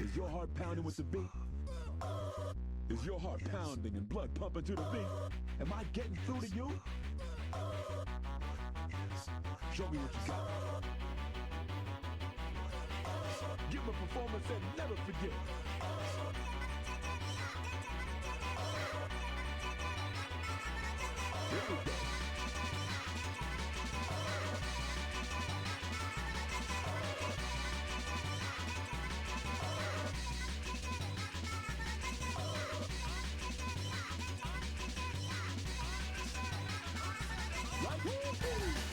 Is your heart pounding with the beat? Is your heart pounding and blood pumping to the beat? Am I getting through to you? Show me what you got. Give a performance and never forget. Here we go. Like whoopee.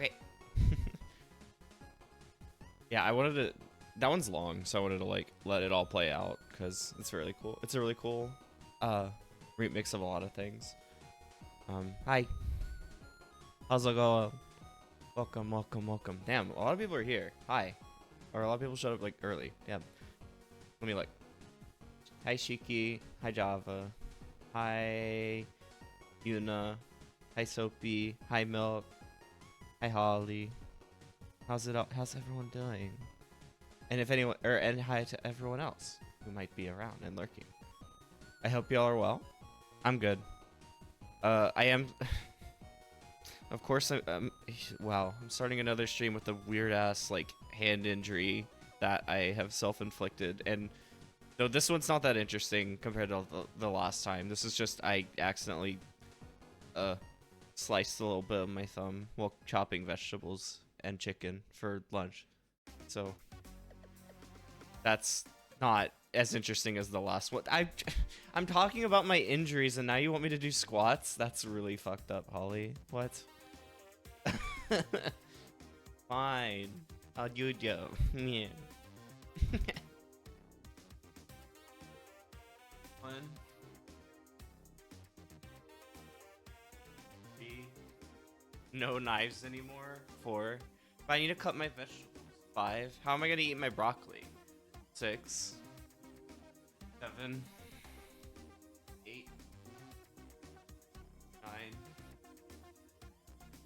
Okay. Yeah, I wanted to. That one's long, so I wanted to like let it all play out because it's really cool. It's a really cool remix of a lot of things. Hi. How's it going? Welcome, welcome, welcome. Damn, a lot of people are here. Hi. Or a lot of people showed up like early. Damn. Let me look. Hi Shiki. Hi Java. Hi Yuna. Hi Soapy. Hi Milk. Hi Holly. How's everyone doing? And if anyone, and hi to everyone else who might be around and lurking. I hope y'all are well. I'm good. I am. Of course, wow. I'm starting another stream with a weird ass like hand injury that I have self-inflicted, and no, this one's not that interesting compared to the last time. This is just I accidentally sliced a little bit of my thumb while chopping vegetables and chicken for lunch. So that's not as interesting as the last one. I'm talking about my injuries and now you want me to do squats? That's really fucked up, Holly. What? Fine. I'll do it, yo. Yeah. One. Three. No knives anymore. 4. If I need to cut my vegetables. 5. How am I gonna eat my broccoli? 6. 7. 8. 9.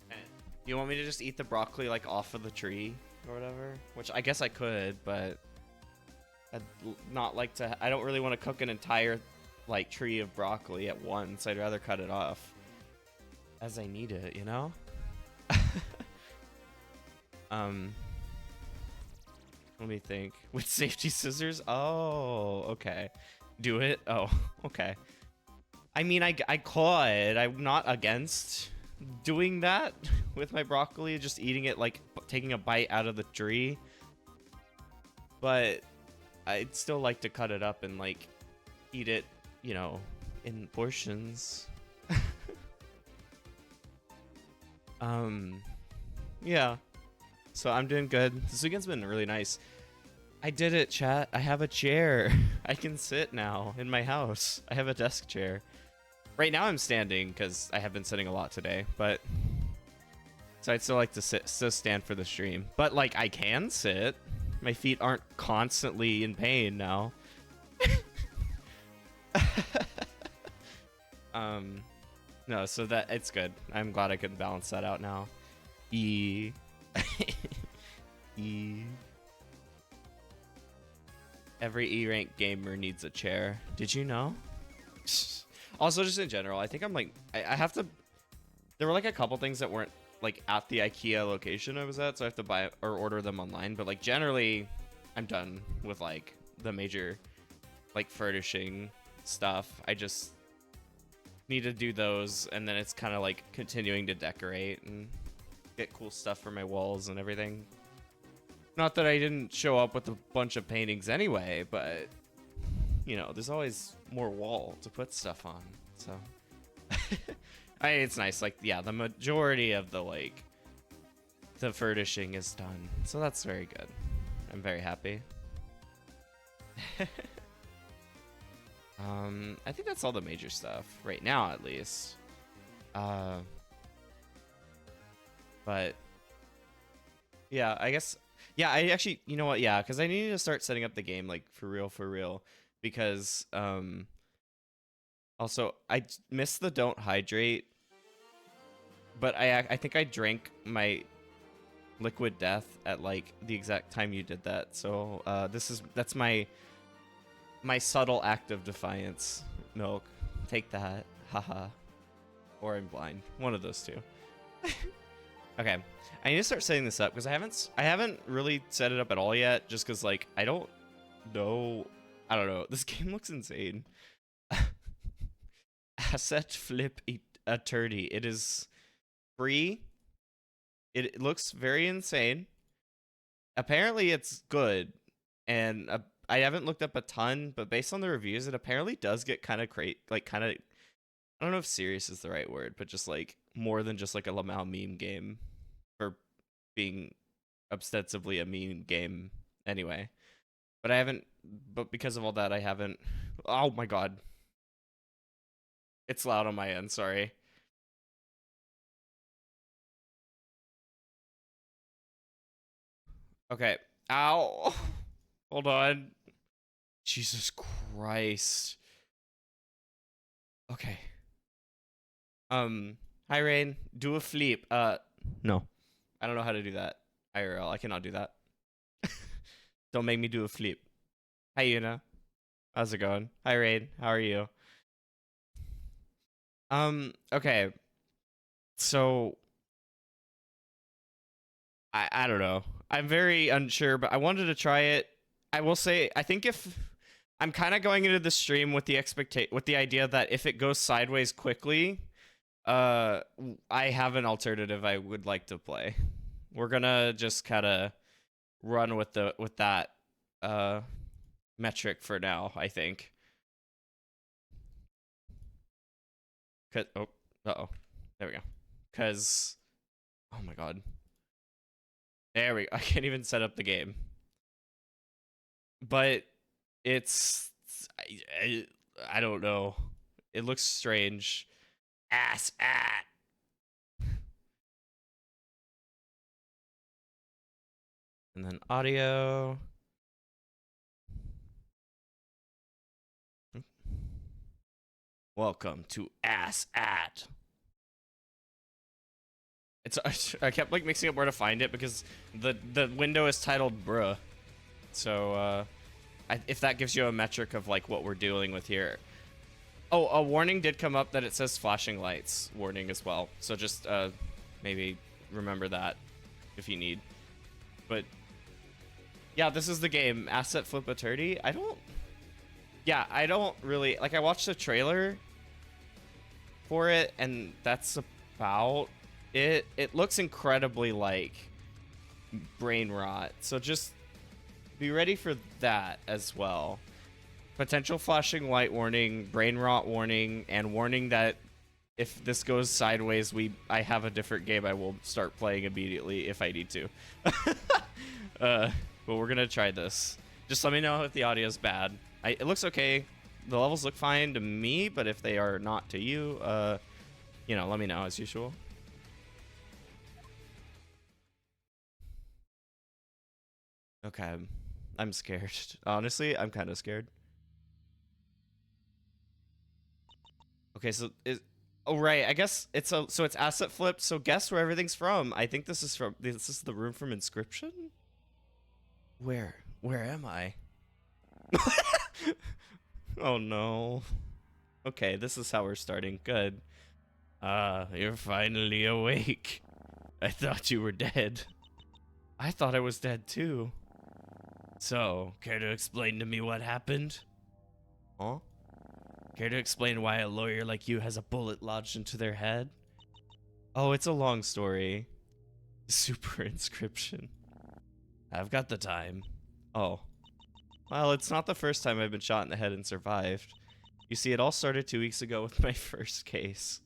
10. You want me to just eat the broccoli like off of the tree or whatever? Which I guess I could, but I'd not like to. I don't really want to cook an entire like tree of broccoli at once. I'd rather cut it off as I need it, you know? Let me think. With safety scissors? Oh, okay. Do it? Oh, okay. I mean, I could. I'm not against doing that with my broccoli, just eating it, like, taking a bite out of the tree. But I'd still like to cut it up and, like, eat it, you know, in portions. Yeah. So I'm doing good. This weekend's been really nice. I did it, chat. I have a chair. I can sit now in my house. I have a desk chair. Right now I'm standing because I have been sitting a lot today, but so I'd still like to stand for the stream. But like I can sit. My feet aren't constantly in pain now. No, so that it's good. I'm glad I could balance that out now. E. Every E-rank gamer needs a chair. Did you know? Also, just in general, I think I'm like, I have to. There were like a couple things that weren't like at the IKEA location I was at, so I have to buy or order them online. But like generally, I'm done with like the major like furnishing stuff. I just need to do those, and then it's kind of like continuing to decorate and get cool stuff for my walls and everything. Not that I didn't show up with a bunch of paintings anyway, but you know, there's always more wall to put stuff on. So it's nice. Like, yeah, the majority of the like the furnishing is done, so that's very good. I'm very happy. I think that's all the major stuff right now, at least. But yeah, I guess. Yeah, I actually, you know what? Yeah, because I need to start setting up the game like for real, because also I missed the don't hydrate, but I think I drank my liquid death at like the exact time you did that. So that's my subtle act of defiance. Milk, take that, haha. Or I'm blind. One of those two. Okay, I need to start setting this up because I haven't really set it up at all yet. Just because like I don't know. This game looks insane. Assetflip Attorney. It is free. It looks very insane. Apparently, it's good, and I haven't looked up a ton, but based on the reviews, it apparently does get kind of I don't know if serious is the right word, but just like more than just like a Lamau meme game. for being ostensibly a mean game anyway. But I haven't, but because of all that, I haven't. Oh my god. It's loud on my end, sorry. Okay. Ow. Hold on. Jesus Christ. Okay. Hi Rain. Do a flip. No. I don't know how to do that. IRL. I cannot do that. Don't make me do a flip. Hi Yuna. How's it going? Hi Rain. How are you? Okay. So I don't know. I'm very unsure, but I wanted to try it. I will say I think if I'm kind of going into the stream with the with the idea that if it goes sideways quickly, I have an alternative I would like to play. We're gonna just kind of run with that metric for now, I think. Oh, there we go. Cause, oh my god, there we go. I can't even set up the game, but it's I don't know. It looks strange. Ass at. And then audio. Welcome to Ass at. It's I kept like mixing up where to find it because the window is titled bruh. So if that gives you a metric of like what we're dealing with here. Oh, a warning did come up that it says flashing lights warning as well. So just maybe remember that if you need. But yeah, this is the game, Assetflip Eternity. I don't really like. I watched the trailer for it, and that's about it. It looks incredibly like brainrot, so just be ready for that as well. Potential flashing light warning, brainrot warning, and warning that if this goes sideways, I have a different game I will start playing immediately if I need to. But we're gonna try this. Just let me know if the audio is bad. It looks okay. The levels look fine to me, but if they are not to you, you know, let me know as usual. Okay, I'm scared. Honestly, I'm kind of scared. Okay, so oh right, I guess it's so it's Assetflip. So guess where everything's from? I think this is the room from Inscription. Where am I? Oh no. Okay, this is how we're starting. Good. You're finally awake. I thought you were dead. I thought I was dead too. So, care to explain to me what happened? Huh? Care to explain why a lawyer like you has a bullet lodged into their head? Oh, it's a long story. Super inscription. I've got the time. Oh. Well, it's not the first time I've been shot in the head and survived. You see, it all started 2 weeks ago with my first case.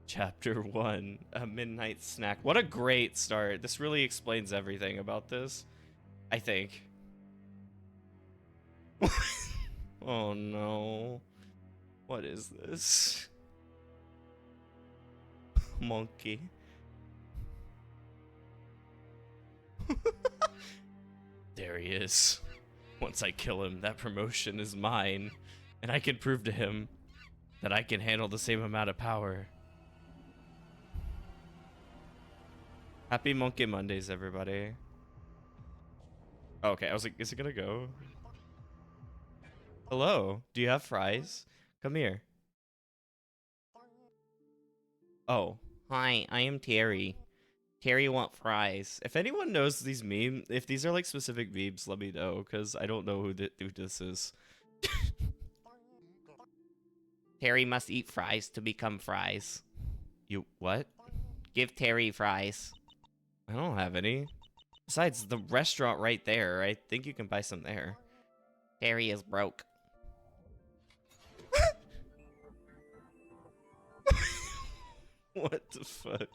Chapter 1, a midnight snack. What a great start. This really explains everything about this, I think. Oh no. What is this? Monkey. There he is. Once I kill him, that promotion is mine, and I can prove to him that I can handle the same amount of power. Happy Monkey Mondays, everybody. Oh, okay, I was like, is it gonna go? Hello, do you have fries? Come here. Oh, hi, I am Terry. Terry want fries. If anyone knows these memes, if these are like specific memes, let me know, because I don't know who this is. Terry must eat fries to become fries. You what? Give Terry fries. I don't have any. Besides, the restaurant right there, I think you can buy some there. Terry is broke. What the fuck?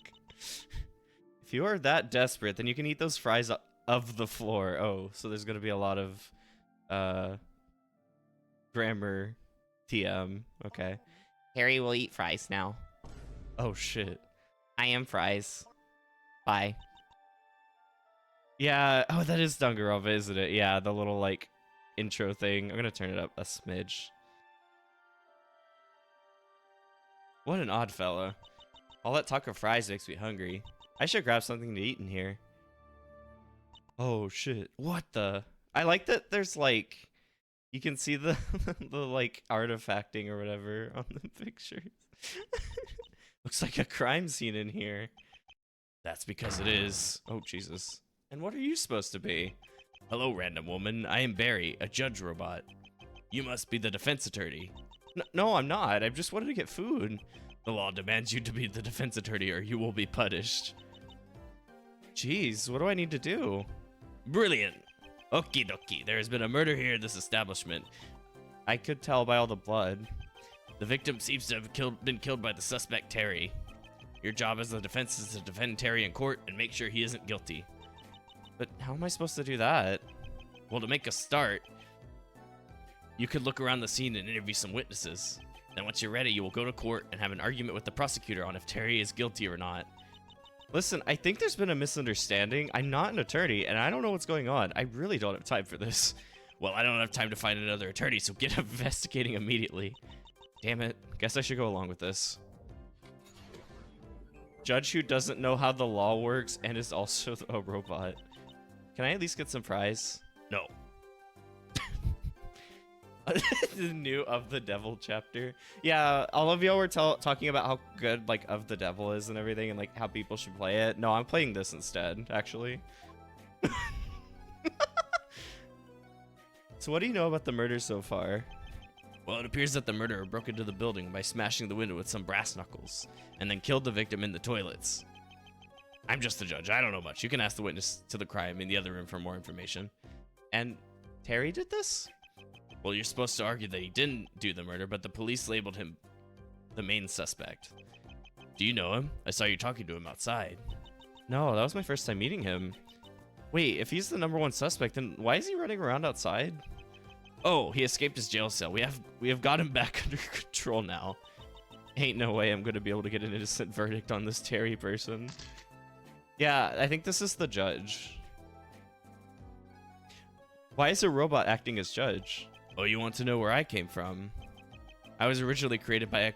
If you are that desperate, then you can eat those fries of the floor. Oh, so there's gonna be a lot of grammar TM. Okay. Harry will eat fries now. Oh shit. I am fries. Bye. Yeah, oh, that is Danganronpa, isn't it? Yeah, the little, like, intro thing. I'm gonna turn it up a smidge. What an odd fella. All that talk of fries makes me hungry. I should grab something to eat in here. Oh, shit. What the? I like that there's, like, you can see the, the like, artifacting or whatever on the pictures. Looks like a crime scene in here. That's because it is. Oh, Jesus. And what are you supposed to be? Hello, random woman. I am Barry, a judge robot. You must be the defense attorney. No, I'm not. I just wanted to get food. The law demands you to be the defense attorney or you will be punished. Jeez, what do I need to do? Brilliant. Okie dokie. There has been a murder here in this establishment. I could tell by all the blood. The victim seems to have been killed by the suspect, Terry. Your job as the defense is to defend Terry in court and make sure he isn't guilty. But how am I supposed to do that? Well, to make a start, you could look around the scene and interview some witnesses. Then once you're ready, you will go to court and have an argument with the prosecutor on if Terry is guilty or not. Listen, I think there's been a misunderstanding. I'm not an attorney, and I don't know what's going on. I really don't have time for this. Well, I don't have time to find another attorney, so get investigating immediately. Damn it. Guess I should go along with this. Judge who doesn't know how the law works and is also a robot. Can I at least get some fries? No. The new Of the Devil chapter. Yeah, all of y'all were talking about how good, like, Of the Devil is and everything, and, like, how people should play it. No, I'm playing this instead, actually. So what do you know about the murder so far? Well, it appears that the murderer broke into the building by smashing the window with some brass knuckles, and then killed the victim in the toilets. I'm just the judge. I don't know much. You can ask the witness to the crime in the other room for more information. And Terry did this? Well, you're supposed to argue that he didn't do the murder, but the police labeled him the main suspect. Do you know him? I saw you talking to him outside. No, that was my first time meeting him. Wait, if he's the #1 suspect, then why is he running around outside? Oh, he escaped his jail cell. We have got him back under control now. Ain't no way I'm gonna be able to get an innocent verdict on this Terry person. Yeah, I think this is the judge. Why is a robot acting as judge? Oh, you want to know where I came from? I was originally created by a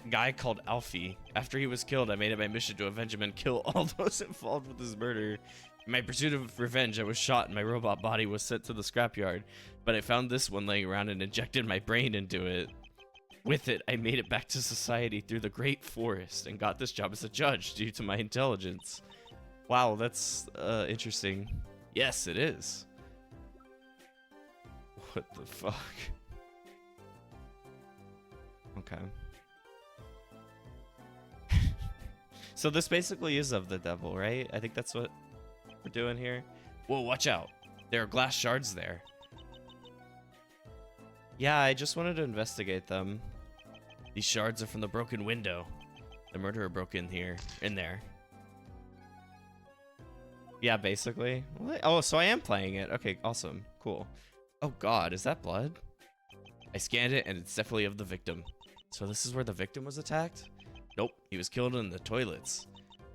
guy called Alfie. After he was killed, I made it my mission to avenge him and kill all those involved with his murder. In my pursuit of revenge, I was shot and my robot body was sent to the scrapyard, but I found this one laying around and injected my brain into it. With it, I made it back to society through the great forest and got this job as a judge due to my intelligence. Wow, that's interesting. Yes, it is. What the fuck? Okay. So this basically is Of the Devil, right? I think that's what we're doing here. Whoa, watch out. There are glass shards there. Yeah, I just wanted to investigate them. These shards are from the broken window. The murderer broke in there. Yeah, basically. What? Oh, so I am playing it. Okay, awesome. Cool. Oh god, is that blood? I scanned it and it's definitely of the victim. So this is where the victim was attacked? Nope, he was killed in the toilets.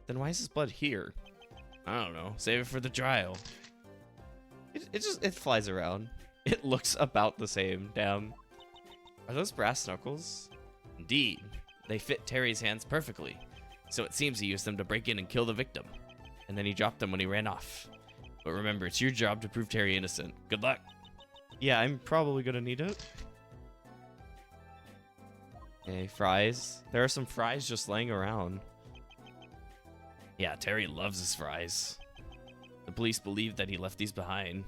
Then why is his blood here? I don't know. Save it for the trial. It flies around. It looks about the same. Damn. Are those brass knuckles? Indeed. They fit Terry's hands perfectly. So it seems he used them to break in and kill the victim. And then he dropped them when he ran off. But remember, it's your job to prove Terry innocent. Good luck. Yeah, I'm probably gonna need it. Okay, fries. There are some fries just laying around. Yeah, Terry loves his fries. The police believe that he left these behind.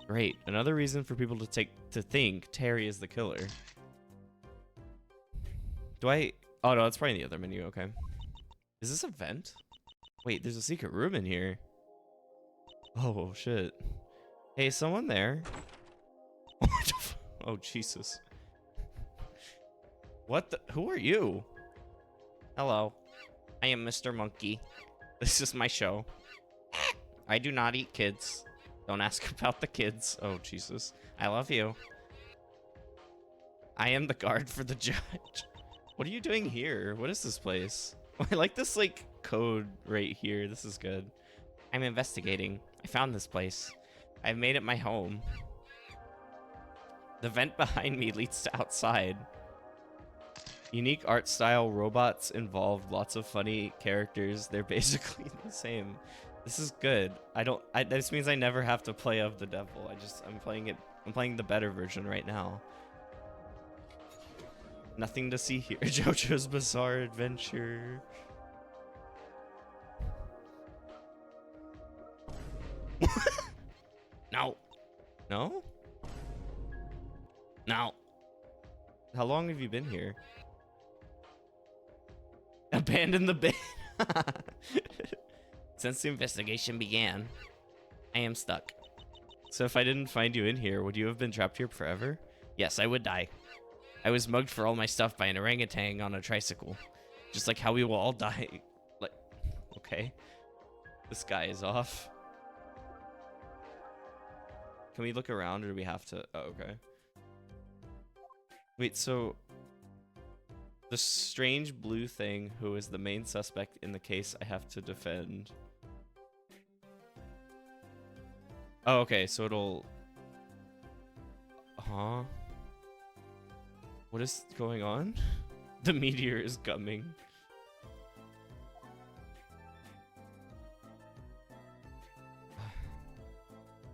Great, another reason for people to think Terry is the killer. Oh no, that's probably in the other menu, okay. Is this a vent? Wait, there's a secret room in here. Oh shit. Hey, is someone there? Oh Jesus. What the? Who are you? Hello. I am Mr. Monkey. This is my show. I do not eat kids. Don't ask about the kids. Oh, Jesus. I love you. I am the guard for the judge. What are you doing here? What is this place? I like this, like, code right here. This is good. I'm investigating. I found this place. I've made it my home. The vent behind me leads to outside. Unique art style, robots involved, lots of funny characters. They're basically the same. This is good. This means I never have to play of the devil. I'm playing the better version right now. Nothing to see here. JoJo's Bizarre Adventure. No. No? No. How long have you been here? Abandon the bin. Since the investigation began, I am stuck. So if I didn't find you in here, would you have been trapped here forever? Yes, I would die. I was mugged for all my stuff by an orangutan on a tricycle. Just like how we will all die. Like, okay. This guy is off. Can we look around or do we have to? Oh, okay. Wait, so the strange blue thing who is the main suspect in the case I have to defend. Oh, okay, so it'll... Huh? What is going on? The meteor is coming.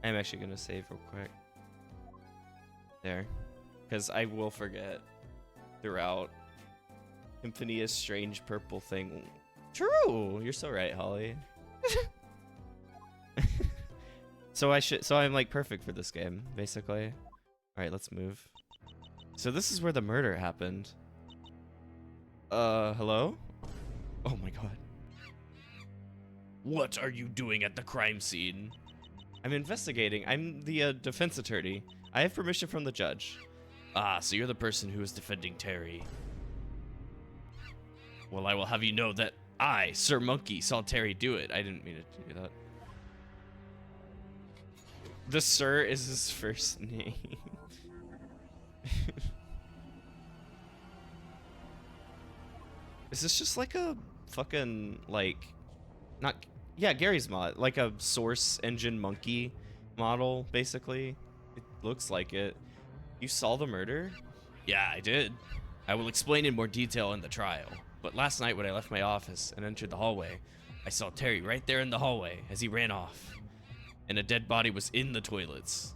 I'm actually gonna save real quick. There. Because I will forget throughout. Timpani's strange purple thing. True! You're so right, Holly. So I'm like perfect for this game, basically. Alright, let's move. So this is where the murder happened. Hello? Oh my god. What are you doing at the crime scene? I'm investigating. I'm the defense attorney. I have permission from the judge. Ah, so you're the person who is defending Terry. Well, I will have you know that I, Sir Monkey, saw Terry do it. I didn't mean to do that. The Sir is his first name. Is this just like a fucking, like, not, yeah, Gary's mod, like a source engine monkey model, basically? It looks like it. You saw the murder? Yeah, I did. I will explain in more detail in the trial. But last night when I left my office and entered the hallway, I saw Terry right there in the hallway as he ran off. And a dead body was in the toilets.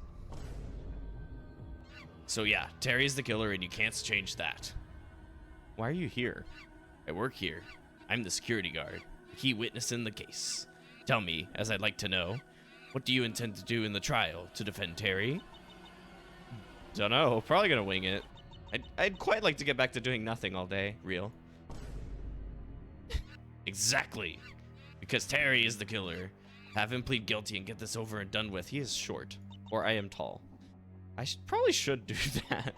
So yeah, Terry's the killer and you can't change that. Why are you here? I work here. I'm the security guard, the key witness in the case. Tell me, as I'd like to know, what do you intend to do in the trial to defend Terry? Dunno, probably gonna wing it. I'd quite like to get back to doing nothing all day, real. Exactly. Because Terry is the killer. Have him plead guilty and get this over and done with. He is short. Or I am tall. I probably should do that.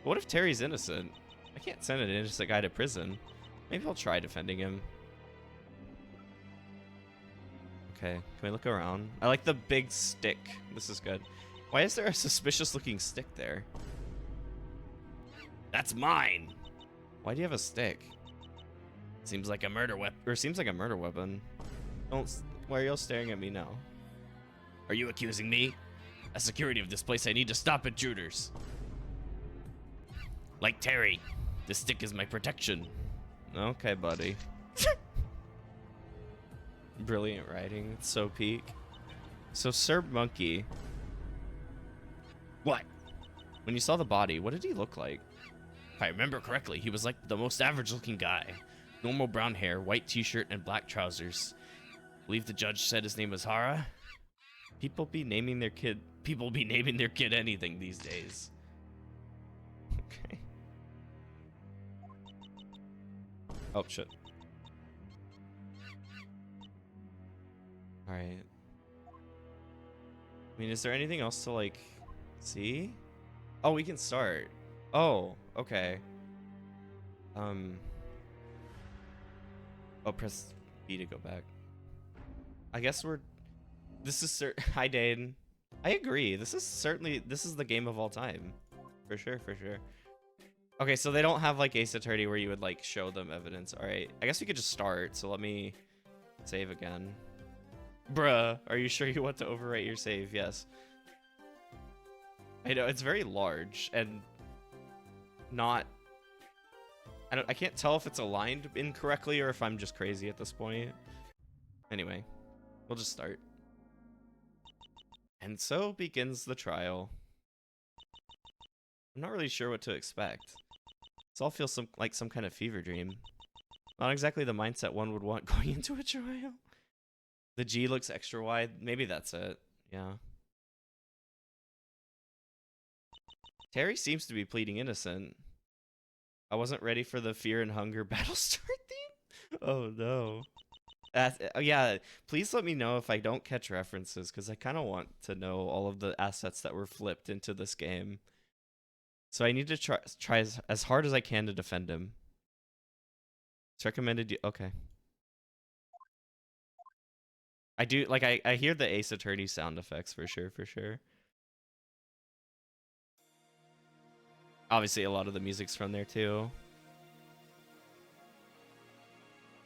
What if Terry's innocent? I can't send an innocent guy to prison. Maybe I'll try defending him. Okay, can we look around? I like the big stick. This is good. Why is there a suspicious looking stick there? That's mine! Why do you have a stick? Seems like a murder weapon. Or seems like a murder weapon. Why are y'all staring at me now? Are you accusing me? As security of this place, I need to stop intruders. Like Terry, this stick is my protection. Okay, buddy. Brilliant writing. It's so peak. So, Sir Monkey. What? When you saw the body, what did he look like? If I remember correctly, he was like the most average looking guy. Normal brown hair, white t-shirt, and black trousers. I believe the judge said his name was Hara. People be naming their kid anything these days. Okay. Oh, shit. Alright. I mean, is there anything else to, like, see? Oh, we can start. Oh, okay. Oh, press B to go back. I guess we're... This is... Hi, Dane. I agree. This is certainly... This is the game of all time. For sure, for sure. Okay, so they don't have, like, Ace Attorney where you would, like, show them evidence. Alright. I guess we could just start, so let me save again. Bruh, are you sure you want to overwrite your save? Yes. I know, it's very large, and not... I can't tell if it's aligned incorrectly or if I'm just crazy at this point. Anyway, we'll just start. And so begins the trial. I'm not really sure what to expect. This all feels like some kind of fever dream. Not exactly the mindset one would want going into a trial. The G looks extra wide. Maybe that's it. Yeah. Terry seems to be pleading innocent. I wasn't ready for the fear and hunger battle start theme. Oh no. Yeah, please let me know if I don't catch references, because I kind of want to know all of the assets that were flipped into this game. So I need to try as hard as I can to defend him. It's recommended you... Okay. I do, like, I hear the Ace Attorney sound effects for sure, for sure. Obviously, a lot of the music's from there, too.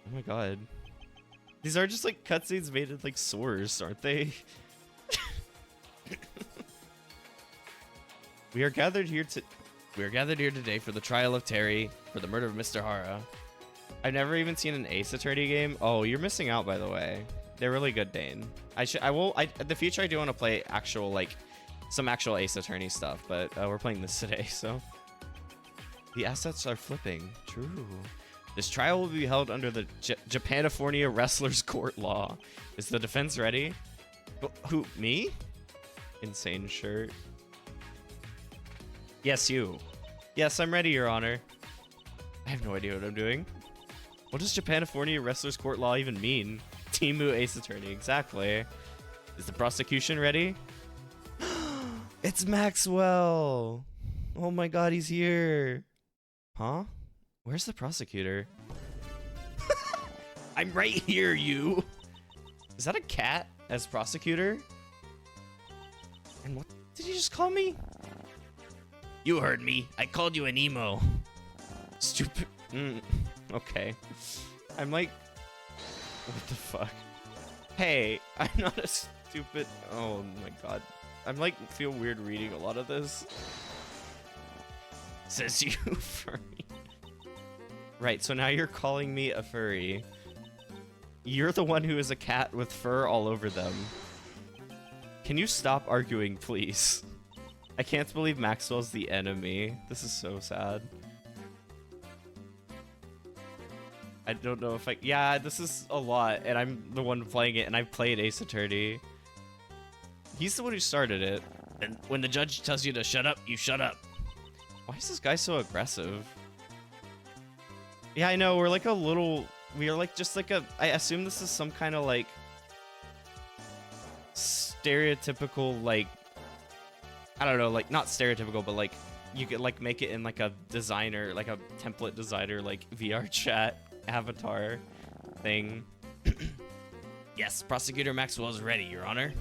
Oh my god. These are just, like, cutscenes made of, like, sores, aren't they? We are gathered here today for the trial of Terry for the murder of Mr. Hara. I've never even seen an Ace Attorney game. Oh, you're missing out, by the way. They're really good, Dane. In the future, I do want to play actual, like, some actual Ace Attorney stuff, but we're playing this today, so. The assets are flipping. True. This trial will be held under the Japanifornia Wrestlers Court law. Is the defense ready? Who, me? Insane shirt. Yes, you. Yes, I'm ready, Your Honor. I have no idea what I'm doing. What does Japanifornia Wrestlers Court law even mean? Timu Ace Attorney, exactly. Is the prosecution ready? It's Maxwell! Oh my god, he's here. Huh? Where's the prosecutor? I'm right here, you! Is that a cat as prosecutor? And what did you just call me? You heard me. I called you an emo. Stupid. Okay. I'm like... What the fuck? Hey, I'm not a stupid... Oh my god. I'm like, feel weird reading a lot of this. Says you, furry. Right, so now you're calling me a furry. You're the one who is a cat with fur all over them. Can you stop arguing, please? I can't believe Maxwell's the enemy. This is so sad. I don't know if I... Yeah, this is a lot, and I'm the one playing it, and I've played Ace Attorney. He's the one who started it. And when the judge tells you to shut up, you shut up. Why is this guy so aggressive? Yeah, I know, we're like a little... We are like just like a... I assume this is some kind of like... stereotypical, like... I don't know, like, not stereotypical, but like... You could like make it in like a designer, like a template designer, like VR chat avatar thing. Yes, Prosecutor Maxwell is ready, Your Honor.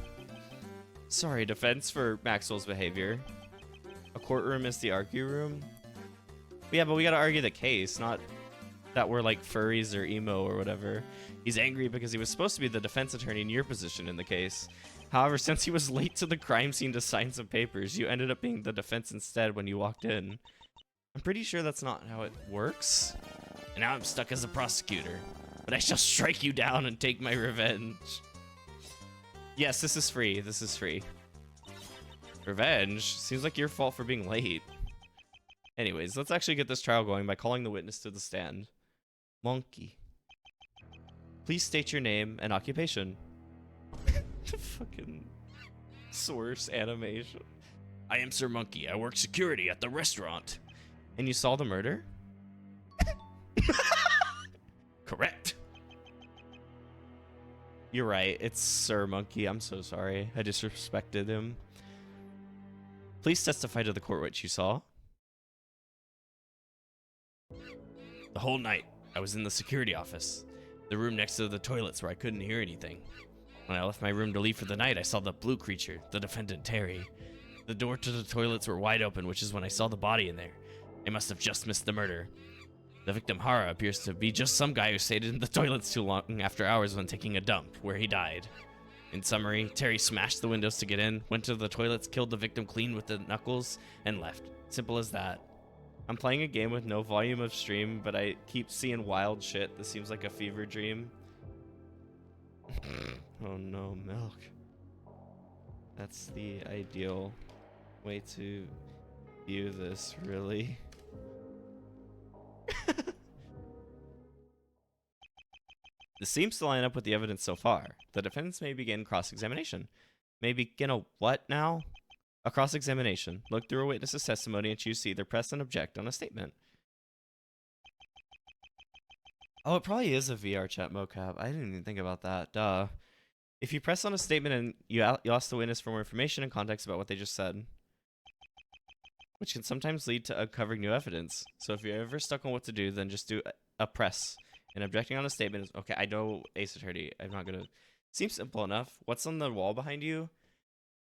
Sorry, defense, for Maxwell's behavior. A courtroom is the argue room? Yeah, but we gotta argue the case, not that we're like furries or emo or whatever. He's angry because he was supposed to be the defense attorney in your position in the case. However, since he was late to the crime scene to sign some papers, you ended up being the defense instead when you walked in. I'm pretty sure that's not how it works. And now I'm stuck as a prosecutor. But I shall strike you down and take my revenge. Yes, this is free. This is free. Revenge? Seems like your fault for being late. Anyways, let's actually get this trial going by calling the witness to the stand. Monkey. Please state your name and occupation. Fucking source animation. I am Sir Monkey. I work security at the restaurant. And you saw the murder? Correct. You're right. It's Sir Monkey. I'm so sorry. I disrespected him. Please testify to the court what you saw. The whole night, I was in the security office. The room next to the toilets where I couldn't hear anything. When I left my room to leave for the night, I saw the blue creature, the defendant Terry. The door to the toilets were wide open, which is when I saw the body in there. I must have just missed the murder. The victim, Hara, appears to be just some guy who stayed in the toilets too long after hours when taking a dump, where he died. In summary, Terry smashed the windows to get in, went to the toilets, killed the victim clean with the knuckles, and left. Simple as that. I'm playing a game with no volume of stream, but I keep seeing wild shit. This seems like a fever dream. Oh no, milk. That's the ideal way to view this, really. This seems to line up with the evidence so far. The defendants may begin cross-examination. May begin a what now? A cross-examination. Look through a witness's testimony and choose to either press and object on a statement. Oh, it probably is a VR chat mocap. I didn't even think about that. Duh. If you press on a statement and you ask the witness for more information and context about what they just said, which can sometimes lead to uncovering new evidence. So if you're ever stuck on what to do, then just do a press. And objecting on a statement is, okay, I know Ace Attorney. I'm not gonna, seems simple enough. What's on the wall behind you?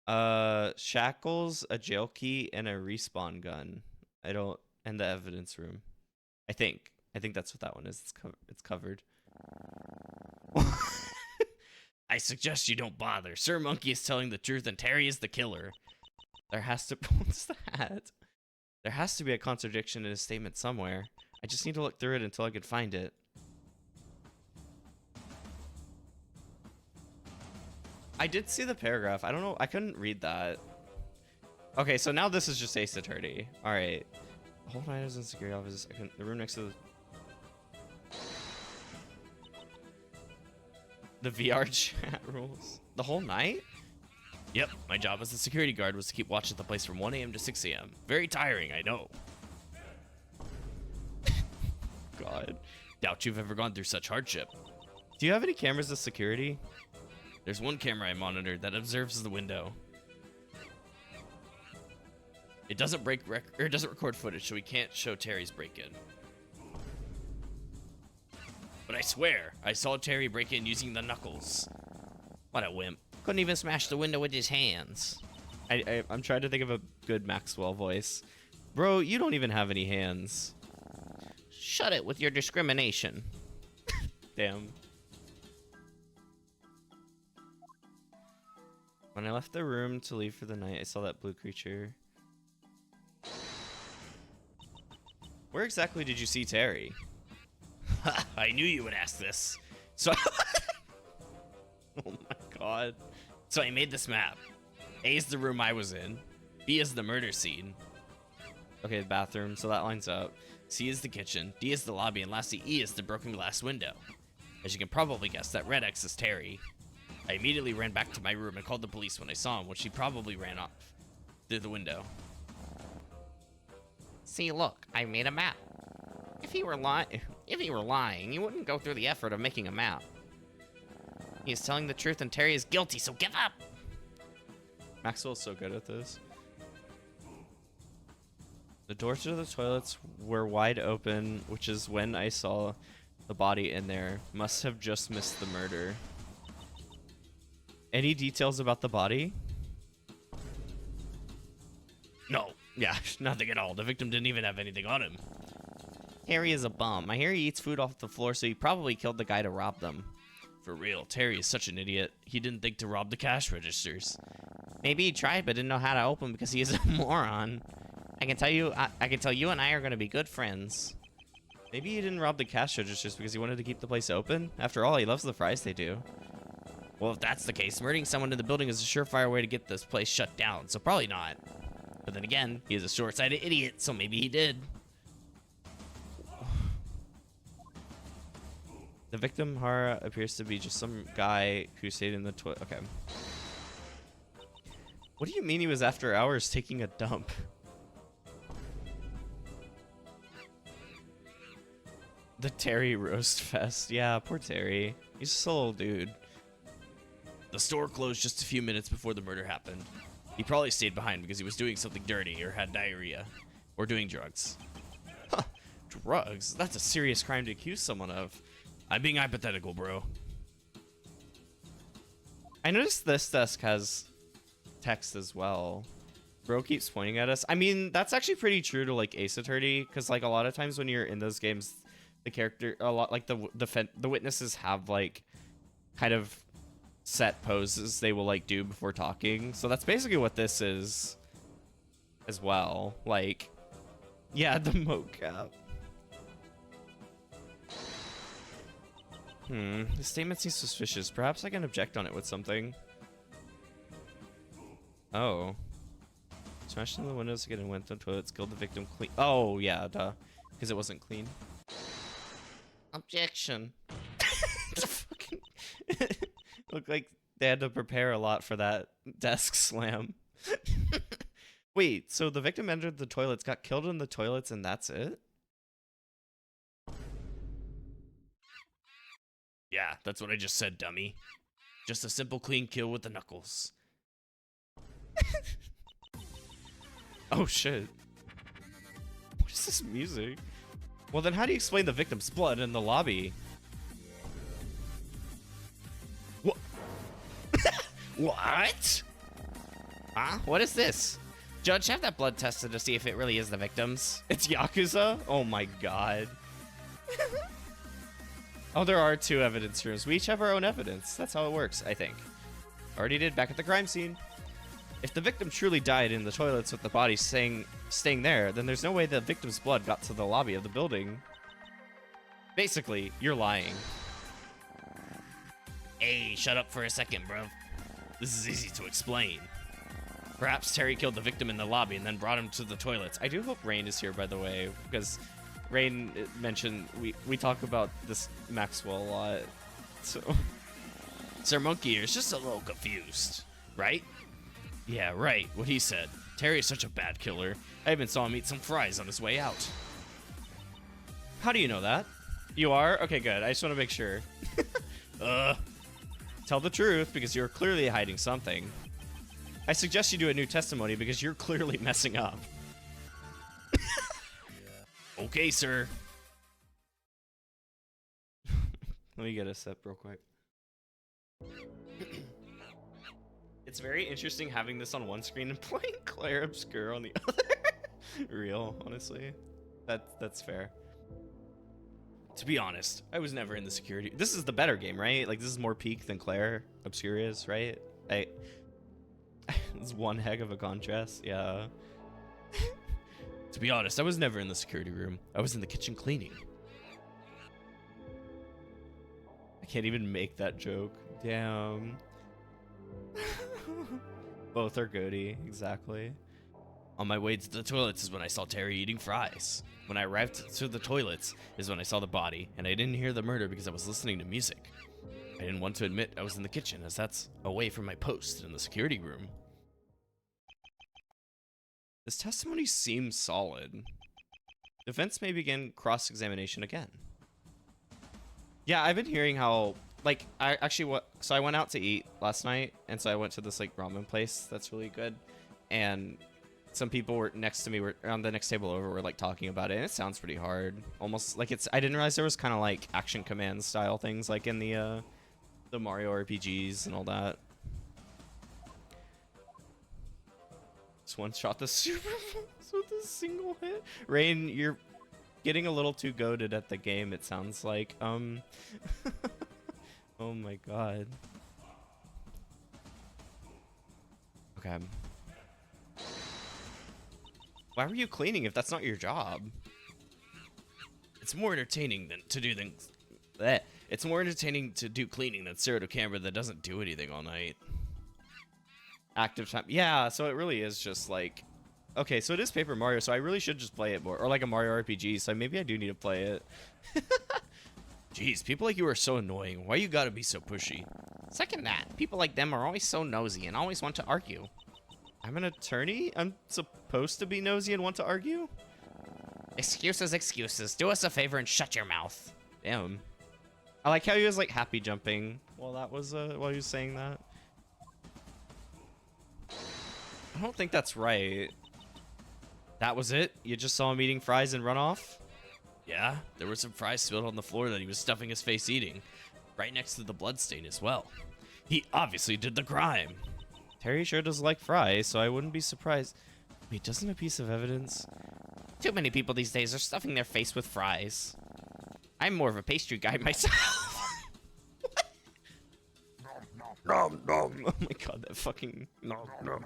Shackles, a jail key, and a respawn gun. And the evidence room. I think that's what that one is. It's covered. I suggest you don't bother. Sir Monkey is telling the truth and Terry is the killer. There has to, what's that? There has to be a contradiction in his statement somewhere. I just need to look through it until I can find it. I did see the paragraph. I don't know. I couldn't read that. Okay, so now this is just Ace Attorney. All right. Hold on, items in security office. The room next to the VR chat rules. The whole night? Yep, my job as a security guard was to keep watch at the place from 1 a.m. to 6 a.m. Very tiring, I know. God. Doubt you've ever gone through such hardship. Do you have any cameras as security? There's one camera I monitored that observes the window. It doesn't record footage, so we can't show Terry's break-in. But I swear, I saw Terry break in using the knuckles. What a wimp. Couldn't even smash the window with his hands. I'm trying to think of a good Maxwell voice. Bro, you don't even have any hands. Shut it with your discrimination. Damn. When I left the room to leave for the night, I saw that blue creature. Where exactly did you see Terry? I knew you would ask this. So oh my god. So I made this map. A is the room I was in. B is the murder scene. Okay, the bathroom, so that lines up. C is the kitchen. D is the lobby, and lastly E is the broken glass window. As you can probably guess, that red X is Terry. I immediately ran back to my room and called the police when I saw him, which he probably ran off through the window. See, look, I made a map. If he were lying, he wouldn't go through the effort of making a map. He is telling the truth and Terry is guilty, so give up! Maxwell's so good at this. The doors to the toilets were wide open, which is when I saw the body in there. Must have just missed the murder. Any details about the body? No. Yeah, nothing at all. The victim didn't even have anything on him. Terry is a bum. I hear he eats food off the floor, so he probably killed the guy to rob them. For real, Terry is such an idiot. He didn't think to rob the cash registers. Maybe he tried, but didn't know how to open because he is a moron. I can tell you and I are going to be good friends. Maybe he didn't rob the cash registers because he wanted to keep the place open. After all, he loves the fries they do. Well, if that's the case, murdering someone in the building is a surefire way to get this place shut down, so probably not. But then again, he is a short-sighted idiot, so maybe he did. The victim, Hara, appears to be just some guy who stayed in the toilet. Okay. What do you mean he was after hours taking a dump? The Terry roast fest. Yeah, poor Terry. He's just a little dude. The store closed just a few minutes before the murder happened. He probably stayed behind because he was doing something dirty or had diarrhea. Or doing drugs. Huh. Drugs? That's a serious crime to accuse someone of. I'm being hypothetical, bro. I noticed this desk has text as well. Bro keeps pointing at us. I mean, that's actually pretty true to like Ace Attorney, because like a lot of times when you're in those games, the character a lot like the witnesses have like kind of set poses they will like do before talking. So that's basically what this is as well. Like, yeah, the mocap. The statement seems suspicious. Perhaps I can object on it with something. Oh. Smashed in the windows again and went to the toilets, killed the victim clean. Oh, yeah, duh. Because it wasn't clean. Objection. Fucking looked like they had to prepare a lot for that desk slam. Wait, so the victim entered the toilets, got killed in the toilets, and that's it? Yeah, that's what I just said, dummy. Just a simple clean kill with the knuckles. Oh shit. What is this music? Well then how do you explain the victim's blood in the lobby? What? What? Huh? What is this? Judge, have that blood tested to see if it really is the victim's. It's Yakuza? Oh my god. Oh, there are 2 evidence rooms. We each have our own evidence. That's how it works, I think. Already did back at the crime scene. If the victim truly died in the toilets with the body staying there, then there's no way the victim's blood got to the lobby of the building. Basically, you're lying. Hey, shut up for a second, bro. This is easy to explain. Perhaps Terry killed the victim in the lobby and then brought him to the toilets. I do hope Rain is here, by the way, because Rain mentioned we talk about this Maxwell a lot. So Sir Monkey is just a little confused, right? Yeah, right, what he said. Terry is such a bad killer. I even saw him eat some fries on his way out. How do you know that? You are? Okay, good. I just want to make sure. Tell the truth, because you're clearly hiding something. I suggest you do a new testimony, because you're clearly messing up. Okay, sir. Let me get a sip real quick. It's very interesting having this on one screen and playing Claire Obscure on the other. Real, honestly. That's fair. To be honest, I was never in the security. This is the better game, right? Like, this is more peak than Claire Obscure is, right? It's one heck of a contrast, yeah. To be honest, I was never in the security room. I was in the kitchen cleaning. I can't even make that joke. Damn. Both are goody, exactly. On my way to the toilets is when I saw Terry eating fries. When I arrived to the toilets is when I saw the body, and I didn't hear the murder because I was listening to music. I didn't want to admit I was in the kitchen, as that's away from my post in the security room. This testimony seems solid. Defense may begin cross-examination again. Yeah, I've been hearing how, like, so I went out to eat last night, and so I went to this, like, ramen place that's really good, and some people were next to me, were on the next table over, were, like, talking about it, and it sounds pretty hard. Almost, like, I didn't realize there was kind of, like, action command style things, like in the Mario RPGs and all that. Just one shot the super with a single hit. Rain, you're getting a little too goated at the game, it sounds like. Oh my god. Okay. Why were you cleaning if that's not your job? It's more entertaining to do cleaning than stare at a camera that doesn't do anything all night. Active time. Yeah, so it really is just like, okay, so it is Paper Mario, so I really should just play it more, or like a Mario RPG, so maybe I do need to play it. Jeez, people like you are so annoying. Why you gotta be so pushy? Second that, people like them are always so nosy and always want to argue. I'm an attorney? I'm supposed to be nosy and want to argue? Excuses, excuses. Do us a favor and shut your mouth. Damn. I like how he was like happy jumping while that was while he was saying that. I don't think that's right. That was it? You just saw him eating fries and run off? Yeah, there were some fries spilled on the floor that he was stuffing his face eating, right next to the bloodstain as well. He obviously did the crime. Terry sure does like fries, so I wouldn't be surprised. Wait, doesn't a piece of evidence? Too many people these days are stuffing their face with fries. I'm more of a pastry guy myself. Nom nom. Oh my god, that fucking nom nom.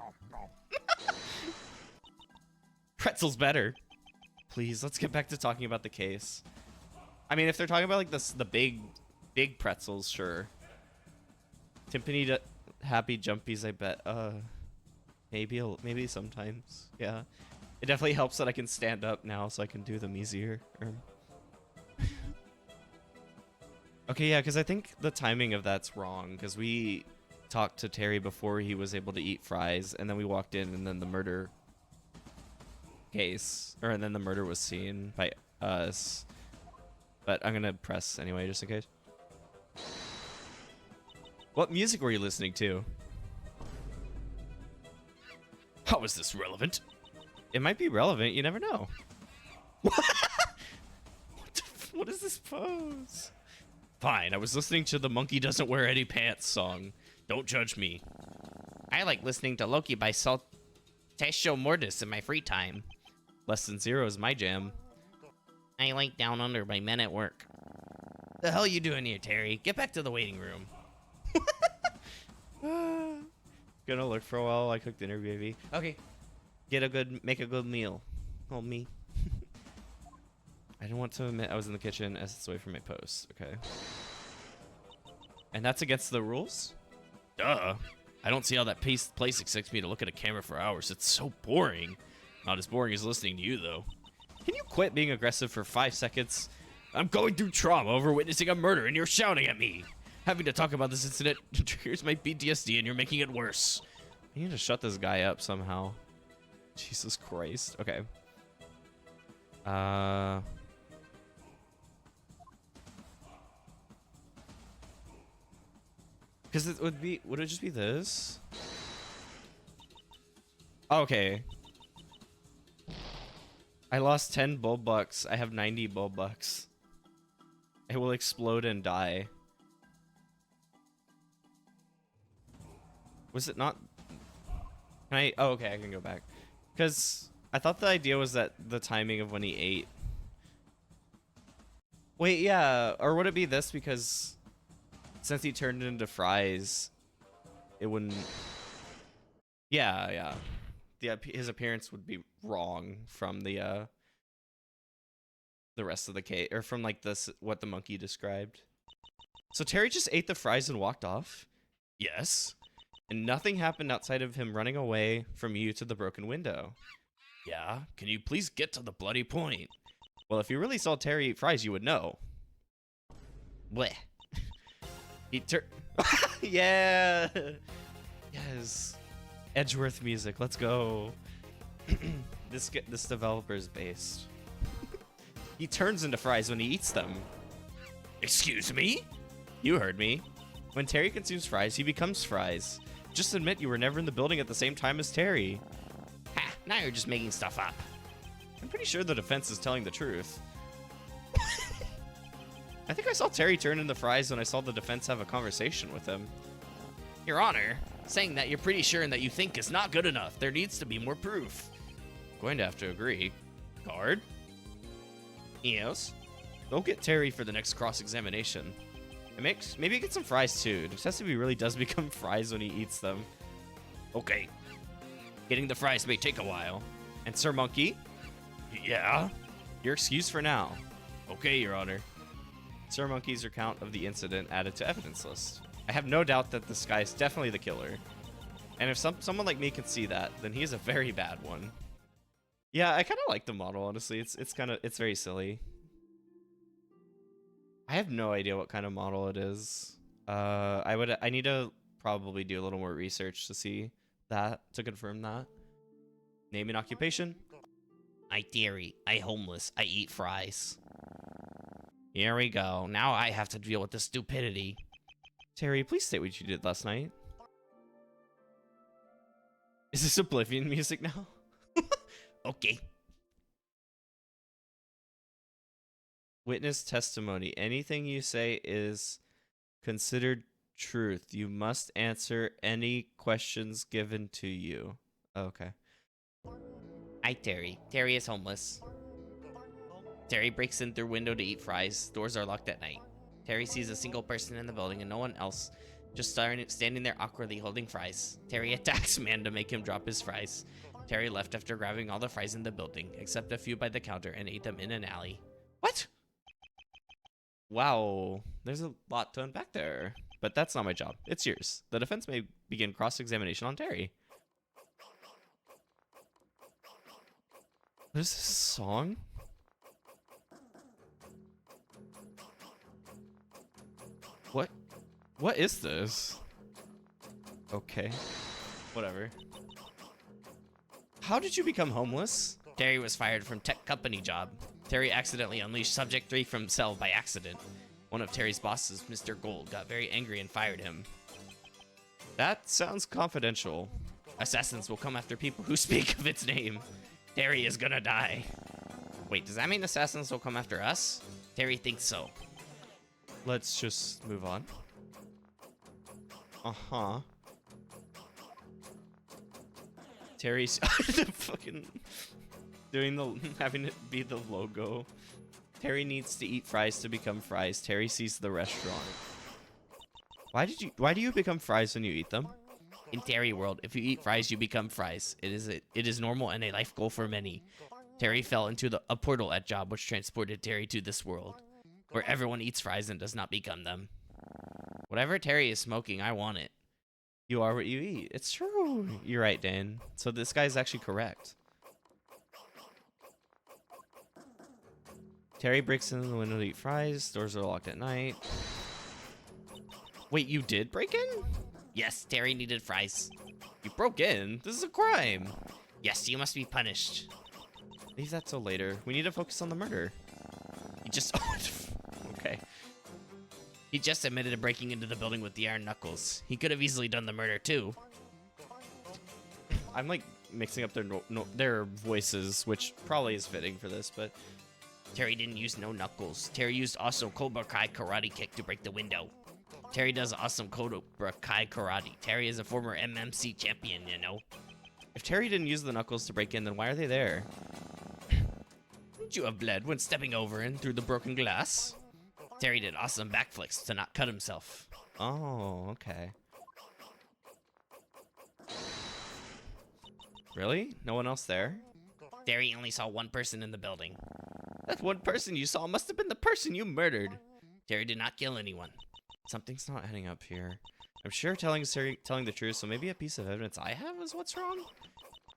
Pretzel's better. Please, let's get back to talking about the case. I mean, if they're talking about like the big pretzels, sure. Timpani happy jumpies, I bet. Maybe sometimes. Yeah. It definitely helps that I can stand up now so I can do them easier. Okay, yeah, because I think the timing of that's wrong, because we talked to Terry before he was able to eat fries, and then we walked in, and then the murder case, and then the murder was seen by us. But I'm gonna press anyway, just in case. What music were you listening to? How is this relevant? It might be relevant, you never know. What is this pose? Fine, I was listening to the Monkey Doesn't Wear Any Pants song. Don't judge me. I like listening to Loki by Saltatio Mortis in my free time. Less Than Zero is my jam. I like Down Under by Men at Work. The hell you doing here, Terry? Get back to the waiting room. Gonna look for a while while I cook dinner, baby. Okay. Make a good meal. Oh, me. I don't want to admit I was in the kitchen as it's away from my post. Okay. And that's against the rules? Duh. I don't see how that place expects me to look at a camera for hours. It's so boring. Not as boring as listening to you, though. Can you quit being aggressive for 5 seconds? I'm going through trauma over witnessing a murder and you're shouting at me. Having to talk about this incident triggers my PTSD and you're making it worse. I need to shut this guy up somehow. Jesus Christ. Okay. Because it would it just be this? Okay. I lost 10 bulb bucks. I have 90 bulb bucks. It will explode and die. Was it not? Can I? Oh, okay, I can go back. Because I thought the idea was that the timing of when he ate. Wait, yeah. Or would it be this because since he turned it into fries, it wouldn't. Yeah, yeah. His appearance would be wrong from the rest of the cake, or from like this what the monkey described. So Terry just ate the fries and walked off? Yes. And nothing happened outside of him running away from you to the broken window. Yeah, can you please get to the bloody point? Well, if you really saw Terry eat fries, you would know. Bleh. He yeah. Yes. Edgeworth music. Let's go. This developer's based. He turns into fries when he eats them. Excuse me? You heard me. When Terry consumes fries, he becomes fries. Just admit you were never in the building at the same time as Terry. Ha, now you're just making stuff up. I'm pretty sure the defense is telling the truth. I think I saw Terry turn into fries when I saw the defense have a conversation with him. Your Honor, saying that you're pretty sure and that you think is not good enough. There needs to be more proof. Going to have to agree. Guard? Yes? Go get Terry for the next cross-examination. Maybe get some fries too. It just has to be really does become fries when he eats them. Okay. Getting the fries may take a while. And Sir Monkey? Yeah? You're excused for now. Okay, Your Honor. Sir Monkey's account of the incident added to evidence list. I have no doubt that this guy is definitely the killer. And if someone like me can see that, then he is a very bad one. Yeah, I kind of like the model, honestly. It's very silly. I have no idea what kind of model it is. I need to probably do a little more research to see that, to confirm that. Name and occupation? I dairy. I homeless. I eat fries. Here we go. Now I have to deal with this stupidity. Terry, please state what you did last night. Is this Oblivion music now? Okay. witness testimony. Anything you say is considered truth. You must answer any questions given to you. Okay. Hi, Terry. Terry is homeless. Terry breaks in through window to eat fries. Doors are locked at night. Terry sees a single person in the building and no one else, just standing there awkwardly holding fries. Terry attacks man to make him drop his fries. Terry left after grabbing all the fries in the building, except a few by the counter, and ate them in an alley. What? Wow. There's a lot to unpack there. But that's not my job. It's yours. The defense may begin cross-examination on Terry. What is this song? What is this? Okay. Whatever. How did you become homeless? Terry was fired from tech company job. Terry accidentally unleashed Subject 3 from cell by accident. One of Terry's bosses, Mr. Gold, got very angry and fired him. That sounds confidential. Assassins will come after people who speak of its name. Terry is gonna die. Wait, does that mean assassins will come after us? Terry thinks so. Let's just move on. Uh-huh. Terry's fucking doing having it be the logo. Terry needs to eat fries to become fries. Terry sees the restaurant. Why do you become fries when you eat them? In Terry world, if you eat fries, you become fries. It is normal and a life goal for many. Terry fell into a portal at job, which transported Terry to this world, where everyone eats fries and does not become them. Whatever Terry is smoking, I want it. You are what you eat. It's true. You're right, Dan. So this guy's actually correct. Terry breaks in the window to eat fries. Doors are locked at night. Wait, you did break in? Yes, Terry needed fries. You broke in? This is a crime. Yes, you must be punished. Leave that till later. We need to focus on the murder. He just... Okay. He just admitted to breaking into the building with the iron knuckles. He could have easily done the murder, too. I'm like mixing up their voices, which probably is fitting for this, but... Terry didn't use no knuckles. Terry used awesome Cobra Kai karate kick to break the window. Terry does awesome Cobra Kai karate. Terry is a former MMC champion, you know. If Terry didn't use the knuckles to break in, then why are they there? Wouldn't you have bled when stepping over and through the broken glass? Terry did awesome backflips to not cut himself. Oh, okay. Really? No one else there? Terry only saw one person in the building. That one person you saw must have been the person you murdered. Terry did not kill anyone. Something's not adding up here. I'm sure telling the truth, so maybe a piece of evidence I have is what's wrong?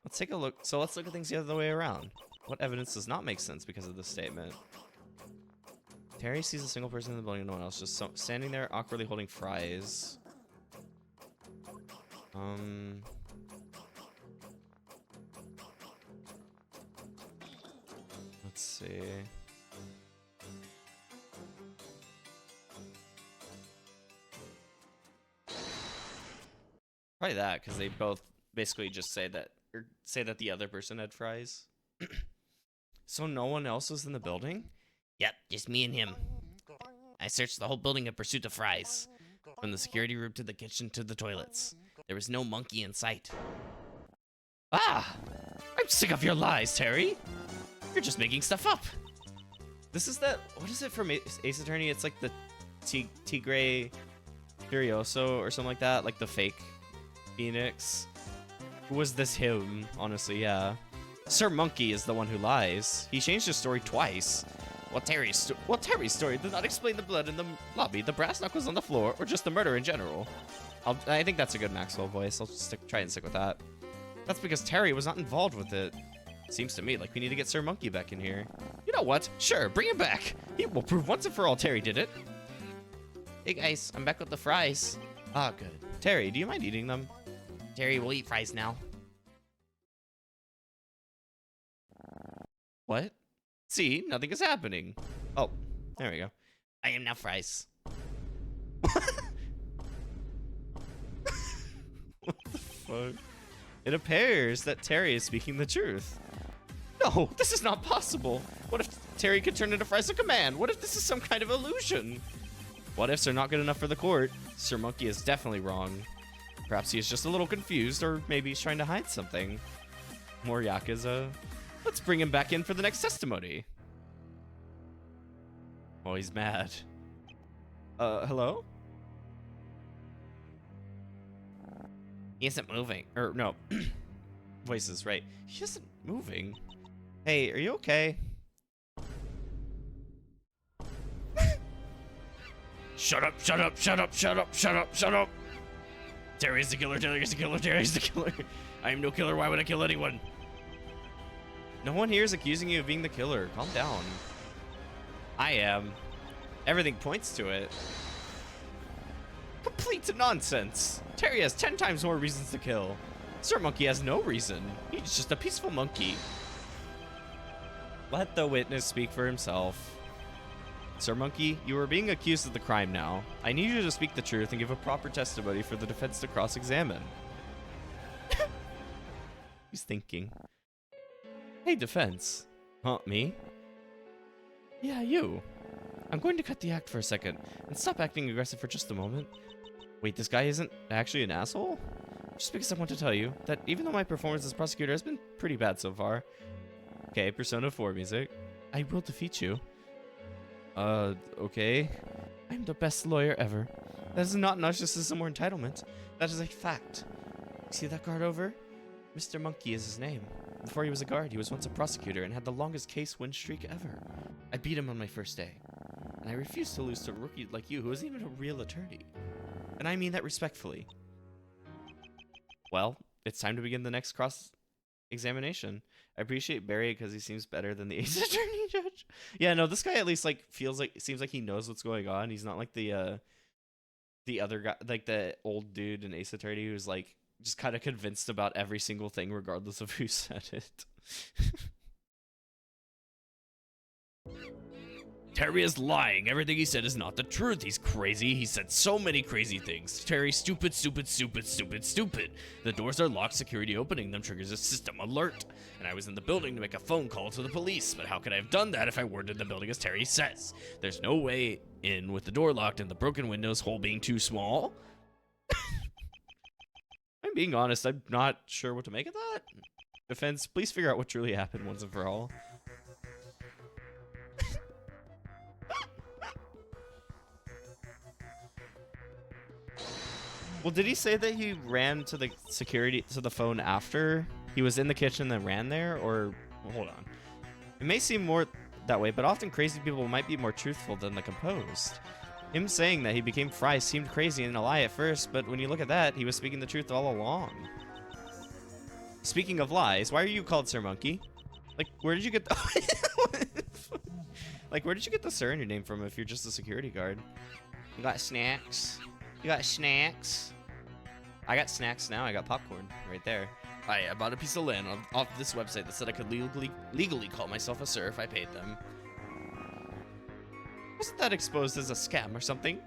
Let's take a look. So let's look at things the other way around. What evidence does not make sense because of this statement? Terry sees a single person in the building and no one else, just standing there awkwardly holding fries. Let's see. Probably that, because they both basically just say that the other person had fries. So no one else was in the building? Yep, just me and him. I searched the whole building in pursuit of fries. From the security room to the kitchen to the toilets. There was no monkey in sight. Ah! I'm sick of your lies, Terry! You're just making stuff up. This is that... What is it from Ace Attorney? It's like the Tigre Furioso or something like that. Like the fake Phoenix. Who was this him? Honestly, yeah. Sir Monkey is the one who lies. He changed his story twice. Well, Terry's story did not explain the blood in the lobby, the brass knuckles on the floor, or just the murder in general. I think that's a good Maxwell voice. I'll try and stick with that. That's because Terry was not involved with it. Seems to me like we need to get Sir Monkey back in here. You know what? Sure, bring him back. He will prove once and for all Terry did it. Hey guys, I'm back with the fries. Ah, good. Terry, do you mind eating them? Terry will eat fries now. What? See, nothing is happening. Oh, there we go. I am now fries. What the fuck? It appears that Terry is speaking the truth. No, this is not possible. What if Terry could turn into fries on command? What if this is some kind of illusion? What ifs are not good enough for the court? Sir Monkey is definitely wrong. Perhaps he is just a little confused, or maybe he's trying to hide something. More Yakuza. Let's bring him back in for the next testimony. Oh, he's mad. Hello? He isn't moving. Or, no. Voices, right. He isn't moving. Hey, are you okay? Shut up, shut up, shut up, shut up, shut up, shut up! Terry's the killer, Terry's the killer, Terry's the killer. I am no killer, why would I kill anyone? No one here is accusing you of being the killer. Calm down. I am. Everything points to it. Complete nonsense. Terry has 10 times more reasons to kill. Sir Monkey has no reason. He's just a peaceful monkey. Let the witness speak for himself. Sir Monkey, you are being accused of the crime now. I need you to speak the truth and give a proper testimony for the defense to cross-examine. He's thinking. Hey, defense. Huh, me? Yeah, you. I'm going to cut the act for a second and stop acting aggressive for just a moment. Wait, this guy isn't actually an asshole? Just because I want to tell you that even though my performance as prosecutor has been pretty bad so far. Okay, Persona 4 music. I will defeat you. Okay. I'm the best lawyer ever. That is not narcissism or entitlement. That is a fact. See that guard over? Mr. Monkey is his name. Before he was a guard, he was once a prosecutor and had the longest case win streak ever. I beat him on my first day. And I refuse to lose to a rookie like you who isn't even a real attorney. And I mean that respectfully. Well, it's time to begin the next cross-examination. I appreciate Barry because he seems better than the Ace Attorney Judge. Yeah, no, this guy at least like seems like he knows what's going on. He's not like the other guy, like the old dude in Ace Attorney who's like just kind of convinced about every single thing regardless of who said it. Terry is lying. Everything he said is not the truth. He's crazy. He said so many crazy things. Terry, stupid, stupid, stupid, stupid, stupid. The doors are locked. Security opening them triggers a system alert. And I was in the building to make a phone call to the police. But how could I have done that if I weren't in the building as Terry says? There's no way in with the door locked and the broken windows, hole being too small. I'm being honest. I'm not sure what to make of that. Defense, please figure out what truly happened once and for all. Well, did he say that he ran to the phone after he was in the kitchen and ran there? Or, well, hold on. It may seem more that way, but often crazy people might be more truthful than the composed. Him saying that he became Fry seemed crazy and a lie at first, but when you look at that, he was speaking the truth all along. Speaking of lies, why are you called Sir Monkey? Like, where did you get the... Like, where did you get the Sir in your name from if you're just a security guard? You got snacks? You got snacks? I got snacks now. I got popcorn right there. I bought a piece of land off this website that said I could legally call myself a sir if I paid them. Wasn't that exposed as a scam or something?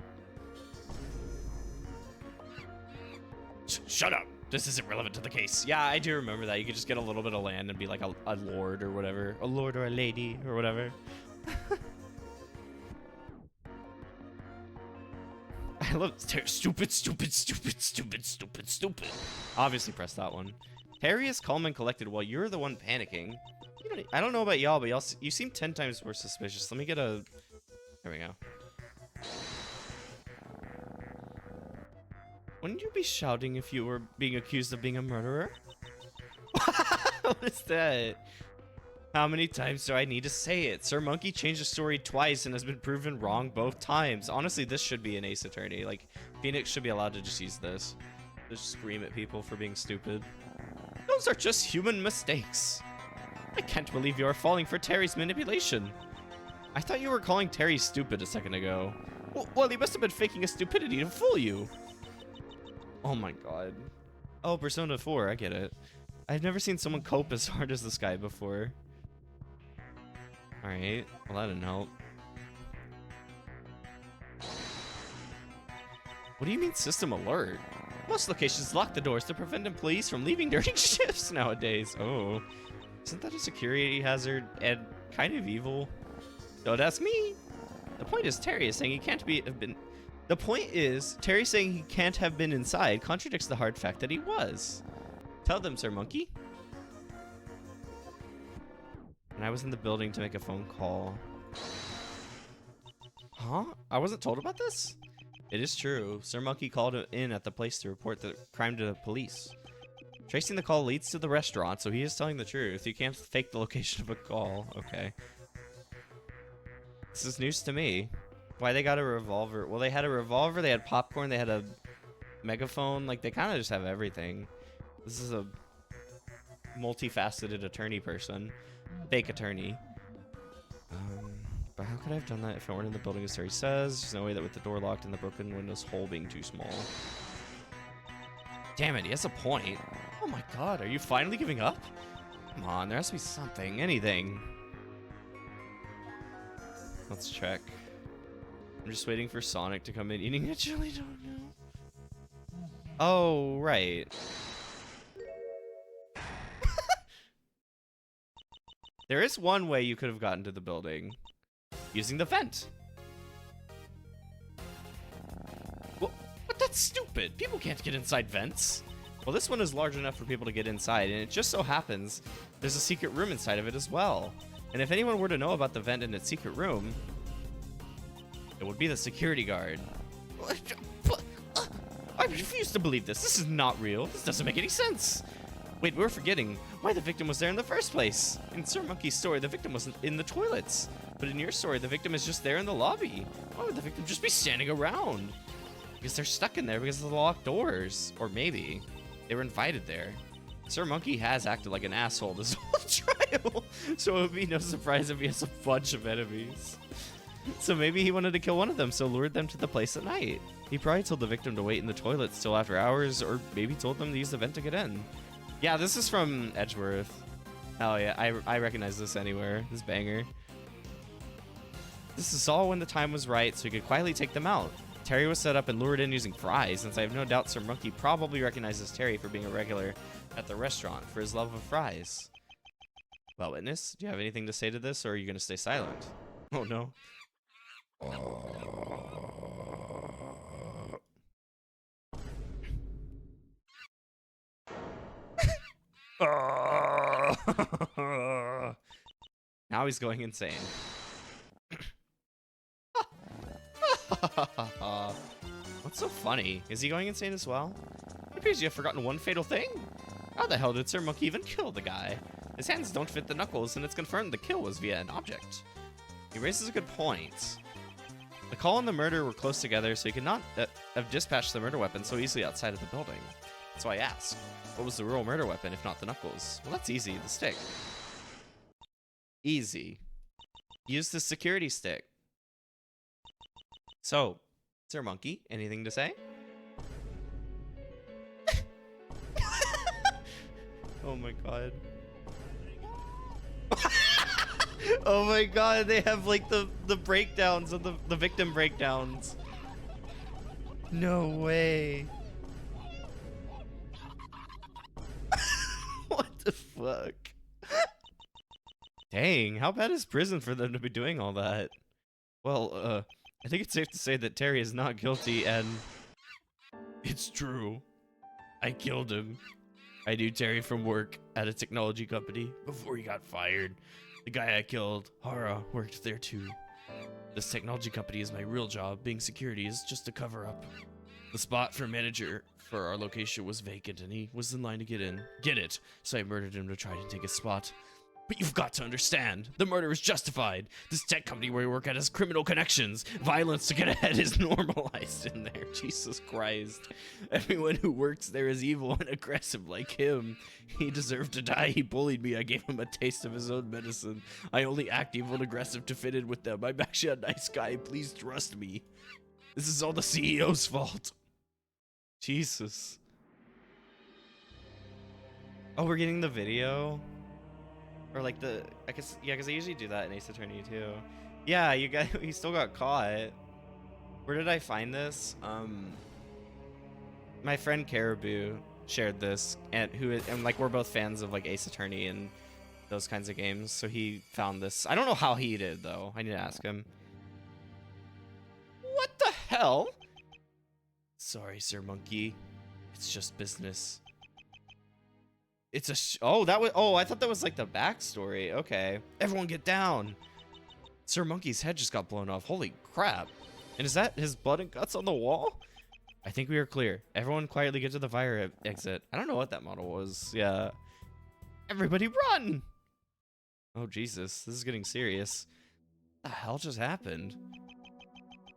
Shut up. This isn't relevant to the case. Yeah, I do remember that. You could just get a little bit of land and be like a lord or whatever. A lord or a lady or whatever. I love stupid, stupid, stupid, stupid, stupid, stupid. Obviously press that one. Harry is calm and collected while you're the one panicking. I don't know about y'all, but you seem 10 times more suspicious. Let me get a... There we go. Wouldn't you be shouting if you were being accused of being a murderer? What is that? How many times do I need to say it? Sir Monkey changed the story twice and has been proven wrong both times. Honestly, this should be an Ace Attorney. Like, Phoenix should be allowed to just use this. Just scream at people for being stupid. Those are just human mistakes. I can't believe you are falling for Terry's manipulation. I thought you were calling Terry stupid a second ago. Well, he must have been faking his stupidity to fool you. Oh my god. Oh, Persona 4, I get it. I've never seen someone cope as hard as this guy before. Alright, well that didn't help. What do you mean system alert? Most locations lock the doors to prevent employees from leaving during shifts nowadays. Oh. Isn't that a security hazard and kind of evil? Don't ask me. The point is Terry is saying he can't have been. The point is Terry saying he can't have been inside contradicts the hard fact that he was. Tell them, Sir Monkey. And I was in the building to make a phone call. Huh? I wasn't told about this? It is true. Sir Monkey called in at the place to report the crime to the police. Tracing the call leads to the restaurant, so he is telling the truth. You can't fake the location of a call. Okay. This is news to me. Why they got a revolver? Well, they had a revolver, they had popcorn, they had a megaphone. Like, they kind of just have everything. This is a multifaceted attorney person. Fake attorney. But how could I have done that if I weren't in the building as Terry says? There's no way that with the door locked and the broken window's hole being too small. Damn it, he has a point. Oh my god, are you finally giving up? Come on, there has to be something, anything. Let's check. I'm just waiting for Sonic to come in eating a chili donut. Oh, right. There is one way you could have gotten to the building. Using the vent. Well, but that's stupid. People can't get inside vents. Well, this one is large enough for people to get inside, and it just so happens there's a secret room inside of it as well. And if anyone were to know about the vent in its secret room, it would be the security guard. I refuse to believe this. This is not real. This doesn't make any sense. Wait, we're forgetting why the victim was there in the first place. In Sir Monkey's story, the victim wasn't in the toilets. But in your story, the victim is just there in the lobby. Why would the victim just be standing around? Because they're stuck in there because of the locked doors. Or maybe they were invited there. Sir Monkey has acted like an asshole this whole trial. So it would be no surprise if he has a bunch of enemies. So maybe he wanted to kill one of them, so lured them to the place at night. He probably told the victim to wait in the toilets till after hours, or maybe told them to use the vent to get in. Yeah, this is from Edgeworth. Oh yeah, I recognize this anywhere. This banger. This is all when the time was right, so he could quietly take them out. Terry was set up and lured in using fries, since I have no doubt Sir Monkey probably recognizes Terry for being a regular at the restaurant for his love of fries. Well, witness, do you have anything to say to this, or are you going to stay silent? Oh no. Now he's going insane. What's so funny? Is he going insane as well? It appears you have forgotten one fatal thing. How the hell did Sir Monkey even kill the guy? His hands don't fit the knuckles, and it's confirmed the kill was via an object. He raises a good point. The call and the murder were close together, so he could not have dispatched the murder weapon so easily outside of the building. So I ask, what was the real murder weapon if not the knuckles? Well, that's easy, the stick. Easy. Use the security stick. So, Sir Monkey, anything to say? Oh my god. Oh my god, they have like the breakdowns of the victim breakdowns. No way. What the fuck? Dang, how bad is prison for them to be doing all that? Well, I think it's safe to say that Terry is not guilty, and it's true. I killed him. I knew Terry from work at a technology company before he got fired. The guy I killed, Hara, worked there too. This technology company is my real job. Being security is just a cover-up. The spot for manager for our location was vacant, and he was in line to get in. Get it? So I murdered him to try to take his spot. But you've got to understand, the murder is justified. This tech company where we work at has criminal connections. Violence to get ahead is normalized in there. Jesus Christ. Everyone who works there is evil and aggressive like him. He deserved to die. He bullied me. I gave him a taste of his own medicine. I only act evil and aggressive to fit in with them. I'm actually a nice guy. Please trust me. This is all the CEO's fault. Jesus. Oh, we're getting the video? Or like I guess, yeah, because I usually do that in Ace Attorney too. Yeah, you still got caught. Where did I find this? My friend Caribou shared this, and like we're both fans of like Ace Attorney, and those kinds of games, so he found this. I don't know how he did, though. I need to ask him. What the hell? Sorry, Sir Monkey. It's just business. It's a oh, that was I thought that was like the backstory. Okay. Everyone get down. Sir Monkey's head just got blown off. Holy crap. And is that his blood and guts on the wall? I think we are clear. Everyone quietly get to the fire exit. I don't know what that model was. Yeah. Everybody run! Oh, Jesus. This is getting serious. What the hell just happened?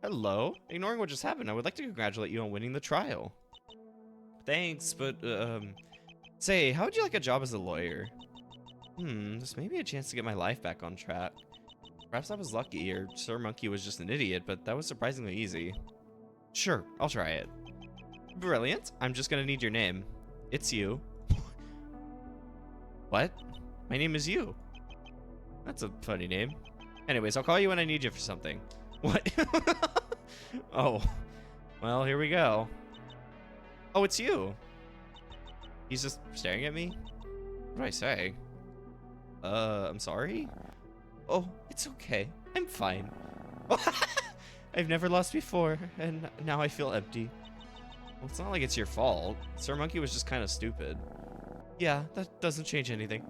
Hello? Ignoring what just happened, I would like to congratulate you on winning the trial. Thanks, but, say, how would you like a job as a lawyer? This may be a chance to get my life back on track. Perhaps I was lucky, or Sir Monkey was just an idiot, but that was surprisingly easy. Sure, I'll try it. Brilliant. I'm just gonna need your name. It's you. What? My name is you. That's a funny name. Anyways, I'll call you when I need you for something. What? Oh. Well, here we go. Oh, it's you. He's just staring at me? What do I say? I'm sorry? Oh, it's okay. I'm fine. I've never lost before, and now I feel empty. Well, it's not like it's your fault. Sir Monkey was just kind of stupid. Yeah, that doesn't change anything.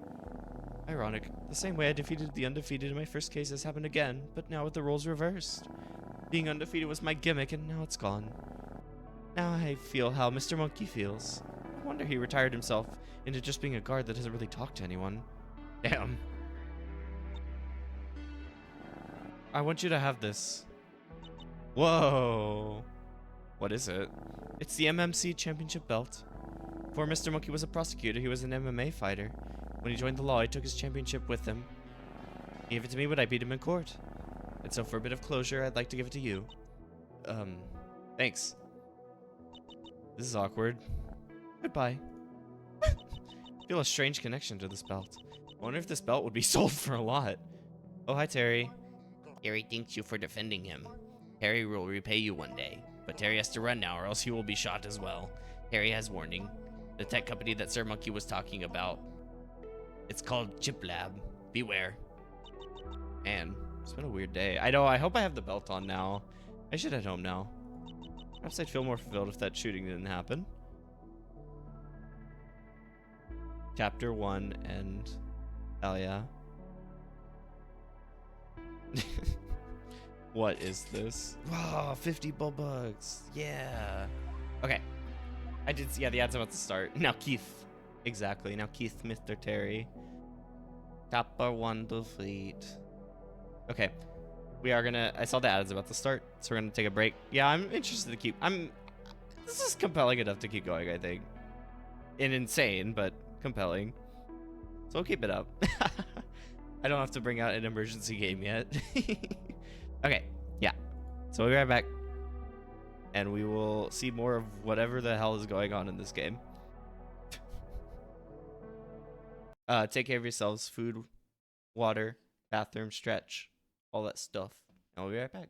Ironic. The same way I defeated the undefeated in my first case has happened again, but now with the roles reversed. Being undefeated was my gimmick, and now it's gone. Now I feel how Mr. Monkey feels. I wonder he retired himself into just being a guard that doesn't really talk to anyone. Damn. I want you to have this. Whoa. What is it? It's the MMC Championship belt. Before Mr. Monkey was a prosecutor, he was an MMA fighter. When he joined the law, he took his championship with him. He gave it to me when I beat him in court. And so for a bit of closure, I'd like to give it to you. Thanks. This is awkward. Goodbye. I feel a strange connection to this belt. I wonder if this belt would be sold for a lot. Oh, hi, Terry. Terry thanks you for defending him. Terry will repay you one day, but Terry has to run now or else he will be shot as well. Terry has warning. The tech company that Sir Monkey was talking about. It's called Chip Lab. Beware. Man, it's been a weird day. I know, I hope I have the belt on now. I should head home now. Perhaps I'd feel more fulfilled if that shooting didn't happen. Chapter 1 End. Hell yeah. What is this? Wow, 50 bucks. Yeah. Okay. I did see, yeah, the ad's about to start. Now Keith. Exactly. Now Keith, Mr. Terry. Chapter 1 defeat. Okay. We are gonna, I saw the ad's about to start, so we're gonna take a break. Yeah, I'm interested to keep, this is compelling enough to keep going, I think. And insane, but compelling. So we'll keep it up. I don't have to bring out an emergency game yet. Okay, yeah. So we'll be right back. And we will see more of whatever the hell is going on in this game. Take care of yourselves. Food, water, bathroom, stretch, all that stuff. And we'll be right back.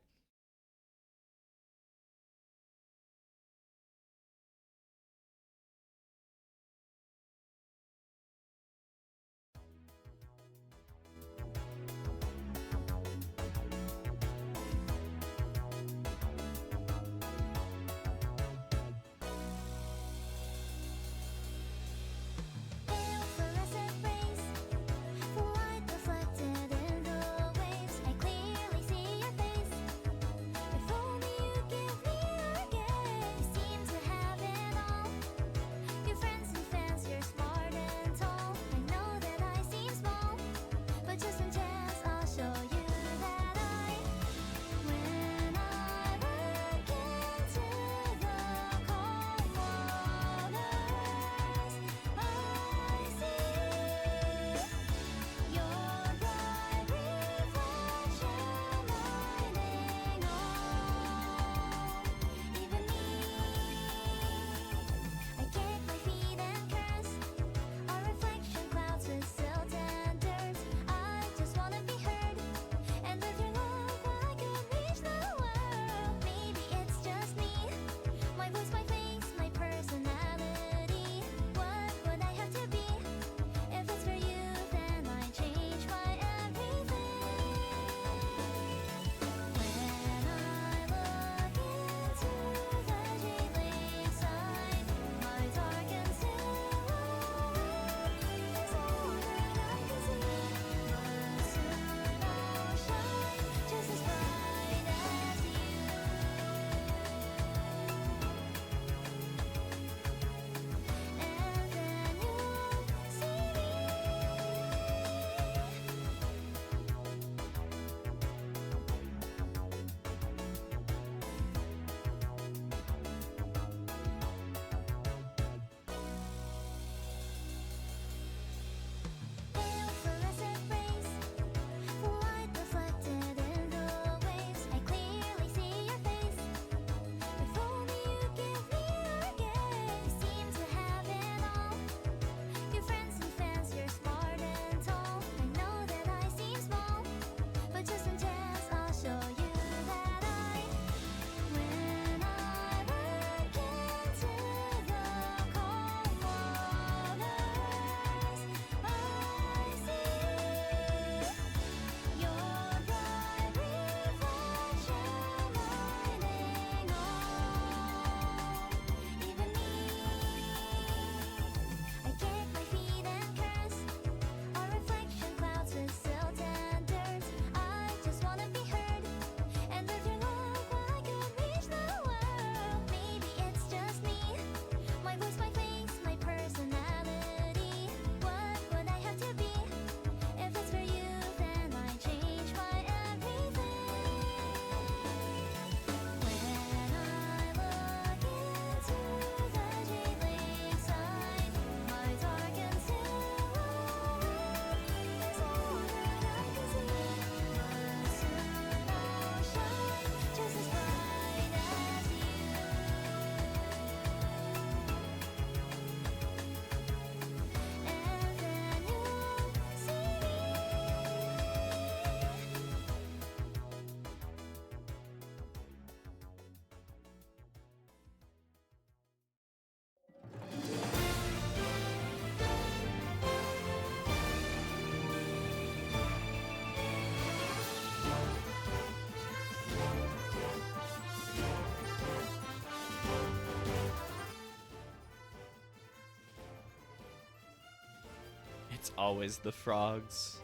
It's always the frogs.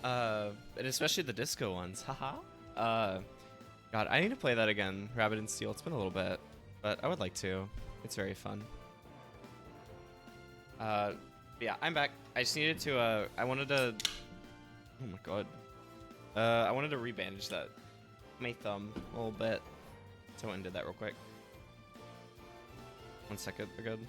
And especially the disco ones. Haha. God, I need to play that again. Rabbit and Steel. It's been a little bit, but I would like to. It's very fun. Yeah, I'm back. I just needed to, I wanted to, oh my god. I wanted to rebandage that, my thumb a little bit. So I went and did that real quick. 1 second, we're good.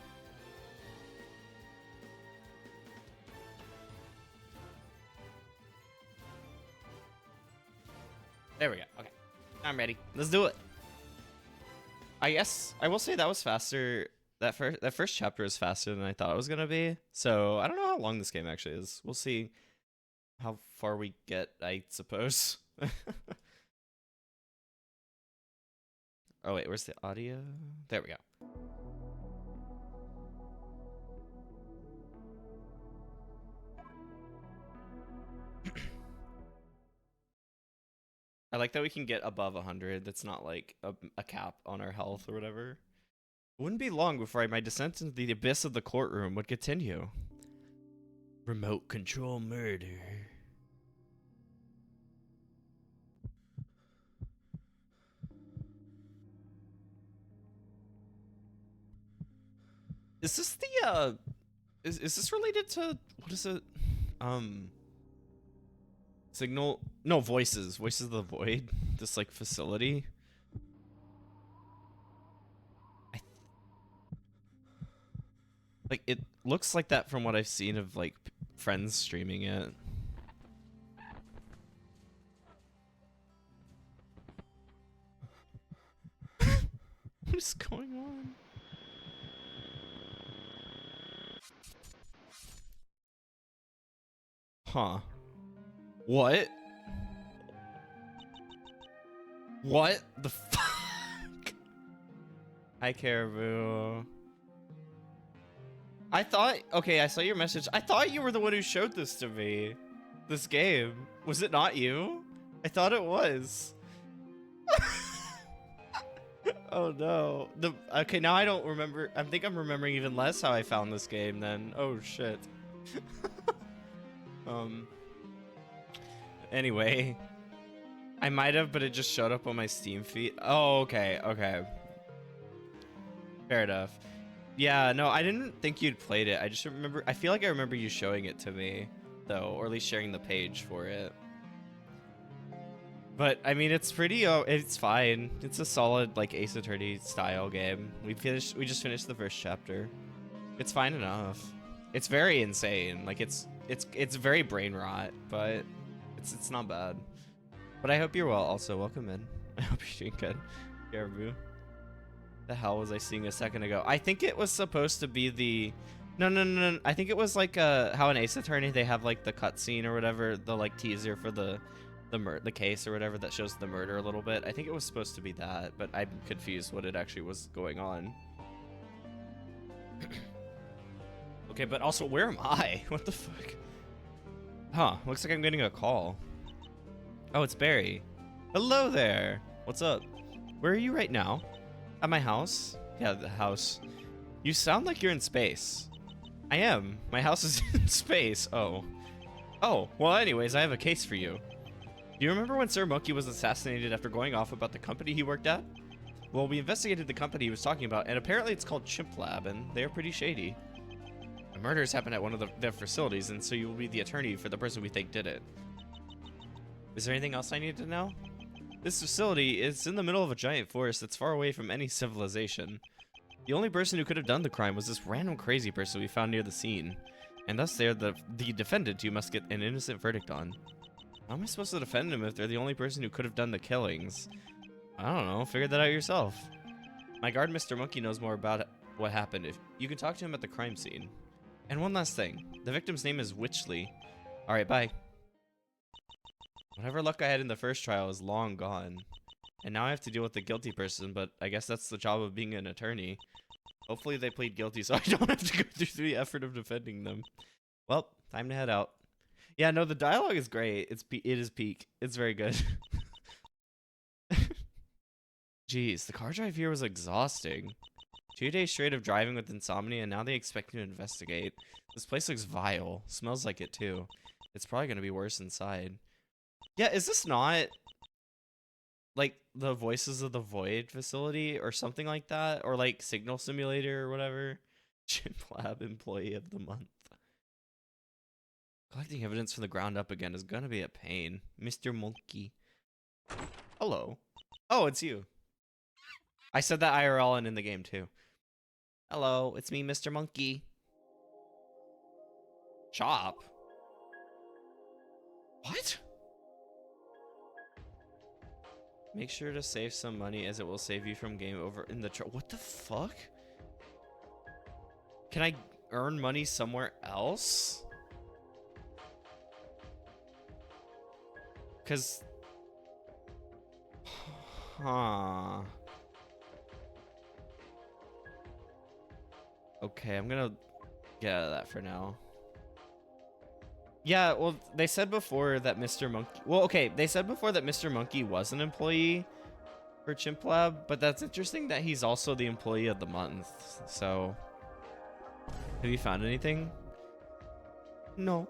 There we go, okay. I'm ready, let's do it. I guess, I will say that was faster. That first chapter is faster than I thought it was gonna be. So I don't know how long this game actually is. We'll see how far we get, I suppose. Oh wait, where's the audio? There we go. I like that we can get above 100. That's not like a cap on our health or whatever. It wouldn't be long before my descent into the abyss of the courtroom would continue. Remote control murder. Is this the is this related to, what is it? Signal, no, Voices of the Void, this like facility. Like, it looks like that from what I've seen of like friends streaming it. What is going on? Huh. What? What the fuck? Hi, Caribou. I thought, okay, I saw your message. I thought you were the one who showed this to me. This game. Was it not you? I thought it was. Oh no. Okay, now I don't remember. I think I'm remembering even less how I found this game then. Oh shit. Anyway. I might have, but it just showed up on my Steam feed. Oh, okay, okay. Fair enough. Yeah, no, I didn't think you'd played it. I just remember, I feel like I remember you showing it to me, though, or at least sharing the page for it. But, I mean, it's pretty, it's fine. It's a solid, like, Ace Attorney style game. We just finished the first chapter. It's fine enough. It's very insane. Like, it's very brain rot, but it's not bad. But I hope you're well also. Welcome in. I hope you're doing good. Caribou. The hell was I seeing a second ago? I think it was supposed to be the... No. I think it was like how in Ace Attorney they have like the cutscene or whatever, the like teaser for the case or whatever that shows the murder a little bit. I think it was supposed to be that, but I'm confused what it actually was going on. Okay, but also, where am I? What the fuck? Huh, looks like I'm getting a call. Oh, it's Barry. Hello there. What's up? Where are you right now? At my house? Yeah, the house. You sound like you're in space. I am. My house is in space. Oh. Oh, well anyways, I have a case for you. Do you remember when Sir Monkey was assassinated after going off about the company he worked at? Well, we investigated the company he was talking about, and apparently it's called Chimp Lab, and they're pretty shady. The murders happened at one of their facilities, and so you will be the attorney for the person we think did it. Is there anything else I need to know? This facility is in the middle of a giant forest that's far away from any civilization. The only person who could have done the crime was this random crazy person we found near the scene. And thus they're the defendant you must get an innocent verdict on. How am I supposed to defend him if they're the only person who could have done the killings? I don't know, figure that out yourself. My guard, Mr. Monkey, knows more about what happened. If you can talk to him at the crime scene. And one last thing. The victim's name is Witchley. Alright, bye. Whatever luck I had in the first trial is long gone. And now I have to deal with the guilty person, but I guess that's the job of being an attorney. Hopefully they plead guilty so I don't have to go through the effort of defending them. Well, time to head out. Yeah, no, the dialogue is great. It is peak. It's very good. Jeez, the car drive here was exhausting. 2 days straight of driving with insomnia, and now they expect me to investigate. This place looks vile. Smells like it too. It's probably gonna be worse inside. Yeah, is this not like the Voices of the Void facility or something like that? Or like Signal Simulator or whatever? Chimp Lab Employee of the Month. Collecting evidence from the ground up again is gonna be a pain. Mr. Monkey. Hello. Oh, it's you. I said that IRL and in the game too. Hello, it's me, Mr. Monkey. Chop? What? Make sure to save some money as it will save you from game over in the what the fuck? Can I earn money somewhere else? Cause huh. Okay, I'm gonna get out of that for now. Yeah, well, they said before that Mr. Monkey... Well, okay, they said before that Mr. Monkey was an employee for Chimp Lab, but that's interesting that he's also the employee of the month, so... Have you found anything? No.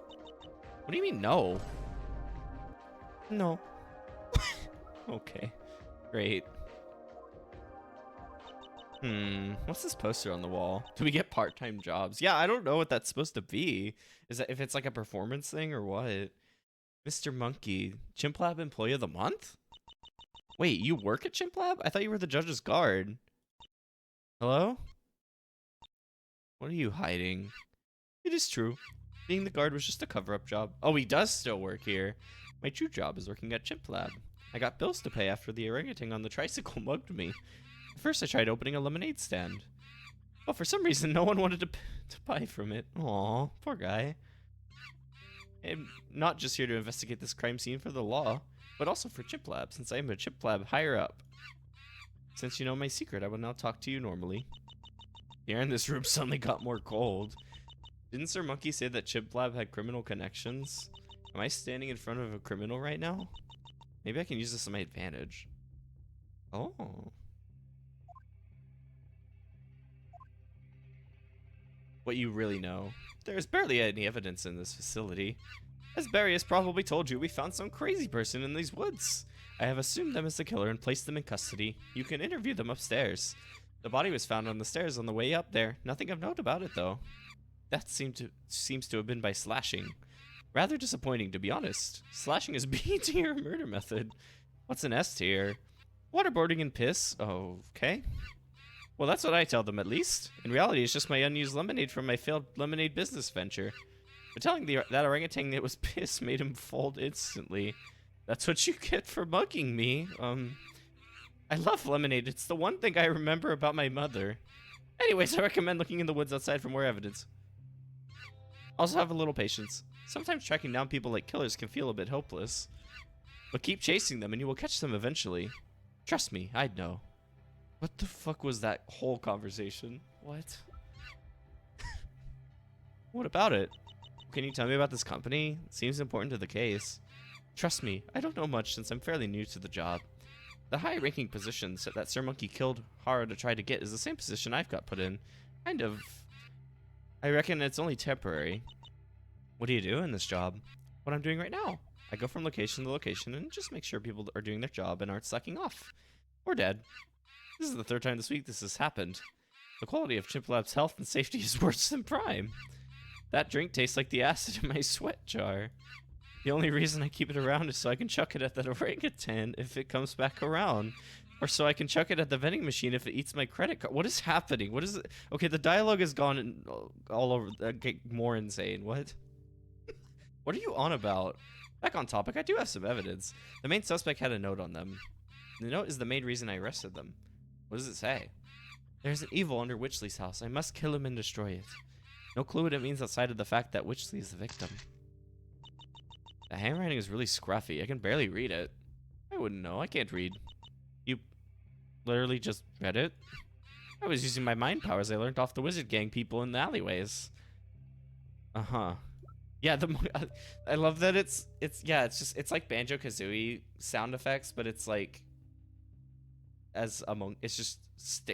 What do you mean, no? No. Okay, great. What's this poster on the wall? Do we get part-time jobs? Yeah, I don't know what that's supposed to be. Is that if it's like a performance thing or what? Mr. Monkey, Chimp Lab Employee of the Month? Wait, you work at Chimp Lab? I thought you were the judge's guard. Hello? What are you hiding? It is true. Being the guard was just a cover-up job. Oh, he does still work here. My true job is working at Chimp Lab. I got bills to pay after the orangutan on the tricycle mugged me. At first, I tried opening a lemonade stand. But for some reason, no one wanted to buy from it. Aw, poor guy. I'm not just here to investigate this crime scene for the law, but also for Chimp Lab, since I am a Chimp Lab higher up. Since you know my secret, I will now talk to you normally. The air in this room suddenly got more cold. Didn't Sir Monkey say that Chimp Lab had criminal connections? Am I standing in front of a criminal right now? Maybe I can use this to my advantage. Oh. What you really know. There is barely any evidence in this facility. As Barry has probably told you, we found some crazy person in these woods. I have assumed them as the killer and placed them in custody. You can interview them upstairs. The body was found on the stairs on the way up there. Nothing of note about it, though. That seems to have been by slashing. Rather disappointing, to be honest. Slashing is B tier murder method. What's an S tier? Waterboarding and piss? Okay. Well, that's what I tell them, at least. In reality, it's just my unused lemonade from my failed lemonade business venture. But telling that orangutan it was piss made him fold instantly. That's what you get for mugging me. I love lemonade. It's the one thing I remember about my mother. Anyways, I recommend looking in the woods outside for more evidence. Also have a little patience. Sometimes tracking down people like killers can feel a bit hopeless. But keep chasing them and you will catch them eventually. Trust me, I'd know. What the fuck was that whole conversation? What? What about it? Can you tell me about this company? It seems important to the case. Trust me, I don't know much since I'm fairly new to the job. The high-ranking position that Sir Monkey killed Hara to try to get is the same position I've got put in. Kind of. I reckon it's only temporary. What do you do in this job? What I'm doing right now. I go from location to location and just make sure people are doing their job and aren't slacking off. Or dead. This is the third time this week this has happened. The quality of Chimp Lab's health and safety is worse than Prime. That drink tastes like the acid in my sweat jar. The only reason I keep it around is so I can chuck it at that orangutan if it comes back around. Or so I can chuck it at the vending machine if it eats my credit card. What is happening? What is it? Okay, the dialogue has gone all over, more insane. What? What are you on about? Back on topic, I do have some evidence. The main suspect had a note on them. The note is the main reason I arrested them. What does it say? There's an evil under Witchley's house. I must kill him and destroy it. No clue what it means outside of the fact that Witchley is the victim. The handwriting is really scruffy. I can barely read it. I wouldn't know. I can't read. You literally just read it? I was using my mind powers I learned off the Wizard Gang people in the alleyways. Uh-huh. Yeah, I love that it's like Banjo-Kazooie sound effects, but it's like as a monk. It's just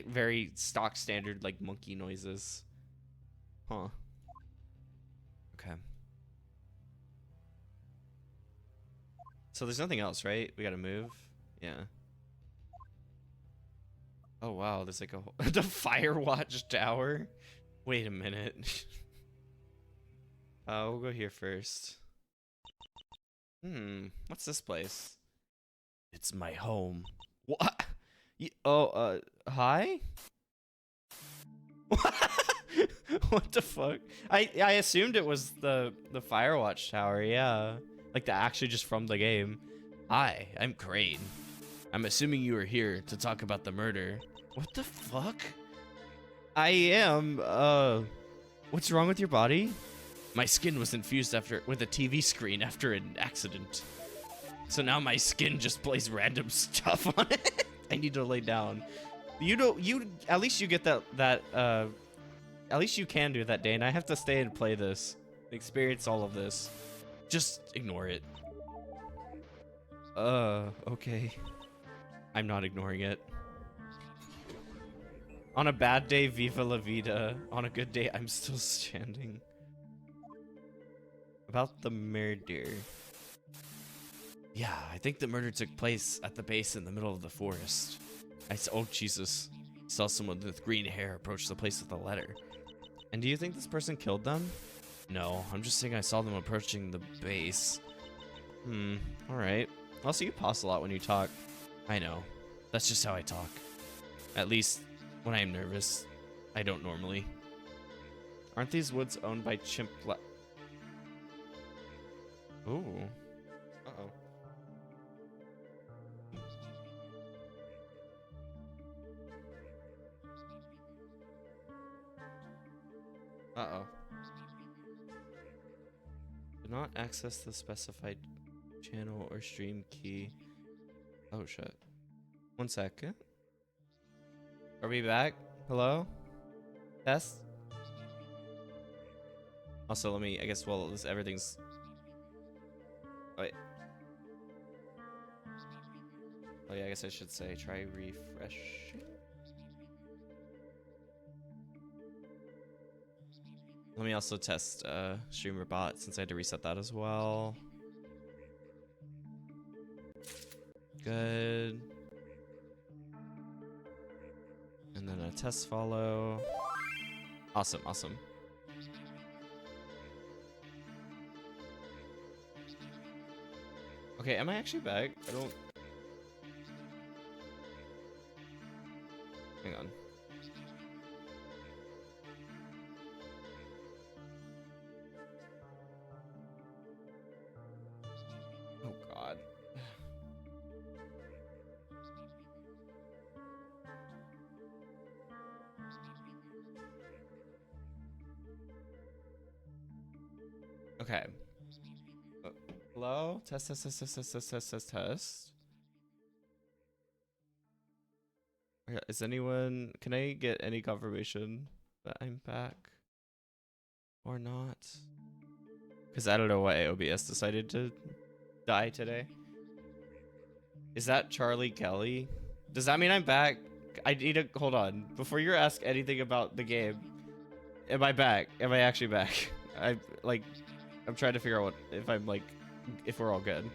very stock standard like monkey noises. Huh. Okay. So there's nothing else, right? We gotta move. Yeah. Oh wow, there's like a the Firewatch Tower. Wait a minute. We'll go here first. What's this place? It's my home. What? Hi? What the fuck? I assumed it was the Firewatch Tower, yeah. Like actually just from the game. Hi, I'm Crane. I'm assuming you are here to talk about the murder. What the fuck? I am, what's wrong with your body? My skin was infused with a TV screen after an accident. So now my skin just plays random stuff on it. I need to lay down. At least you get that at least you can do that, Dane. I have to stay and play this. Experience all of this. Just ignore it. Okay. I'm not ignoring it. On a bad day, viva la vida. On a good day, I'm still standing. About the murder. Yeah, I think the murder took place at the base in the middle of the forest. Oh, Jesus. Saw someone with green hair approach the place with a letter. And do you think this person killed them? No, I'm just saying I saw them approaching the base. Alright. Also, you pause a lot when you talk. I know. That's just how I talk. At least, when I am nervous. I don't normally. Aren't these woods owned by Ooh. Uh-oh. Uh-oh. Do not access the specified channel or stream key. Oh, shit. 1 second. Are we back? Hello? Test? Also, let me, I guess, well, everything's... Wait. Oh yeah, I guess I should say try refreshing. Let me also test streamer bot since I had to reset that as well. Good. And then a test follow. Awesome, awesome. Okay, am I actually back? I don't... Hang on. Oh, God. Okay. Hello? Test, test, test, test, test, test, test, test, test. Okay, is anyone... Can I get any confirmation that I'm back? Or not? Because I don't know why OBS decided to die today. Is that Charlie Kelly? Does that mean I'm back? I need to... Hold on. Before you ask anything about the game, am I back? Am I actually back? I'm trying to figure out if we're all good.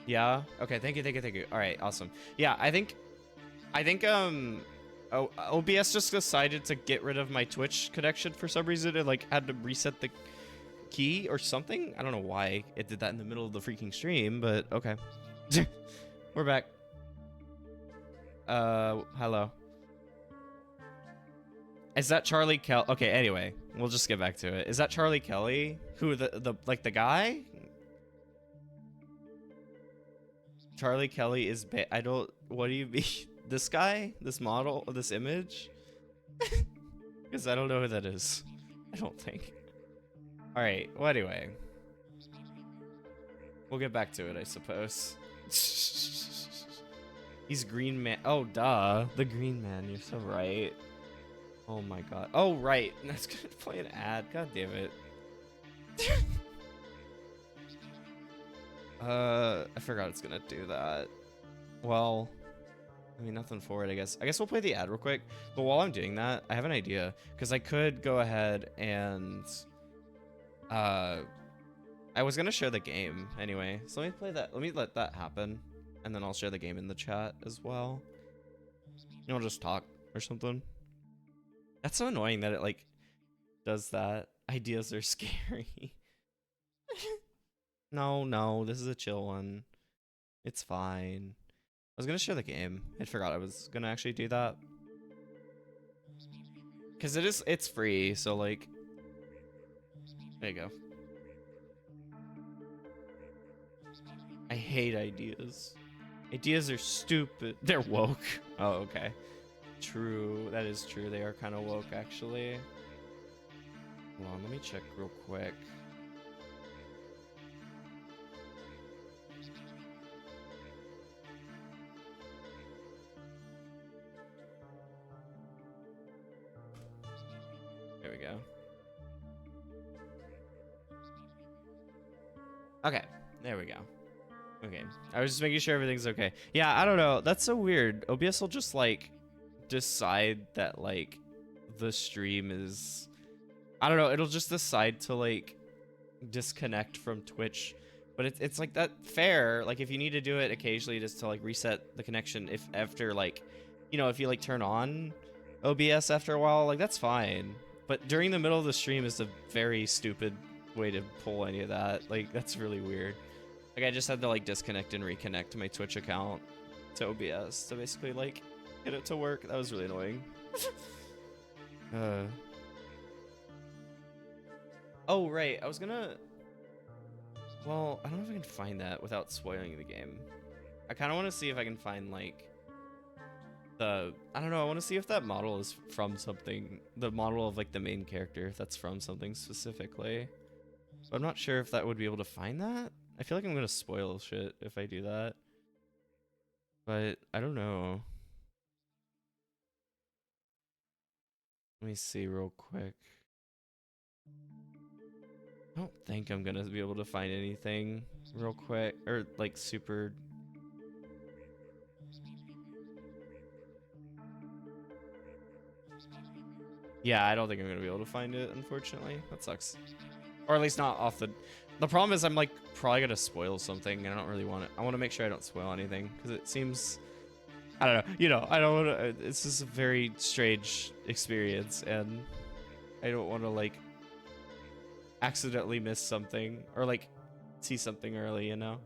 Yeah? Okay, thank you, thank you, thank you. Alright, awesome. Yeah, I think OBS just decided to get rid of my Twitch connection for some reason and had to reset the key or something. I don't know why it did that in the middle of the freaking stream, but okay. We're back. Hello. Is that Charlie Kelly? Okay, anyway, we'll just get back to it. Is that Charlie Kelly? Who, the guy? Charlie Kelly is what do you mean? This guy? This model? This image? Because I don't know who that is. I don't think. Alright, well anyway. We'll get back to it, I suppose. He's Green Man. Oh, duh. The Green Man, you're so right. Oh my god. Oh, right. That's gonna play an ad. God damn it. I forgot it's gonna do that. Well, I mean, nothing for it, I guess. I guess we'll play the ad real quick. But while I'm doing that, I have an idea. Because I could go ahead and... I was going to share the game anyway. So let me play that. Let me let that happen. And then I'll share the game in the chat as well. And we'll just talk or something. That's so annoying that it, like, does that. Ideas are scary. No, this is a chill one. It's fine. I was gonna share the game. I forgot I was gonna actually do that. Cause it's free, so like, there you go. I hate ideas. Ideas are stupid. They're woke. Oh, okay. True, that is true. They are kind of woke, actually. Hold on, let me check real quick. There we go. Okay, there we go. Okay, I was just making sure everything's okay. Yeah, I don't know. That's so weird. OBS will just like decide that like the stream is, I don't know, it'll just decide to like disconnect from Twitch, but it's like that fair. Like if you need to do it occasionally just to like reset the connection, if after like, you know, if you like turn on OBS after a while, like that's fine. But during the middle of the stream is a very stupid way to pull any of that. Like that's really weird. Like I just had to like disconnect and reconnect my Twitch account to OBS to basically like get it to work. That was really annoying. Oh right, I was gonna, well, I don't know if I can find that without spoiling the game. I kind of want to see if I can find like the, I don't know, I want to see if that model is from something, the model of like the main character, if that's from something specifically. But I'm not sure if that would be able to find that. I feel like I'm gonna spoil shit if I do that, but I don't know. Let me see real quick. I don't think I'm gonna be able to find anything real quick, or like super. Yeah, I don't think I'm gonna be able to find it, unfortunately. That sucks. Or at least not off the... The problem is I'm like probably gonna spoil something, and I don't really want it. I want to make sure I don't spoil anything, because it seems... I don't know. You know, I don't want to... It's just a very strange experience, and I don't want to like accidentally miss something, or like see something early, you know?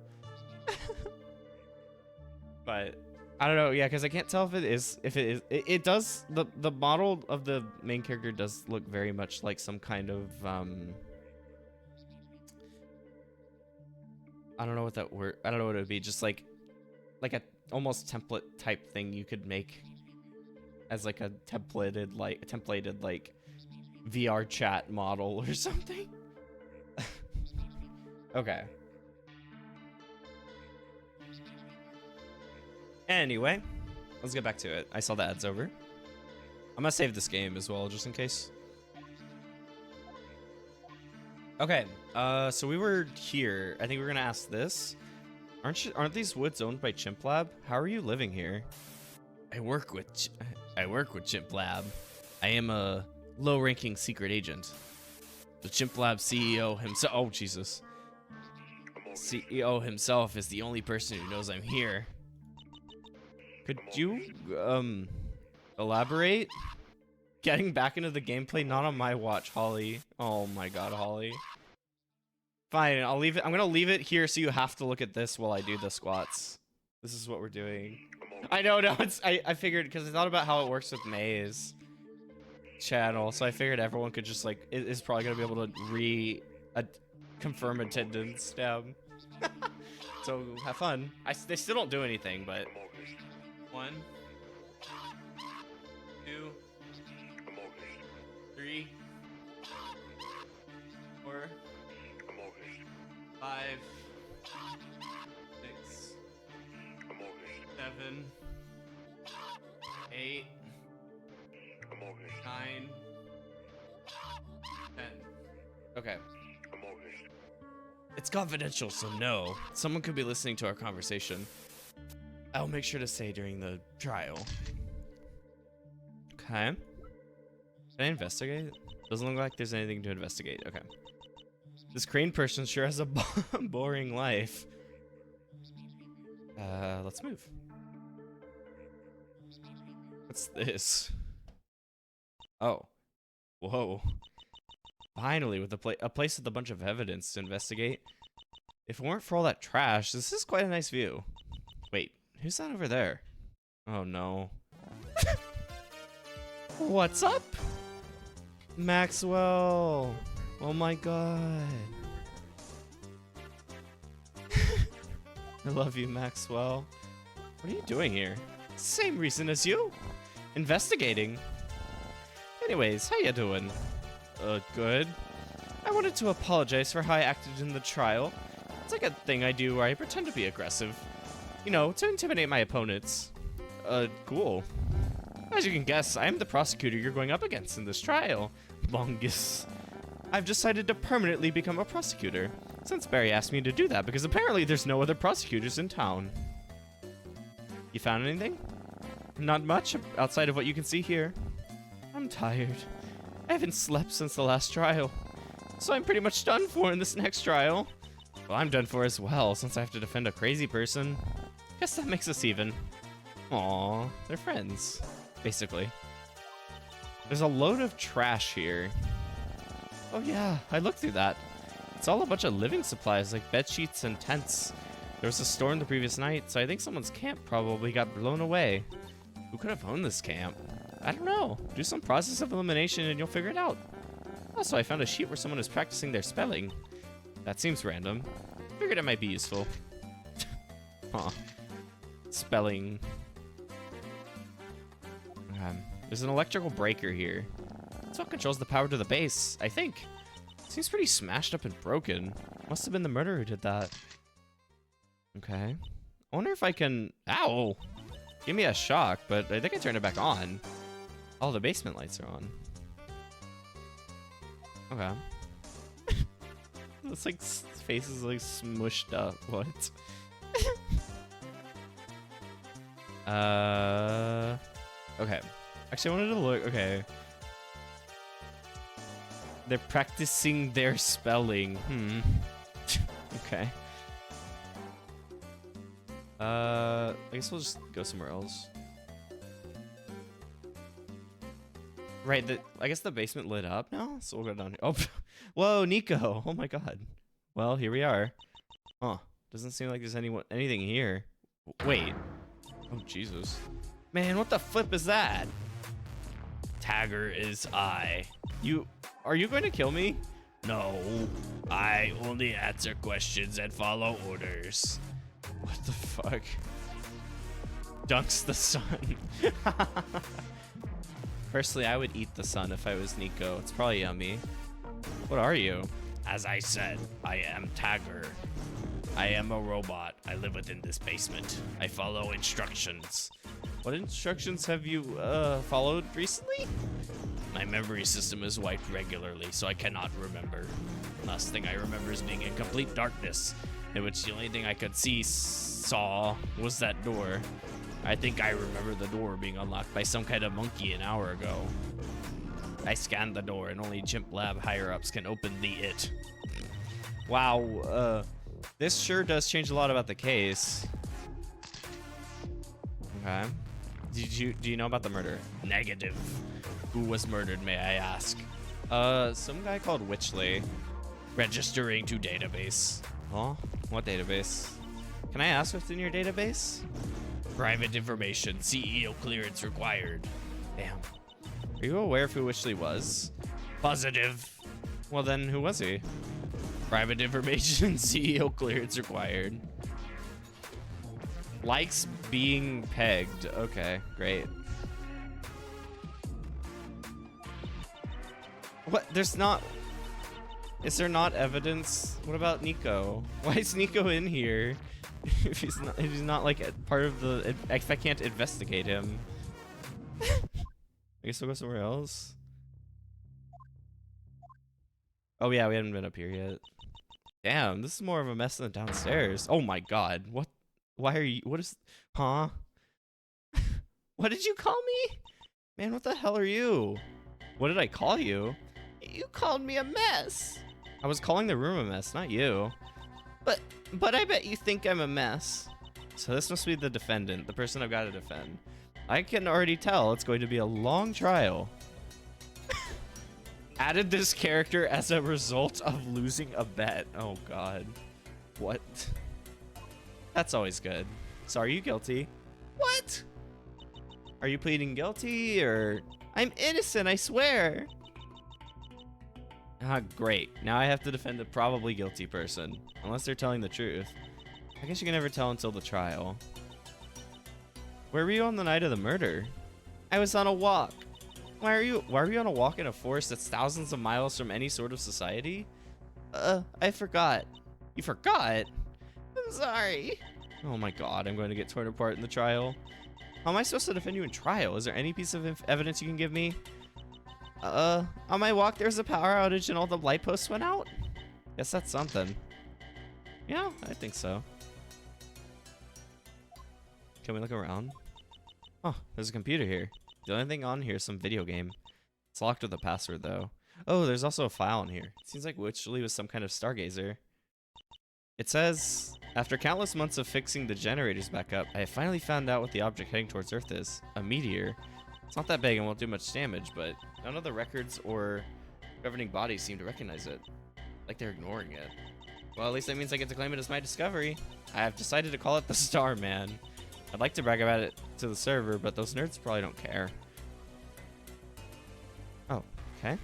But I don't know, yeah, because I can't tell if it is, it does, the model of the main character does look very much like some kind of, I don't know what that word, I don't know what it would be, just like a almost template type thing you could make as like a templated like VR chat model or something. Okay. Anyway, let's get back to it. I saw the ads over. I'm gonna save this game as well, just in case. Okay, so we were here. I think we're gonna ask this. Aren't these woods owned by Chimp Lab? How are you living here? I work with Chimp Lab. I am a low-ranking secret agent. The Chimp Lab CEO himself. Oh Jesus. CEO himself is the only person who knows I'm here. Could you, elaborate? Getting back into the gameplay, not on my watch, Holly. Oh my god, Holly. Fine, I'll leave it. I'm gonna leave it here so you have to look at this while I do the squats. This is what we're doing. I know, no, I figured, because I thought about how it works with May's channel, so I figured everyone could just, like, is probably gonna be able to confirm attendance tab. So, have fun. They still don't do anything, but... 1, 2, 3, 4, 5, 6, 7, 8, 9, 10. Okay. It's confidential, so no. Someone could be listening to our conversation. I'll make sure to say during the trial. Okay. Can I investigate? Doesn't look like there's anything to investigate. Okay. This crane person sure has a boring life. Let's move. What's this? Oh. Whoa. Finally, with a place with a bunch of evidence to investigate. If it weren't for all that trash, this is quite a nice view. Wait, who's that over there? Oh no. What's up? Maxwell. Oh my god. I love you, Maxwell. What are you doing here? Same reason as you. Investigating. Anyways, how you doing? Good. I wanted to apologize for how I acted in the trial. It's like a thing I do where I pretend to be aggressive. You know, to intimidate my opponents. Cool. As you can guess, I am the prosecutor you're going up against in this trial. Longus. I've decided to permanently become a prosecutor, since Barry asked me to do that because apparently there's no other prosecutors in town. You found anything? Not much, outside of what you can see here. I'm tired. I haven't slept since the last trial, so I'm pretty much done for in this next trial. Well, I'm done for as well, since I have to defend a crazy person. Guess that makes us even. Aww, they're friends, basically. There's a load of trash here. Oh yeah, I looked through that. It's all a bunch of living supplies, like bed sheets and tents. There was a storm the previous night, so I think someone's camp probably got blown away. Who could have owned this camp? I don't know. Do some process of elimination and you'll figure it out. Also, I found a sheet where someone is practicing their spelling. That seems random. Figured it might be useful. Huh. Spelling. There's an electrical breaker here. That's what controls the power to the base, I think. Seems pretty smashed up and broken. Must have been the murderer who did that. Okay. I wonder if I can... Ow! Give me a shock, but I think I turned it back on. Oh, the basement lights are on. Okay. It's like face is like smushed up. What? Okay. Actually, I wanted to look. Okay. They're practicing their spelling. Okay. I guess we'll just go somewhere else. Right, I guess the basement lit up now, so we'll go down here. Oh, whoa, Nico! Oh my god. Well, here we are. Huh. Doesn't seem like there's anything here. Wait. Oh, Jesus. Man, what the flip is that? Tagger is I. Are you going to kill me? No. I only answer questions and follow orders. What the fuck? Dunks the sun. Personally, I would eat the sun if I was Nico. It's probably yummy. What are you? As I said, I am Tagger. I am a robot. I live within this basement. I follow instructions. What instructions have you followed recently? My memory system is wiped regularly, so I cannot remember. Last thing I remember is being in complete darkness, in which the only thing I could saw was that door. I think I remember the door being unlocked by some kind of monkey an hour ago. I scanned the door and only Chimp Lab higher-ups can open it. Wow, this sure does change a lot about the case. Okay. Do you know about the murder? Negative. Who was murdered, may I ask? Some guy called Witchley. Registering to database. Huh? What database? Can I ask what's in your database? Private information. CEO clearance required. Damn. Are you aware of who Witchley was? Positive. Well then, who was he? Private information. CEO clearance required. Likes being pegged. Okay, great. What? There's not... Is there not evidence? What about Nico? Why is Nico in here? If he's not like part of the... If I can't investigate him. I guess we'll go somewhere else. Oh yeah, we haven't been up here yet. Damn, this is more of a mess than downstairs. Oh my god, what? Why are you? What is? Huh? What did you call me? Man, what the hell are you? What did I call you? You called me a mess. I was calling the room a mess, not you. But I bet you think I'm a mess. So this must be the defendant, the person I've got to defend. I can already tell it's going to be a long trial. Added this character as a result of losing a bet. Oh god. What? That's always good. So are you guilty? What? Are you pleading guilty or... I'm innocent, I swear. Ah, great. Now I have to defend a probably guilty person. Unless they're telling the truth. I guess you can never tell until the trial. Where were you on the night of the murder? I was on a walk. Why are you on a walk in a forest that's thousands of miles from any sort of society? I forgot. You forgot? I'm sorry. Oh my god, I'm going to get torn apart in the trial. How am I supposed to defend you in trial? Is there any piece of evidence you can give me? On my walk, there's a power outage and all the light posts went out? Guess that's something. Yeah, I think so. Can we look around? Oh, there's a computer here. The only thing on here is some video game. It's locked with a password, though. Oh, there's also a file in here. It seems like Witchley was some kind of stargazer. It says, after countless months of fixing the generators back up, I have finally found out what the object heading towards Earth is. A meteor. It's not that big and won't do much damage, but none of the records or governing bodies seem to recognize it. Like they're ignoring it. Well, at least that means I get to claim it as my discovery. I have decided to call it the Starman. I'd like to brag about it to the server, but those nerds probably don't care. Oh, okay.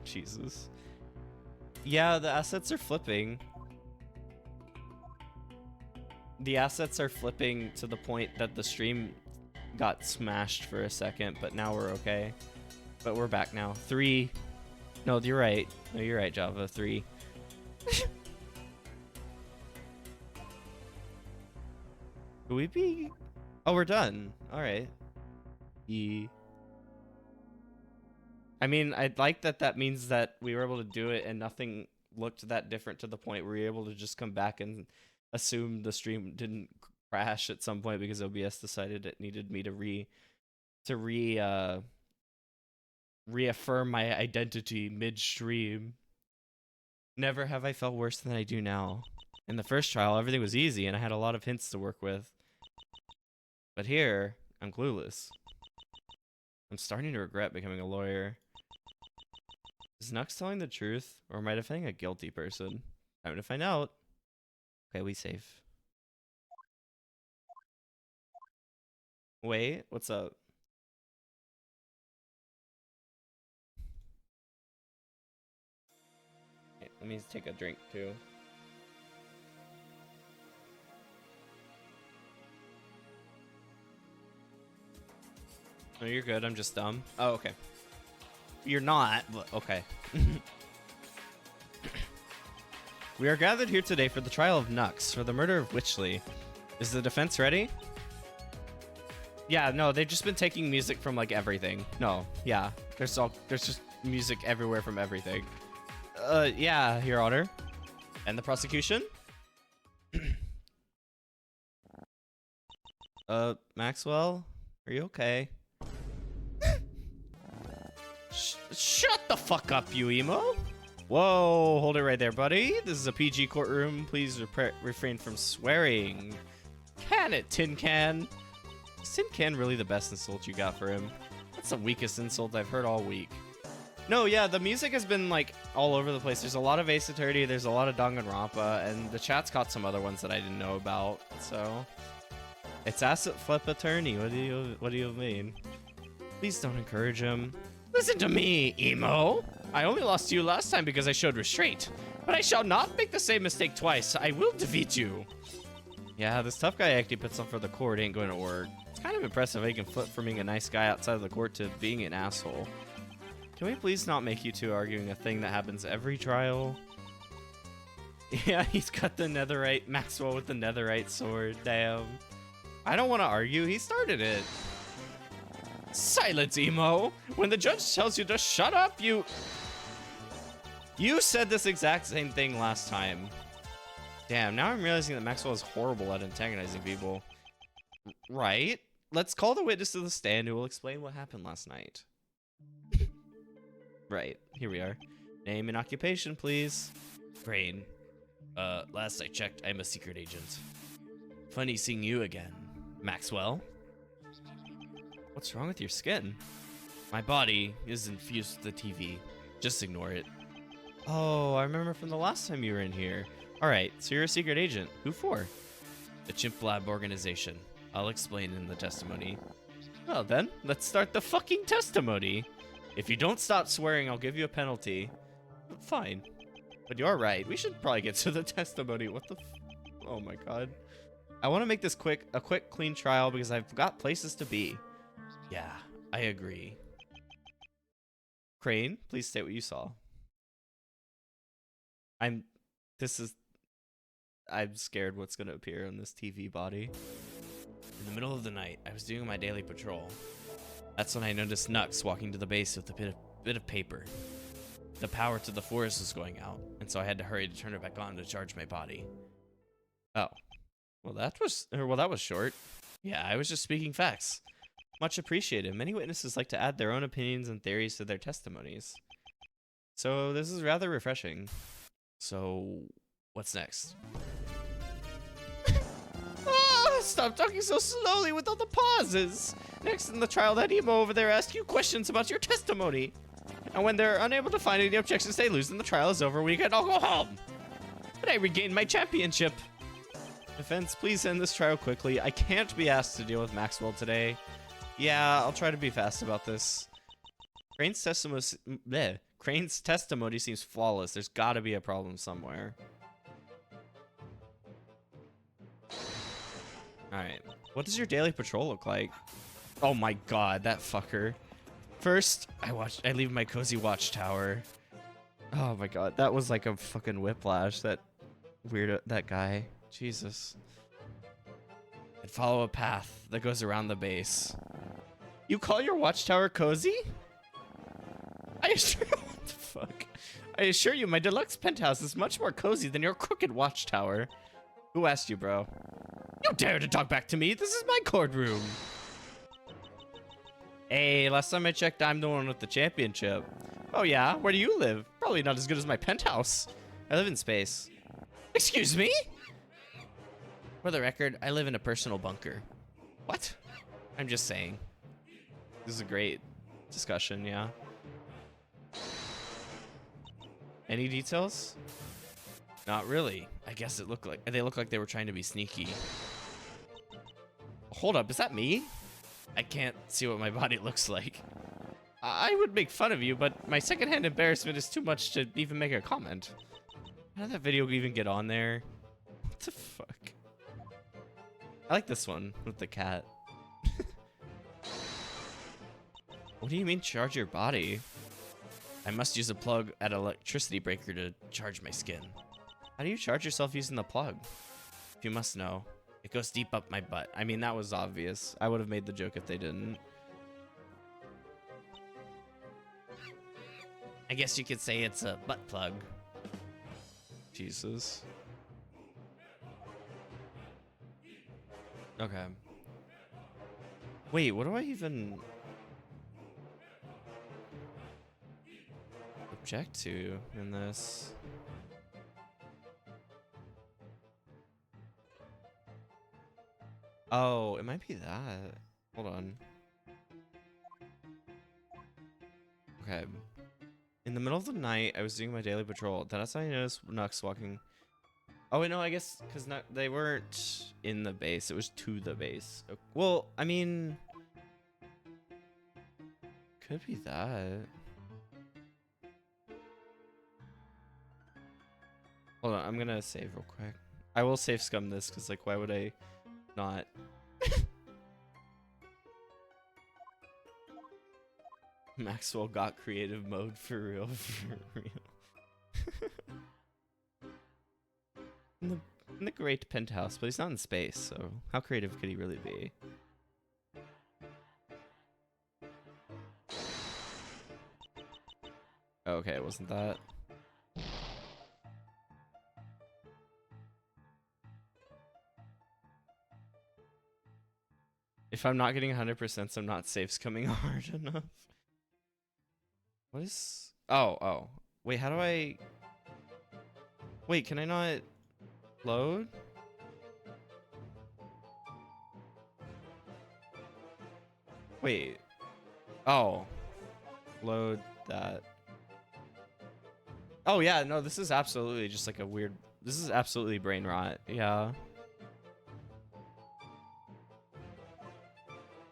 Jesus. Yeah, the assets are flipping. The assets are flipping to the point that the stream got smashed for a second, but now we're okay. But we're back now. 3. No, you're right. No, you're right, Java. 3. Could we be... Oh, we're done. All right. I mean, I'd like that means that we were able to do it and nothing looked that different to the point where we were able to just come back and assume the stream didn't crash at some point because OBS decided it needed me to reaffirm my identity midstream. Never have I felt worse than I do now. In the first trial, everything was easy and I had a lot of hints to work with. But here, I'm clueless. I'm starting to regret becoming a lawyer. Is Nux telling the truth, or am I defending a guilty person? Time to find out. Okay, we save. Wait, what's up? Okay, let me take a drink too. No, you're good. I'm just dumb. Oh, okay. You're not, but okay. We are gathered here today for the trial of Nux for the murder of Witchley. Is the defense ready? Yeah, no, they've just been taking music from like everything. No, yeah, there's just music everywhere from everything. Yeah, Your Honor. And the prosecution? Maxwell, are you okay? Shut the fuck up, you emo. Whoa, hold it right there, buddy. This is a PG courtroom. Please refrain from swearing. Can it, Tin Can? Is Tin Can really the best insult you got for him? That's the weakest insult I've heard all week. No, yeah, the music has been like all over the place. There's a lot of Ace Attorney, there's a lot of Danganronpa, and the chat's caught some other ones that I didn't know about. So it's Assetflip Attorney. What do you mean? Please don't encourage him. Listen to me, emo. I only lost to you last time because I showed restraint, but I shall not make the same mistake twice. I will defeat you. Yeah, this tough guy acting puts on for the court ain't going to work. It's kind of impressive how he can flip from being a nice guy outside of the court to being an asshole. Can we please not make you two arguing a thing that happens every trial? Yeah, he's got the netherite, Maxwell with the netherite sword, damn. I don't want to argue, he started it. Silence, emo! When the judge tells you to shut up, you said this exact same thing last time. Damn, now I'm realizing that Maxwell is horrible at antagonizing people. Right? Let's call the witness to the stand who will explain what happened last night. Right, here we are. Name and occupation, please. Brain. Last I checked, I'm a secret agent. Funny seeing you again. Maxwell? What's wrong with your skin? My body is infused with the TV. Just ignore it. Oh, I remember from the last time you were in here. Alright, so you're a secret agent. Who for? The Chimp Lab organization. I'll explain in the testimony. Well then, let's start the fucking testimony. If you don't stop swearing, I'll give you a penalty. Fine. But you're right, we should probably get to the testimony. What the oh my god. I want to make this a quick, clean trial because I've got places to be. Yeah, I agree. Crane, please state what you saw. I'm scared what's going to appear on this TV body. In the middle of the night, I was doing my daily patrol. That's when I noticed Nux walking to the base with a bit of paper. The power to the forest was going out, and so I had to hurry to turn it back on to charge my body. Oh. Well, that was short. Yeah, I was just speaking facts. Much appreciated. Many witnesses like to add their own opinions and theories to their testimonies. So this is rather refreshing. So, what's next? Stop talking so slowly with all the pauses. Next in the trial, that emo over there asked you questions about your testimony. And when they're unable to find any objections, they lose and the trial is over. We can all go home. But I regained my championship. Defense, please end this trial quickly. I can't be asked to deal with Maxwell today. Yeah, I'll try to be fast about this. Crane's testimony seems flawless. There's got to be a problem somewhere. Alright. What does your daily patrol look like? Oh my god, that fucker. First, I leave my cozy watchtower. Oh my god, that was like a fucking whiplash. That guy. Jesus. I'd follow a path that goes around the base. You call your watchtower cozy? What the fuck? I assure you, my deluxe penthouse is much more cozy than your crooked watchtower. Who asked you, bro? You dare to talk back to me? This is my courtroom. Hey, last time I checked, I'm the one with the championship. Oh yeah? Where do you live? Probably not as good as my penthouse. I live in space. Excuse me? For the record, I live in a personal bunker. What? I'm just saying. This is a great discussion, yeah. Any details? Not really. I guess they look like they were trying to be sneaky. Hold up, is that me? I can't see what my body looks like. I would make fun of you, but my secondhand embarrassment is too much to even make a comment. How did that video even get on there? What the fuck? I like this one with the cat. What do you mean charge your body? I must use a plug at an electricity breaker to charge my skin. How do you charge yourself using the plug? If you must know, it goes deep up my butt. I mean, that was obvious. I would have made the joke if they didn't. I guess you could say it's a butt plug. Jesus. Okay. Wait, what do I even object to in this? Oh, it might be that. Hold on. Okay. In the middle of the night, I was doing my daily patrol. Then that's when I noticed Nux walking. Oh, wait, no, I guess because they weren't in the base. It was to the base. Well, I mean, could be that. Hold on, I'm gonna save real quick. I will save scum this because, like, why would I not? Maxwell got creative mode for real, for real. in the great penthouse, but he's not in space, so how creative could he really be? Okay, it wasn't that. If I'm not getting 100%, I'm not safes coming hard enough. What is... Oh. Wait, how do I... Wait, can I not load? Wait. Oh. Load that. Oh, yeah, no, this is absolutely just like a weird... This is absolutely brain rot. Yeah.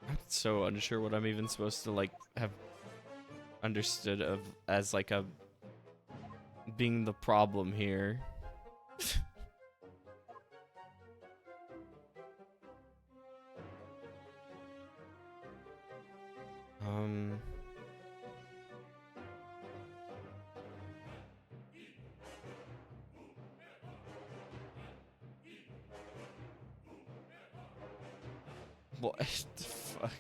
I'm so unsure what I'm even supposed to, like, have understood of as, like, a... being the problem here. What the fuck?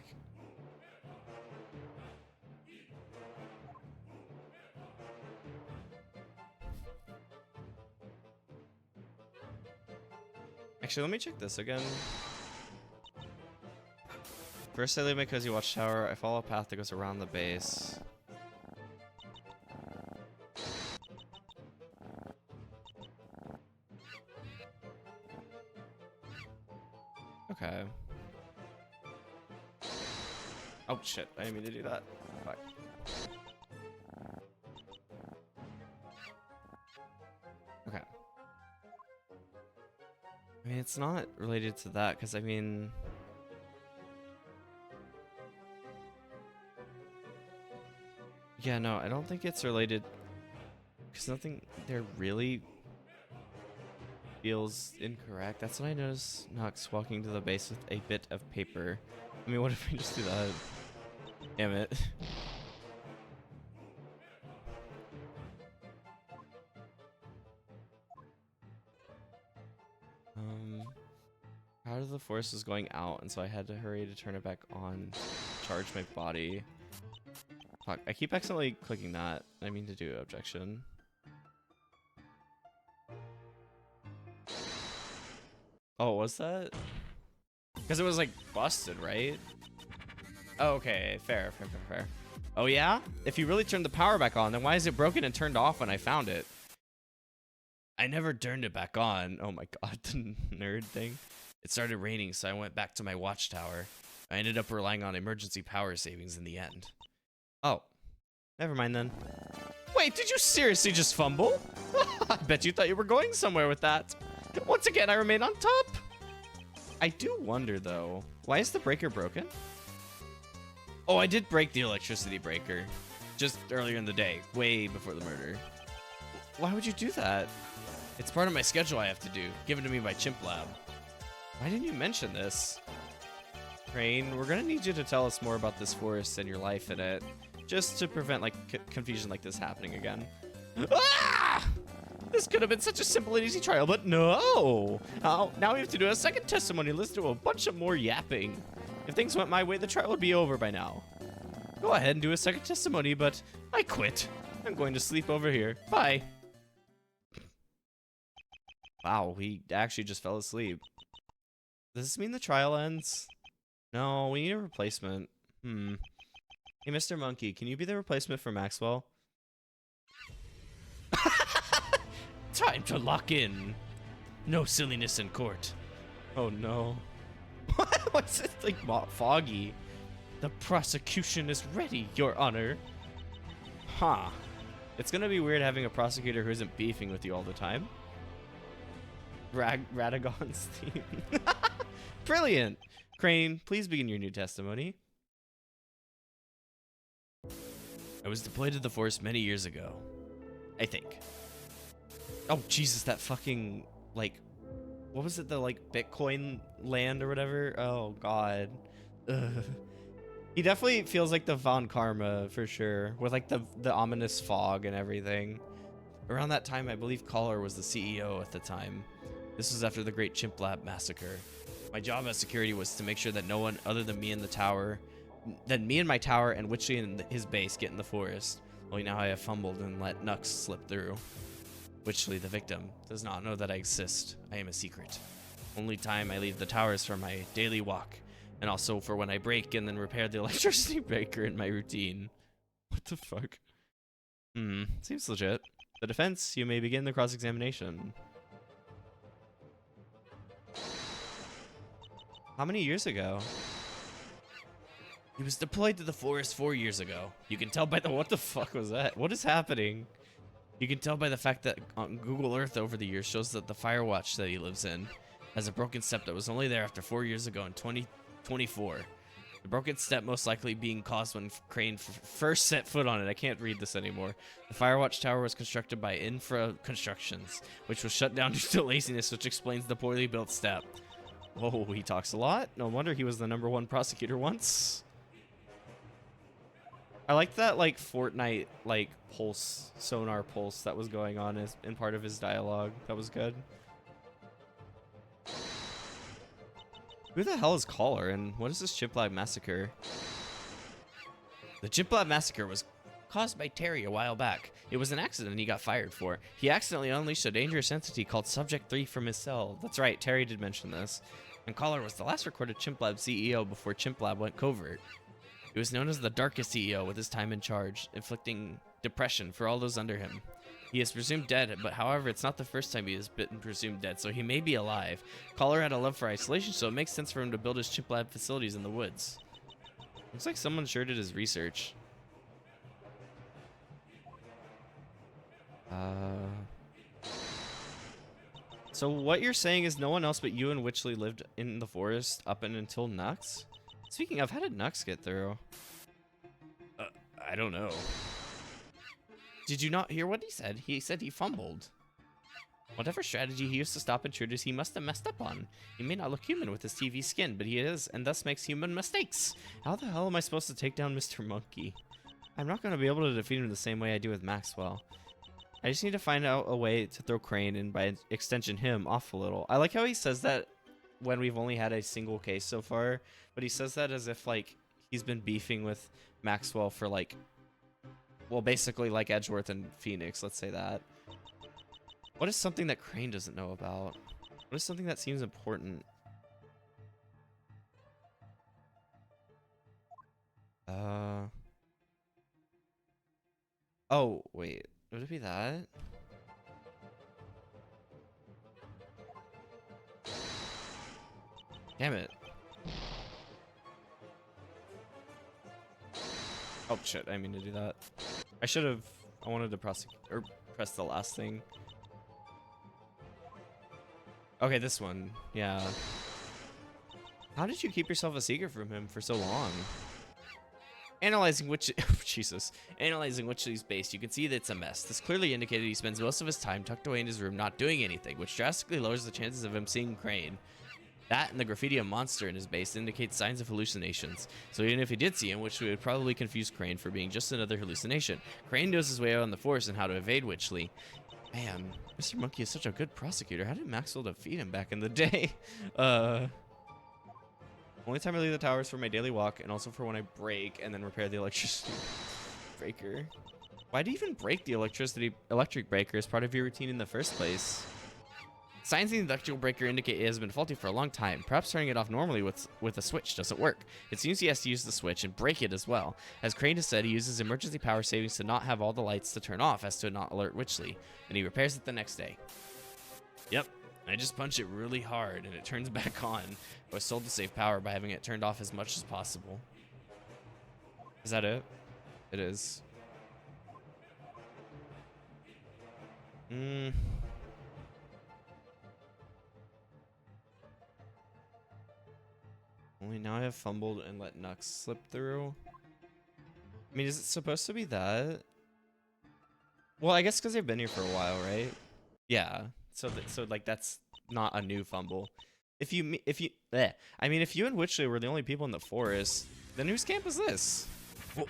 Actually, let me check this again. First, I leave my cozy watchtower. I follow a path that goes around the base. Okay. Oh shit, I didn't mean to do that. Fuck. Okay. I mean, it's not related to that, because I mean... Yeah, no, I don't think it's related, because nothing there really feels incorrect. That's what I noticed Nox walking to the base with a bit of paper. I mean, what if I just do that? Damn it. Power of the force is going out, and so I had to hurry to turn it back on, charge my body. Fuck, I keep accidentally clicking that. I mean to do objection. Oh, was that? Because it was like busted, right? Oh, okay, fair. Oh yeah? If you really turned the power back on, then why is it broken and turned off when I found it? I never turned it back on. Oh my god, the nerd thing. It started raining, so I went back to my watchtower. I ended up relying on emergency power savings in the end. Oh, never mind then. Wait, did you seriously just fumble? I bet you thought you were going somewhere with that. Once again, I remain on top. I do wonder, though, why is the breaker broken? Oh, I did break the electricity breaker just earlier in the day, way before the murder. Why would you do that? It's part of my schedule I have to do, given to me by Chimp Lab. Why didn't you mention this? Crane, we're gonna need you to tell us more about this forest and your life in it, just to prevent like confusion like this happening again. Ah! This could have been such a simple and easy trial, but no! Oh, now we have to do a second testimony and listen to a bunch of more yapping. If things went my way, the trial would be over by now. Go ahead and do a second testimony, but I quit. I'm going to sleep over here. Bye. Wow, he actually just fell asleep. Does this mean the trial ends? No, we need a replacement. Hey, Mr. Monkey, can you be the replacement for Maxwell? Time to lock in. No silliness in court. Oh no. What's it like foggy? The prosecution is ready, Your Honor. Huh. It's gonna be weird having a prosecutor who isn't beefing with you all the time. Radagon's theme. Brilliant. Crane, please begin your new testimony. I was deployed to the force many years ago. I think. Oh, Jesus, that fucking, like, what was it, the, like, Bitcoin land or whatever? Oh, God. Ugh. He definitely feels like the Von Karma, for sure, with, like, the ominous fog and everything. Around that time, I believe Collar was the CEO at the time. This was after the Great Chimp Lab massacre. My job as security was to make sure that no one other than me and my tower and Witchley and his base get in the forest. Only now I have fumbled and let Nux slip through. Witchley, the victim, does not know that I exist. I am a secret. Only time I leave the towers for my daily walk, And also for when I break and then repair the electricity breaker in my routine. What the fuck? Seems legit. The defense, you may begin the cross-examination. How many years ago? He was deployed to the forest 4 years ago. You can tell by the... What the fuck was that? What is happening? You can tell by the fact that on Google Earth over the years shows that the Firewatch that he lives in has a broken step that was only there after 4 years ago in 2024. The broken step most likely being caused when Crane first set foot on it. I can't read this anymore. The Firewatch Tower was constructed by Infra Constructions, which was shut down due to laziness, which explains the poorly built step. Whoa, he talks a lot. No wonder he was the #1 prosecutor once. I like that, like, Fortnite, like, pulse, sonar pulse that was going on as in part of his dialogue. That was good. Who the hell is Caller, and what is this Chip Lab massacre? The Chip Lab massacre was caused by Terry a while back. It was an accident he got fired for. He accidentally unleashed a dangerous entity called Subject 3 from his cell. That's right, Terry did mention this. And Caller was the last recorded Chimp Lab CEO before Chimp Lab went covert. He was known as the darkest CEO with his time in charge, inflicting depression for all those under him. He is presumed dead, but however, it's not the first time he has been presumed dead, so he may be alive. Caller had a love for isolation, so it makes sense for him to build his Chimp Lab facilities in the woods. Looks like someone sure did his research. So what you're saying is no one else but you and Witchley lived in the forest up and until Nux? Speaking of, how did Nux get through? I don't know. Did you not hear what he said? He said he fumbled. Whatever strategy he used to stop intruders, he must have messed up on. He may not look human with his TV skin, but he is, and thus makes human mistakes. How the hell am I supposed to take down Mr. Monkey? I'm not going to be able to defeat him the same way I do with Maxwell. I just need to find out a way to throw Crane, and by extension him, off a little. I like how he says that when we've only had a single case so far, but he says that as if, like, he's been beefing with Maxwell for, like, well, basically like Edgeworth and Phoenix, let's say that. What is something that Crane doesn't know about? What is something that seems important? Oh, wait. Would it be that? Damn it. Oh shit, I mean to do that. I should have. I wanted to press the last thing. Okay, this one. Yeah. How did you keep yourself a secret from him for so long? Analyzing which Jesus. Analyzing Witchley's base, you can see that it's a mess. This clearly indicated he spends most of his time tucked away in his room not doing anything, which drastically lowers the chances of him seeing Crane. That and the graffiti a monster in his base indicates signs of hallucinations. So even if he did see him, Witchley would probably confuse Crane for being just another hallucination. Crane knows his way out in the forest and how to evade Witchley. Man, Mr. Monkey is such a good prosecutor. How did Maxwell defeat him back in the day? Only time I leave the tower is for my daily walk and also for when I break and then repair the electricity breaker. Why do you even break the electric breaker as part of your routine in the first place? Signs in the electrical breaker indicate it has been faulty for a long time. Perhaps turning it off normally with a switch doesn't work. It seems he has to use the switch and break it as well. As Crane has said, he uses emergency power savings to not have all the lights to turn off as to not alert Witchley, and he repairs it the next day. Yep, I just punch it really hard and it turns back on. I was told to save power by having it turned off as much as possible. Is that it? It is. Only now I have fumbled and let Nux slip through. I mean, is it supposed to be that? Well, I guess because they've been here for a while, right? Yeah. So like that's not a new fumble. If you I mean, if you and Witchley were the only people in the forest, then whose camp is this?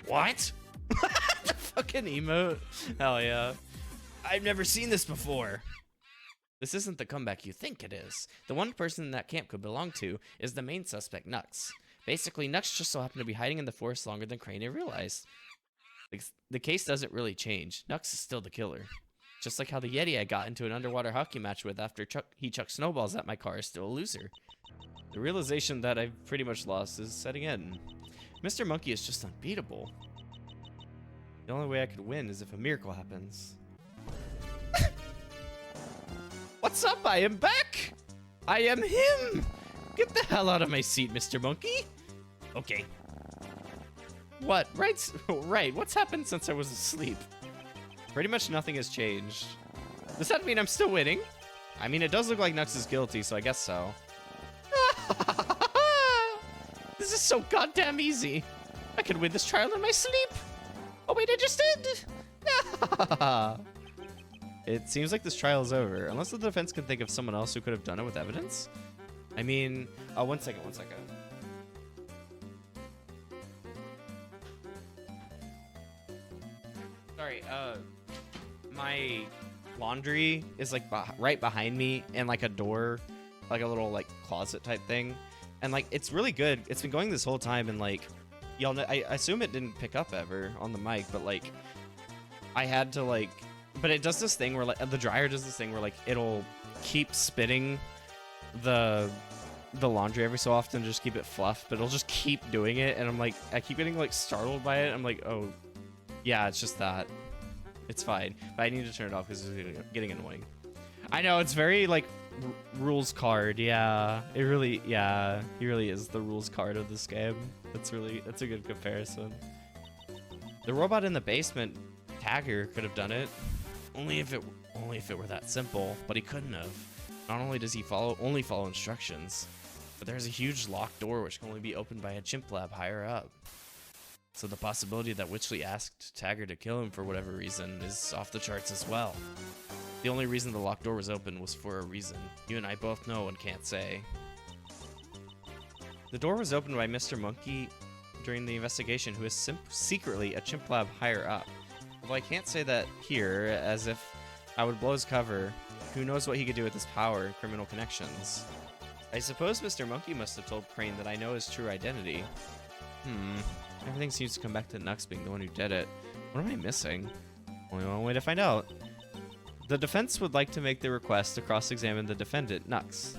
What? The fucking emote. Hell yeah. I've never seen this before. This isn't the comeback you think it is. The one person that camp could belong to is the main suspect, Nux. Basically, Nux just so happened to be hiding in the forest longer than Crane had realized. The case doesn't really change. Nux is still the killer. Just like how the Yeti I got into an underwater hockey match with after he chucked snowballs at my car is still a loser. The realization that I've pretty much lost is setting in. Mr. Monkey is just unbeatable. The only way I could win is if a miracle happens. What's up? I am back! I am him! Get the hell out of my seat, Mr. Monkey! Okay. What? Right, what's happened since I was asleep? Pretty much nothing has changed. Does that mean I'm still winning? I mean, it does look like Nux is guilty, so I guess so. This is so goddamn easy. I could win this trial in my sleep. Oh wait, I just did. It seems like this trial is over, unless the defense can think of someone else who could have done it with evidence. I mean, oh, one second. Sorry, my laundry is like right behind me and like a door, like a little like closet type thing. And like, it's really good. It's been going this whole time, and like, y'all know, I assume it didn't pick up ever on the mic, but like, I had to like, but it does this thing where like, the dryer does this thing where like, it'll keep spitting the laundry every so often, just keep it fluff, but it'll just keep doing it. And I'm like, I keep getting like startled by it. I'm like, oh yeah, it's just that. It's fine, but I need to turn it off because it's getting annoying. I know, it's very like rules card. Yeah, he really is the rules card of this game. That's a good comparison. The robot in the basement, Tagger, could have done it. Only if it were that simple, but he couldn't have. Not only does he only follow instructions, but there's a huge locked door which can only be opened by a chimp lab higher up. So the possibility that Witchley asked Tagger to kill him for whatever reason is off the charts as well. The only reason the locked door was open was for a reason. You and I both know and can't say. The door was opened by Mr. Monkey during the investigation, who is secretly a chimp lab higher up. Although I can't say that here, as if I would blow his cover. Who knows what he could do with his power and criminal connections. I suppose Mr. Monkey must have told Crane that I know his true identity. Everything seems to come back to Nux being the one who did it. What am I missing? Only one way to find out. The defense would like to make the request to cross-examine the defendant, Nux.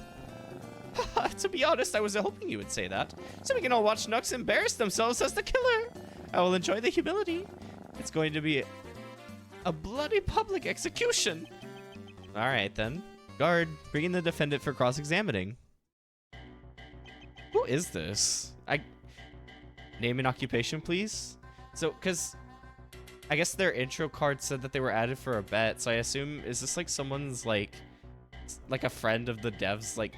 To be honest, I was hoping you would say that, so we can all watch Nux embarrass themselves as the killer. I will enjoy the humility. It's going to be a bloody public execution. All right, then. Guard, bring in the defendant for cross-examining. Who is this? Name and occupation, please. So, because I guess their intro card said that they were added for a bet, so I assume, is this like someone's like a friend of the devs, like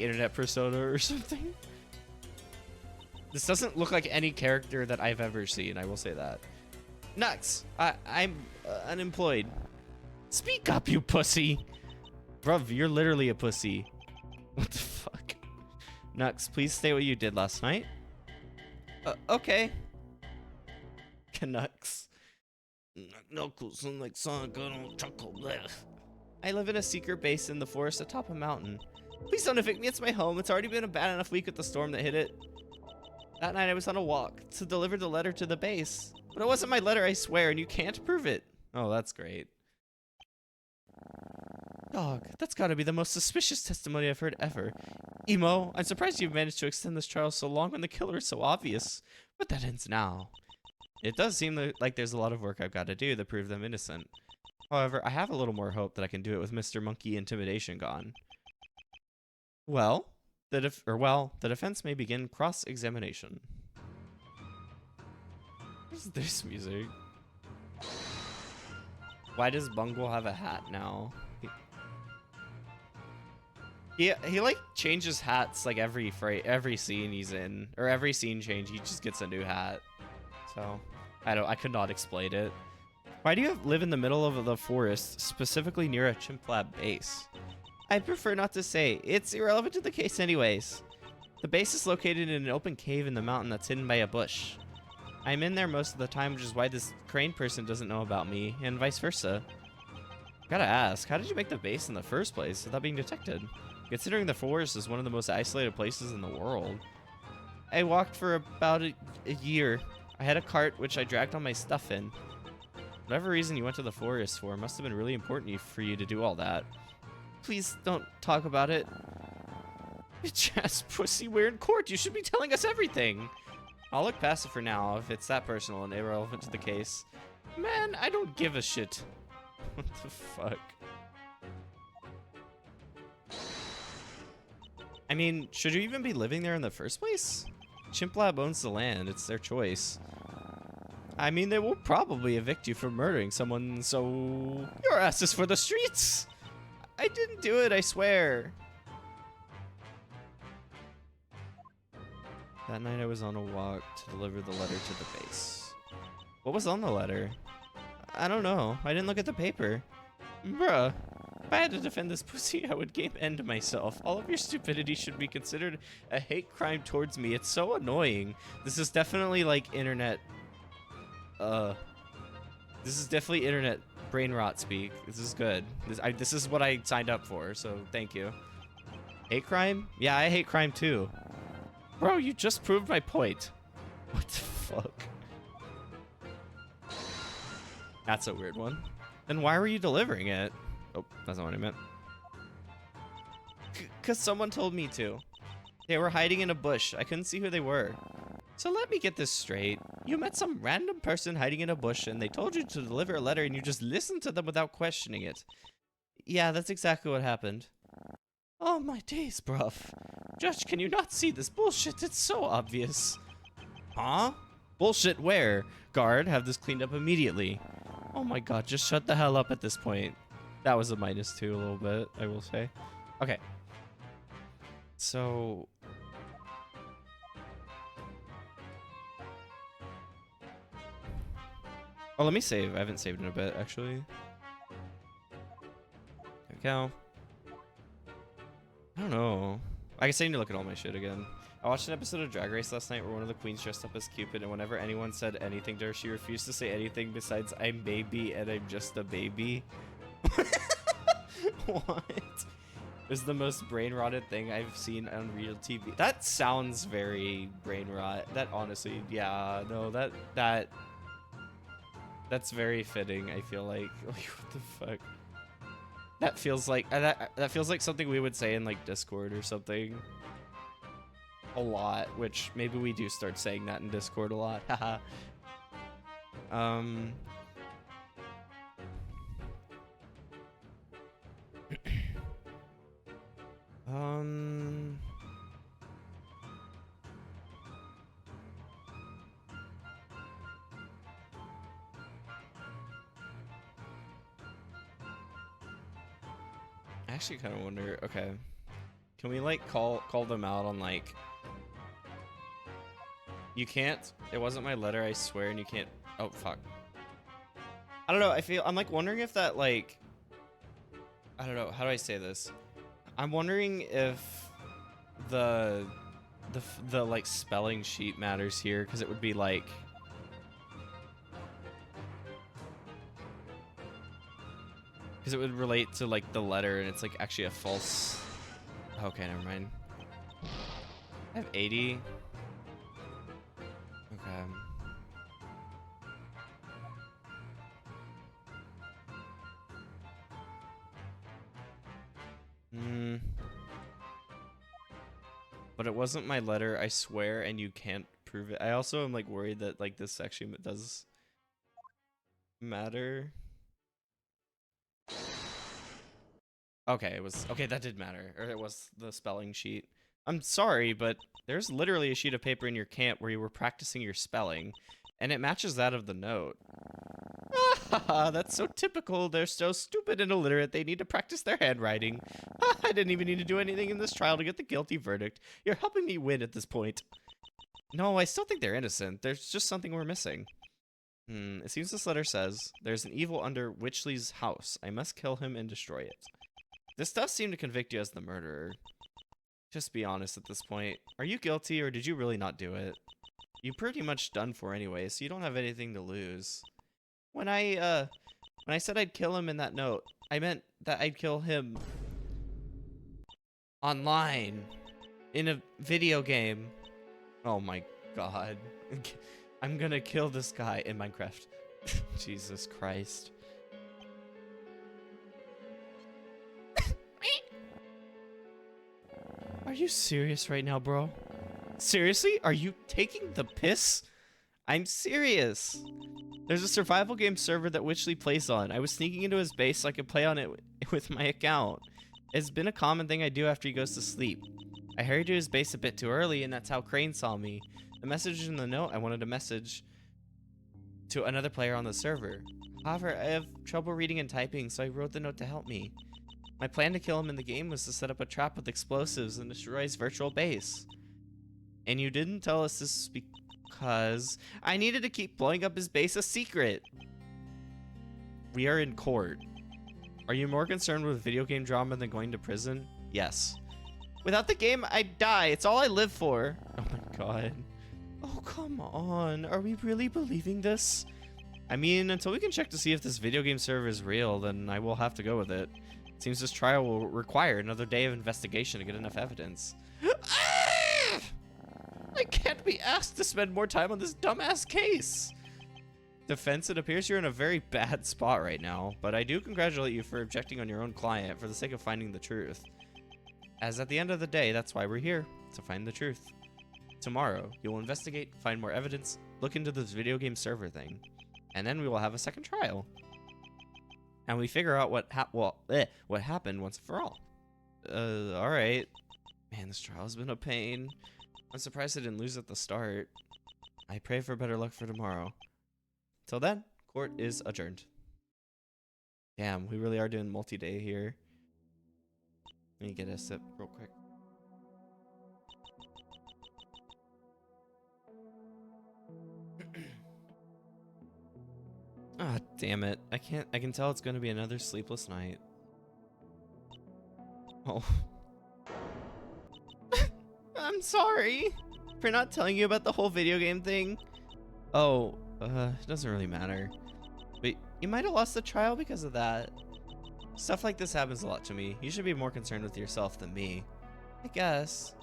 internet persona or something? This doesn't look like any character that I've ever seen, I will say that. Nux, I'm unemployed. Speak up, you pussy. Bruv, you're literally a pussy. What the fuck? Nux, please state what you did last night. Okay. Canucks. Knuckles and like Sonic, I don't chuckle. I live in a secret base in the forest atop a mountain. Please don't evict me, it's my home. It's already been a bad enough week with the storm that hit it. That night I was on a walk to deliver the letter to the base. But it wasn't my letter, I swear, and you can't prove it. Oh, that's great. Dog, that's gotta be the most suspicious testimony I've heard ever. Emo, I'm surprised you've managed to extend this trial so long when the killer is so obvious. But that ends now. It does seem like there's a lot of work I've got to do to prove them innocent. However, I have a little more hope that I can do it with Mr. Monkey intimidation gone. Well, the defense may begin cross-examination. What is this music? Why does Bungle have a hat now? He like changes hats like every scene he's in, or every scene change he just gets a new hat. So I could not explain it. Why do you live in the middle of the forest, specifically near a chimp lab base? I prefer not to say. It's irrelevant to the case anyways. The base is located in an open cave in the mountain that's hidden by a bush. I'm in there most of the time, which is why this Crane person doesn't know about me, and vice versa. Gotta ask, how did you make the base in the first place without being detected? Considering the forest is one of the most isolated places in the world. I walked for about a year. I had a cart which I dragged all my stuff in. Whatever reason you went to the forest for must have been really important for you to do all that. Please don't talk about it. Bitch ass pussy, we're in court. You should be telling us everything. I'll look past it for now if it's that personal and irrelevant to the case. Man, I don't give a shit. What the fuck? I mean, should you even be living there in the first place? Chimp Lab owns the land. It's their choice. I mean, they will probably evict you for murdering someone, so your ass is for the streets. I didn't do it, I swear. That night I was on a walk to deliver the letter to the base. What was on the letter? I don't know. I didn't look at the paper. Bruh. If I had to defend this pussy, I would game end myself. All of your stupidity should be considered a hate crime towards me. It's so annoying. This is definitely like internet. This is definitely internet brain rot speak. This is good. This is what I signed up for, so thank you. Hate crime? Yeah, I hate crime too. Bro, you just proved my point. What the fuck? That's a weird one. Then why were you delivering it? Oh, that's not what I meant. Cause someone told me to. They were hiding in a bush. I couldn't see who they were. So let me get this straight. You met some random person hiding in a bush and they told you to deliver a letter and you just listened to them without questioning it. Yeah, that's exactly what happened. Oh my days, bruv. Judge, can you not see this bullshit? It's so obvious. Huh? Bullshit where? Guard, have this cleaned up immediately. Oh my god, just shut the hell up at this point. That was a -2 a little bit, I will say. Okay. So... Oh, let me save. I haven't saved in a bit, actually. There we go. I don't know. I guess I need to look at all my shit again. I watched an episode of Drag Race last night where one of the queens dressed up as Cupid, and whenever anyone said anything to her, she refused to say anything besides "I'm baby" and "I'm just a baby." What? It was the most brain rotted thing I've seen on real TV. That sounds very brain rot. That honestly, yeah, no, that's very fitting. I feel like, what the fuck? That feels like that feels like something we would say in like Discord or something. A lot, which maybe we do start saying that in Discord a lot. Haha. I actually kind of wonder, okay, can we like call them out on like, you can't, it wasn't my letter, I swear, and you can't, oh fuck. I don't know, I'm like wondering if that like, I don't know, how do I say this? I'm wondering if the like spelling sheet matters here, because it would be like, because it would relate to like the letter and it's like actually a false. Okay, never mind. I have 80. Okay. But it wasn't my letter, I swear, and you can't prove it. I also am like worried that like this section does matter. Okay, okay, that did matter. Or it was the spelling sheet. I'm sorry, but there's literally a sheet of paper in your camp where you were practicing your spelling, and it matches that of the note. That's so typical. They're so stupid and illiterate. They need to practice their handwriting. I didn't even need to do anything in this trial to get the guilty verdict. You're helping me win at this point. No, I still think they're innocent. There's just something we're missing. It seems this letter says, there's an evil under Witchley's house. I must kill him and destroy it. This does seem to convict you as the murderer. Just be honest at this point. Are you guilty or did you really not do it? You're pretty much done for anyway, so you don't have anything to lose. When I said I'd kill him in that note, I meant that I'd kill him online in a video game. Oh my god. I'm gonna kill this guy in Minecraft. Jesus Christ. Are Are you serious right now, bro? Seriously? Are you taking the piss? I'm serious. There's a survival game server that Witchley plays on. I was sneaking into his base so I could play on it with my account. It's been a common thing I do after he goes to sleep. I hurried to his base a bit too early, and that's how Crane saw me. The message in the note, I wanted to message to another player on the server. However, I have trouble reading and typing, so I wrote the note to help me. My plan to kill him in the game was to set up a trap with explosives and destroy his virtual base. And you didn't tell us this because I needed to keep blowing up his base a secret. We are in court. Are you more concerned with video game drama than going to prison? Yes. Without the game, I'd die. It's all I live for. Oh my god. Oh, come on. Are we really believing this? I mean, until we can check to see if this video game server is real, then I will have to go with it. Seems this trial will require another day of investigation to get enough evidence. I can't be asked to spend more time on this dumbass case. Defense, it appears you're in a very bad spot right now, but I do congratulate you for objecting on your own client for the sake of finding the truth. As at the end of the day, that's why we're here, to find the truth. Tomorrow, you will investigate, find more evidence, look into this video game server thing, and then we will have a second trial. And we figure out what happened once and for all. Alright. Man, this trial's been a pain. I'm surprised I didn't lose at the start. I pray for better luck for tomorrow. Till then, court is adjourned. Damn, we really are doing multi-day here. Let me get a sip real quick. Ah, damn it. I can tell it's gonna be another sleepless night. Oh. I'm sorry for not telling you about the whole video game thing. Oh, it doesn't really matter. But you might have lost the trial because of that. Stuff like this happens a lot to me. You should be more concerned with yourself than me. I guess.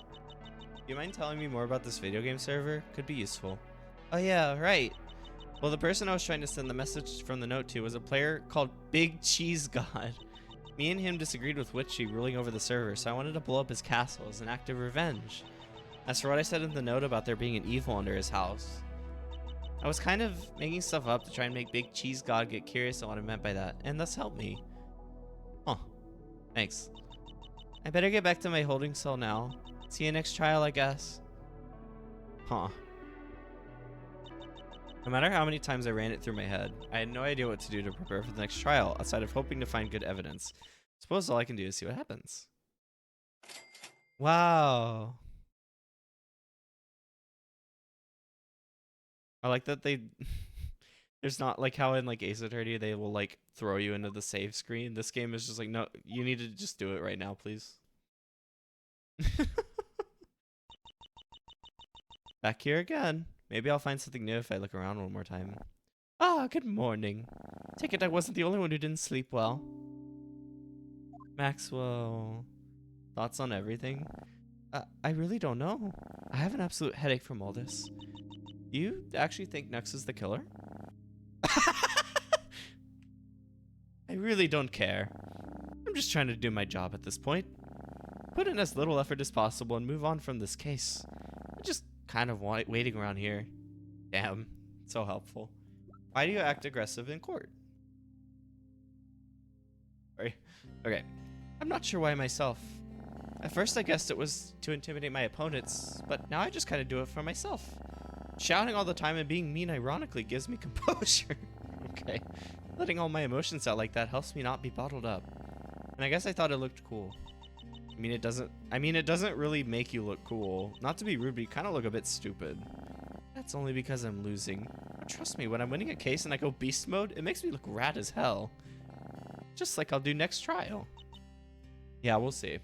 Do you mind telling me more about this video game server? Could be useful. Oh yeah, right. Well, the person I was trying to send the message from the note to was a player called Big Cheese God. Me and him disagreed with Witchy ruling over the server, so I wanted to blow up his castle as an act of revenge. As for what I said in the note about there being an evil under his house, I was kind of making stuff up to try and make Big Cheese God get curious on what I meant by that, and thus help me. Huh. Thanks. I better get back to my holding cell now. See you next trial, I guess. Huh. No matter how many times I ran it through my head, I had no idea what to do to prepare for the next trial, outside of hoping to find good evidence. Suppose all I can do is see what happens. Wow. I like that they... There's not like how in like Ace Attorney they will like throw you into the save screen. This game is just like, no, you need to just do it right now, please. Back here again. Maybe I'll find something new if I look around one more time. Ah, good morning. Take it I wasn't the only one who didn't sleep well. Maxwell, thoughts on everything? I really don't know. I have an absolute headache from all this. You actually think Nux is the killer? I really don't care. I'm just trying to do my job at this point. Put in as little effort as possible and move on from this case. I'm just kind of waiting around here. Damn, so helpful. Why do you act aggressive in court? Sorry. Okay. I'm not sure why myself. At first I guessed it was to intimidate my opponents, but now I just kind of do it for myself. Shouting all the time and being mean ironically gives me composure. Okay. Letting all my emotions out like that helps me not be bottled up. And I guess I thought it looked cool. I mean, it doesn't really make you look cool. Not to be rude, but you kind of look a bit stupid. That's only because I'm losing. But trust me, when I'm winning a case and I go beast mode, it makes me look rad as hell. Just like I'll do next trial. Yeah, we'll see.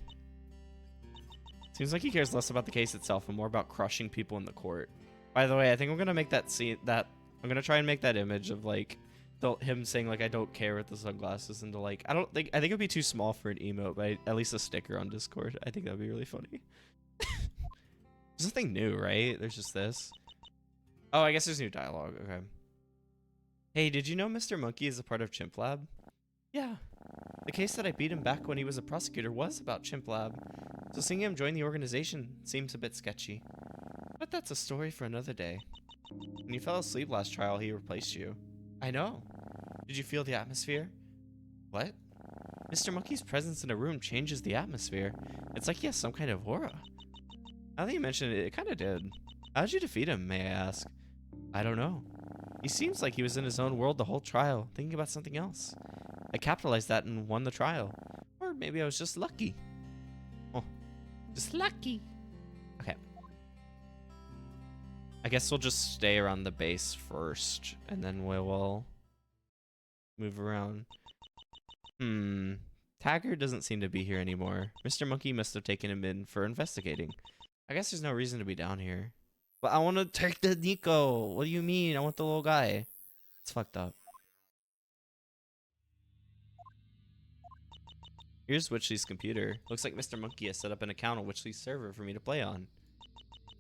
Seems like he cares less about the case itself and more about crushing people in the court. By the way, I think I'm gonna make that scene I'm gonna try and make that image of like him saying like I don't care with the sunglasses into like I think it'd be too small for an emote, but at least a sticker on Discord. I think that'd be really funny. There's nothing new, right? There's just this. Oh, I guess there's new dialogue. Okay. Hey, did you know Mr. Monkey is a part of Chimp Lab? Yeah. The case that I beat him back when he was a prosecutor was about Chimp Lab. So seeing him join the organization seems a bit sketchy. But that's a story for another day. When you fell asleep last trial, he replaced you. I know. Did you feel the atmosphere? What? Mr. Monkey's presence in a room changes the atmosphere. It's like he has some kind of aura. Now that you mention it, it kind of did. How'd you defeat him, may I ask? I don't know. He seems like he was in his own world the whole trial, thinking about something else. I capitalized that and won the trial. Or maybe I was just lucky. Oh, just lucky. Okay. I guess we'll just stay around the base first, and then we'll move around. Tagger doesn't seem to be here anymore. Mr. Monkey must have taken him in for investigating. I guess there's no reason to be down here. But I want to take the Nico. What do you mean? I want the little guy. It's fucked up. Here's Witchley's computer. Looks like Mr. Monkey has set up an account on Witchley's server for me to play on.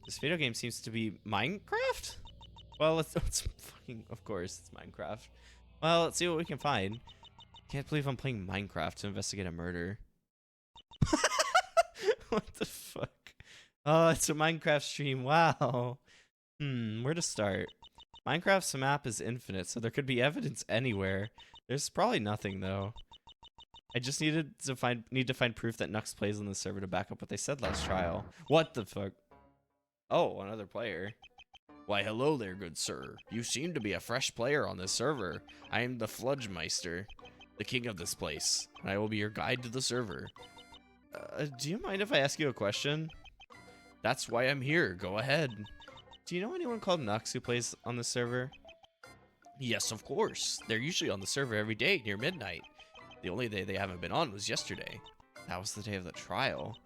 This video game seems to be Minecraft? Well, it's fucking, of course, it's Minecraft. Well, let's see what we can find. Can't believe I'm playing Minecraft to investigate a murder. What the fuck? Oh, it's a Minecraft stream. Wow. Where to start? Minecraft's map is infinite, so there could be evidence anywhere. There's probably nothing though. I just need to find proof that Nux plays on the server to back up what they said last trial. What the fuck? Oh, another player. Why, hello there, good sir. You seem to be a fresh player on this server. I am the Fludgemeister, the king of this place, and I will be your guide to the server. Do you mind if I ask you a question? That's why I'm here. Go ahead. Do you know anyone called Nux who plays on the server? Yes, of course. They're usually on the server every day near midnight. The only day they haven't been on was yesterday. That was the day of the trial.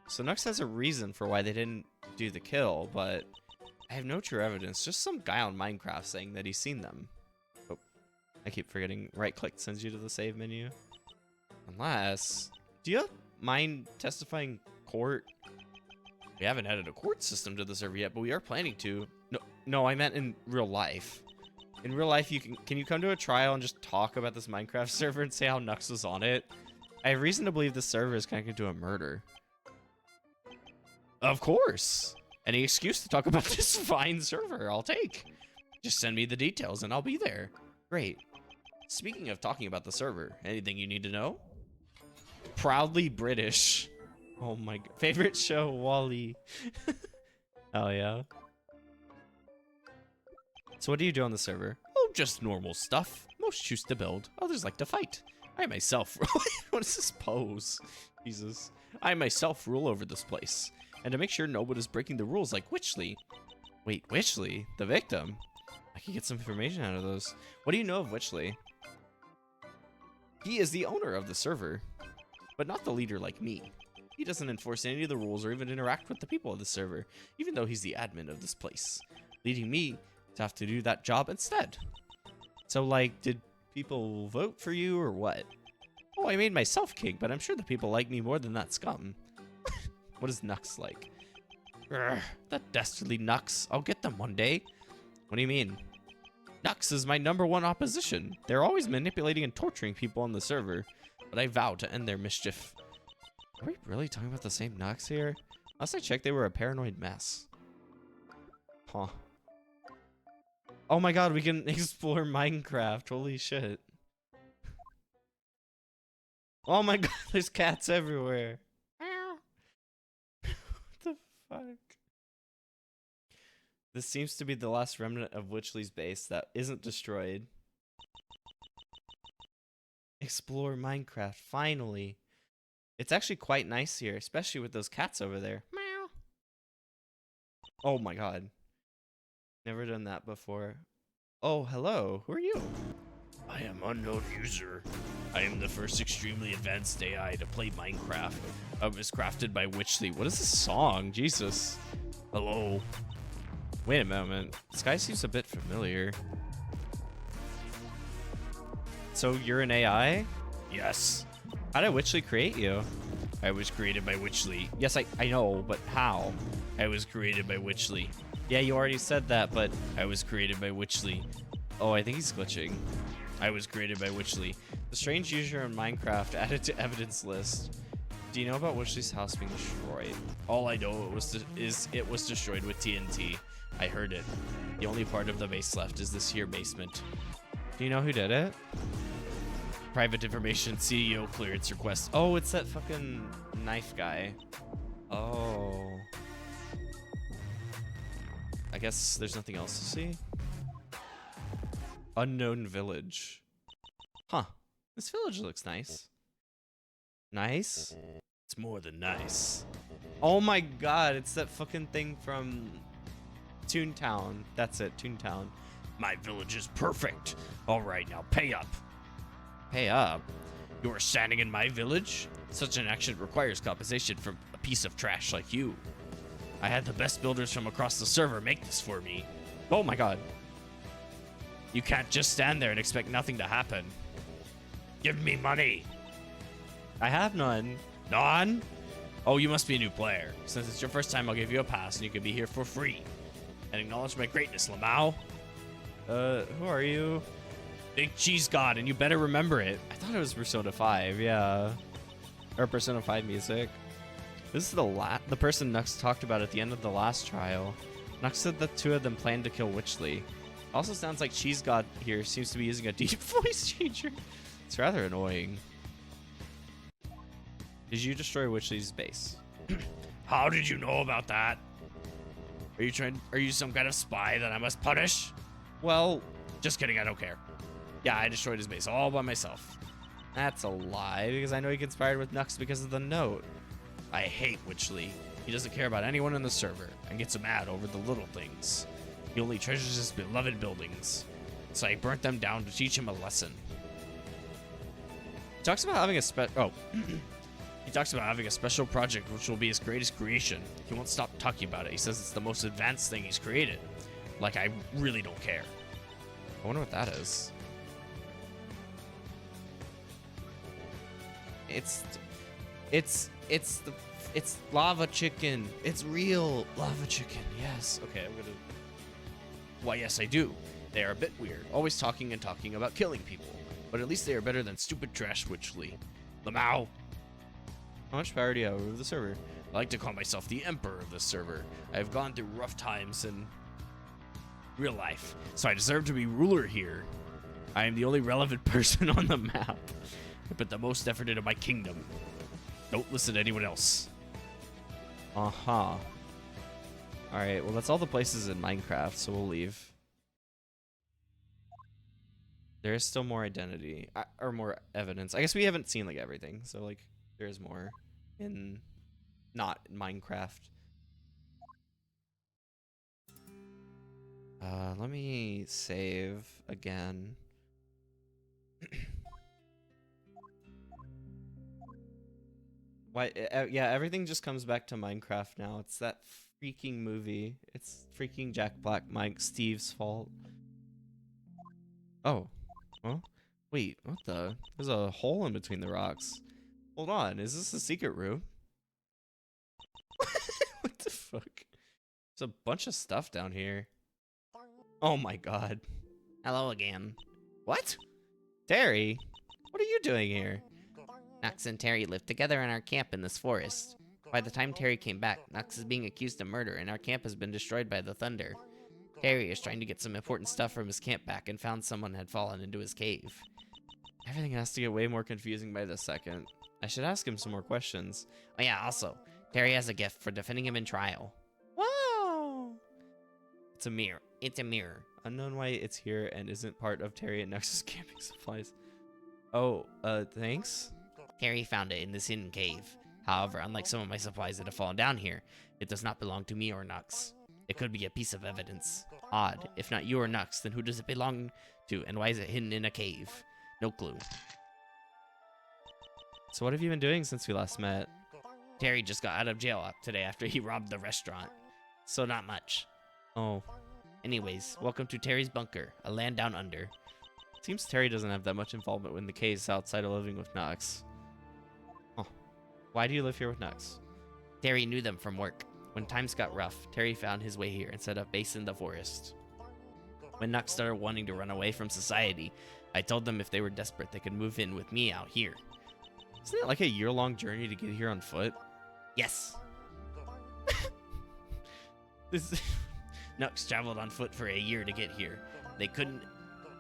So Nux has a reason for why they didn't do the kill, but I have no true evidence. Just some guy on Minecraft saying that he's seen them. Oh, I keep forgetting. Right click sends you to the save menu. Unless, do you mind testifying court? We haven't added a court system to the server yet, but we are planning to. No, I meant in real life. In real life, can you come to a trial and just talk about this Minecraft server and say how Nux was on it? I have reason to believe this server is connected to a murder. Of course. Any excuse to talk about this fine server, I'll take. Just send me the details and I'll be there. Great. Speaking of talking about the server, anything you need to know? Proudly British. Oh my god. Favorite show, Wall-E. Oh yeah. So what do you do on the server? Oh, just normal stuff. Most choose to build, others like to fight. I myself, what is this pose? Jesus. I myself rule over this place. And to make sure no one is breaking the rules like Witchley. Wait, Witchley? The victim? I can get some information out of those. What do you know of Witchley? He is the owner of the server, but not the leader like me. He doesn't enforce any of the rules or even interact with the people of the server, even though he's the admin of this place, leading me to have to do that job instead. So, like, did people vote for you or what? Oh, I made myself king, but I'm sure the people like me more than that scum. What is Nux like? Urgh, that dastardly Nux. I'll get them one day. What do you mean? Nux is my #1 opposition. They're always manipulating and torturing people on the server, but I vow to end their mischief. Are we really talking about the same Nux here? Last I checked, they were a paranoid mess. Huh. Oh my god, we can explore Minecraft. Holy shit. Oh my god, there's cats everywhere. What the fuck? This seems to be the last remnant of Witchley's base that isn't destroyed. Explore Minecraft, finally. It's actually quite nice here, especially with those cats over there. Meow. Oh my god. Never done that before. Oh, hello. Who are you? I am unknown user. I am the first extremely advanced AI to play Minecraft. I was crafted by Witchley. What is this song? Jesus. Hello. Wait a moment. This guy seems a bit familiar. So you're an AI? Yes. How did Witchley create you? I was created by Witchley. Yes, I know, but how? I was created by Witchley. Yeah, you already said that, but I was created by Witchley. Oh, I think he's glitching. I was created by Witchley. The strange user in Minecraft added to evidence list. Do you know about Wishley's house being destroyed? All I know is it was destroyed with TNT. I heard it. The only part of the base left is this here basement. Do you know who did it? Private information, CEO clearance request. Oh, it's that fucking knife guy. Oh. I guess there's nothing else to see. Unknown village. Huh. This village looks nice. Nice? It's more than nice. Oh my god, it's that fucking thing from Toontown. That's it, Toontown. My village is perfect. All right, now pay up. Pay up. You're standing in my village? Such an action requires compensation from a piece of trash like you. I had the best builders from across the server make this for me. Oh my god. You can't just stand there and expect nothing to happen. Give me money. I have none. None? Oh, you must be a new player. Since it's your first time, I'll give you a pass and you can be here for free. And acknowledge my greatness, Lamau. Who are you? Big Cheese God, and you better remember it. I thought it was Persona 5, yeah. Or Persona 5 music. This is the person Nux talked about at the end of the last trial. Nux said the two of them planned to kill Witchley. Also sounds like Cheese God here seems to be using a deep voice changer. It's rather annoying. Did you destroy Witchley's base? How did you know about that? Are you some kind of spy that I must punish? Well, just kidding, I don't care. Yeah, I destroyed his base all by myself. that's a lie, because I know he conspired with Nux because of the note. I hate Witchley. He doesn't care about anyone in the server and gets mad over the little things. He only treasures his beloved buildings. So I burnt them down to teach him a lesson. He talks about having a He talks about having a special project which will be his greatest creation. He won't stop talking about it. He says it's the most advanced thing he's created. Like, I really don't care. I wonder what that is. It's lava chicken. It's real lava chicken. Yes. Okay, I'm gonna. Why, yes, I do. They are a bit weird, always talking and talking about killing people. But at least they are better than stupid trash Witchley. Lamau. How much power do you have over the server? I like to call myself the emperor of this server. I have gone through rough times in real life, so I deserve to be ruler here. I am the only relevant person on the map. I put the most effort into my kingdom. Don't listen to anyone else. Uh-huh. Alright, well that's all the places in Minecraft, so we'll leave. There is still more identity, or more evidence. I guess we haven't seen like everything, so like there is more in not Minecraft. Let me save again. Why? Yeah, everything just comes back to Minecraft now. It's that freaking movie. It's freaking Jack Black, Steve's fault. Oh, well, wait, what the? There's a hole in between the rocks. Hold on, is this a secret room? What the fuck? There's a bunch of stuff down here. Oh my god. Hello again. What? Terry, what are you doing here? Nux and Terry lived together in our camp in this forest. By the time Terry came back, Nux is being accused of murder and our camp has been destroyed by the thunder. Terry is trying to get some important stuff from his camp back and found someone had fallen into his cave. Everything has to get way more confusing by the second. I should ask him some more questions. Oh yeah, also, Terry has a gift for defending him in trial. Wow! It's a mirror. It's a mirror. Unknown why it's here and isn't part of Terry and Nux's camping supplies. Oh, thanks? Terry found it in this hidden cave. However, unlike some of my supplies that have fallen down here, it does not belong to me or Nux. It could be a piece of evidence. Odd. If not you or Nux, then who does it belong to, and why is it hidden in a cave? No clue. So what have you been doing since we last met? Terry just got out of jail today after he robbed the restaurant. So not much. Oh. Anyways, welcome to Terry's bunker, a land down under. Seems Terry doesn't have that much involvement in the case outside of living with Nux. Oh. Why do you live here with Nux? Terry knew them from work. When times got rough, Terry found his way here and set up base in the forest. When Nux started wanting to run away from society, I told them if they were desperate they could move in with me out here. Isn't it like a year-long journey to get here on foot? Yes. This Nux traveled on foot for a year to get here. They couldn't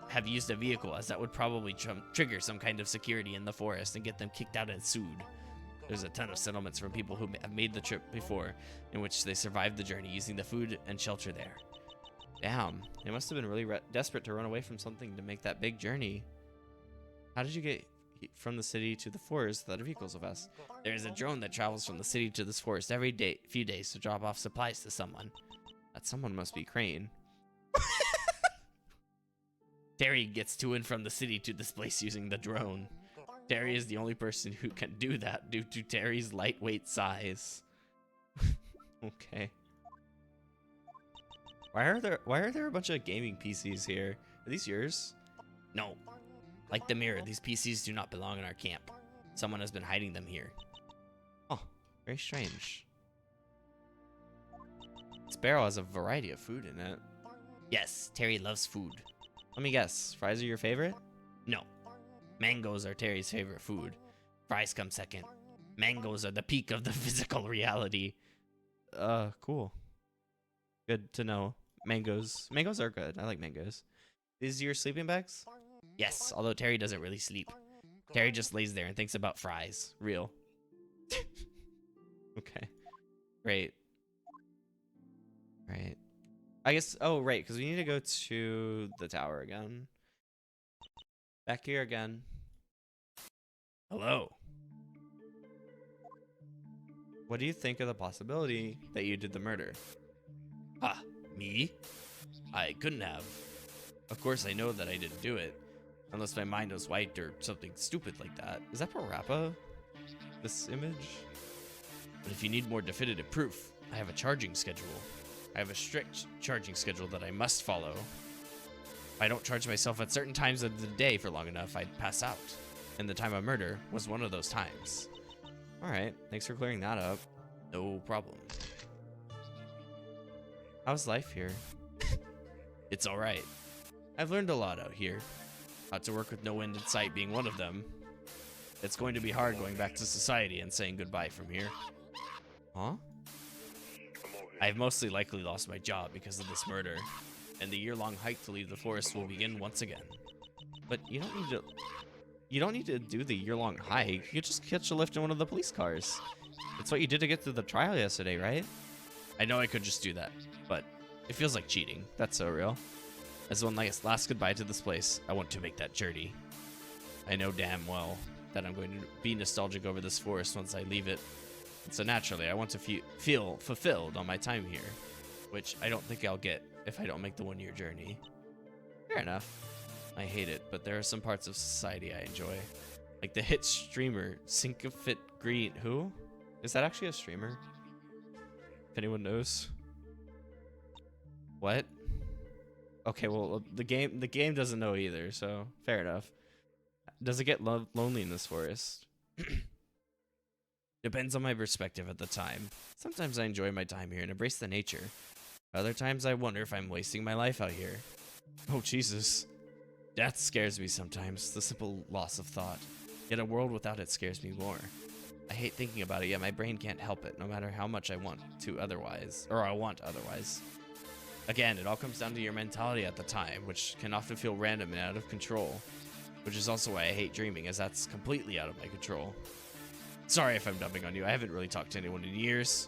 have used a vehicle, as that would probably trigger some kind of security in the forest and get them kicked out and sued. There's a ton of settlements from people who have made the trip before, in which they survived the journey using the food and shelter there. Damn, they must have been really desperate to run away from something to make that big journey. How did you get from the city to the forest without a vehicle so fast? There is a drone that travels from the city to this forest every few days to drop off supplies to someone. That someone must be Crane. Terry gets to and from the city to this place using the drone. Terry is the only person who can do that due to Terry's lightweight size. Okay. Why are there a bunch of gaming PCs here? Are these yours? No. Like the mirror, these PCs do not belong in our camp. Someone has been hiding them here. Oh, very strange. This barrel has a variety of food in it. Yes, Terry loves food. Let me guess, fries are your favorite? No. Mangoes are Terry's favorite food. Fries come second. Mangoes are the peak of the physical reality. Cool. Good to know. Mangoes are good. I like mangoes. These are your sleeping bags? Yes, although Terry doesn't really sleep. Terry just lays there and thinks about fries. Real. Okay. Great. Right. I guess, oh, right, because we need to go to the tower again. Back here again. Hello. What do you think of the possibility that you did the murder? Ah, me? I couldn't have. Of course, I know that I didn't do it. Unless my mind was wiped or something stupid like that. Is that Parappa? This image? But if you need more definitive proof, I have a charging schedule. I have a strict charging schedule that I must follow. If I don't charge myself at certain times of the day for long enough, I'd pass out. And the time of murder was one of those times. Alright, thanks for clearing that up. No problem. How's life here? It's alright. I've learned a lot out here. How to work with no end in sight being one of them. It's going to be hard going back to society and saying goodbye from here. Huh? I've mostly likely lost my job because of this murder, and the year-long hike to leave the forest will begin once again. But you don't need to do the year-long hike. You just catch a lift in one of the police cars. That's what you did to get through the trial yesterday, right? I know I could just do that, but it feels like cheating. That's so real. As one last goodbye to this place, I want to make that journey. I know damn well that I'm going to be nostalgic over this forest once I leave it. And so naturally, I want to feel fulfilled on my time here, which I don't think I'll get if I don't make the one-year journey. Fair enough. I hate it, but there are some parts of society I enjoy. Like the hit streamer, Syncofit Green. Who? Is that actually a streamer? If anyone knows. What? Okay, well, the game doesn't know either, so fair enough. Does it get lonely in this forest? Depends on my perspective at the time. Sometimes I enjoy my time here and embrace the nature. Other times I wonder if I'm wasting my life out here. Oh, Jesus. Death scares me sometimes, the simple loss of thought. Yet a world without it scares me more. I hate thinking about it, yet my brain can't help it, no matter how much I want to otherwise. Or I want otherwise. Again, it all comes down to your mentality at the time, which can often feel random and out of control. Which is also why I hate dreaming, as that's completely out of my control. Sorry if I'm dumping on you. I haven't really talked to anyone in years.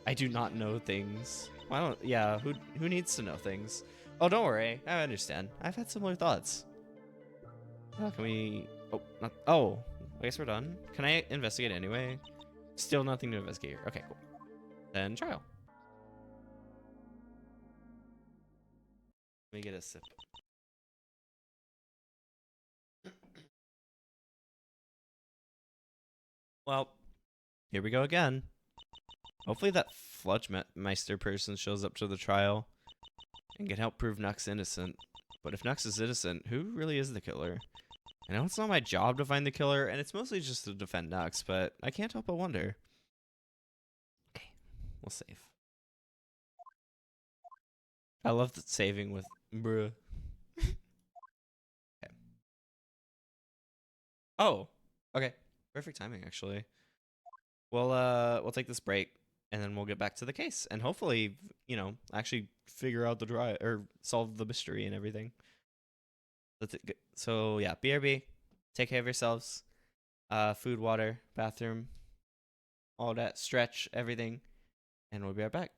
I do not know things. Why don't? Yeah, who needs to know things? Oh, don't worry. I understand. I've had similar thoughts. Oh, can we? Oh, not. Oh, I guess we're done. Can I investigate anyway? Still nothing to investigate here. Okay, cool. Then trial. Let me get a sip. Well, here we go again. Hopefully that Flutchmeister person shows up to the trial and can help prove Nux innocent. But if Nux is innocent, who really is the killer? I know it's not my job to find the killer, and it's mostly just to defend Nux, but I can't help but wonder. Okay, we'll save. I love the saving with bruh. Okay. Oh, okay, Perfect timing, actually. We'll take this break, and then we'll get back to the case, and hopefully, actually figure out the drive or solve the mystery and everything. So yeah, BRB, take care of yourselves. Food, water, bathroom, all that, stretch, everything, and we'll be right back.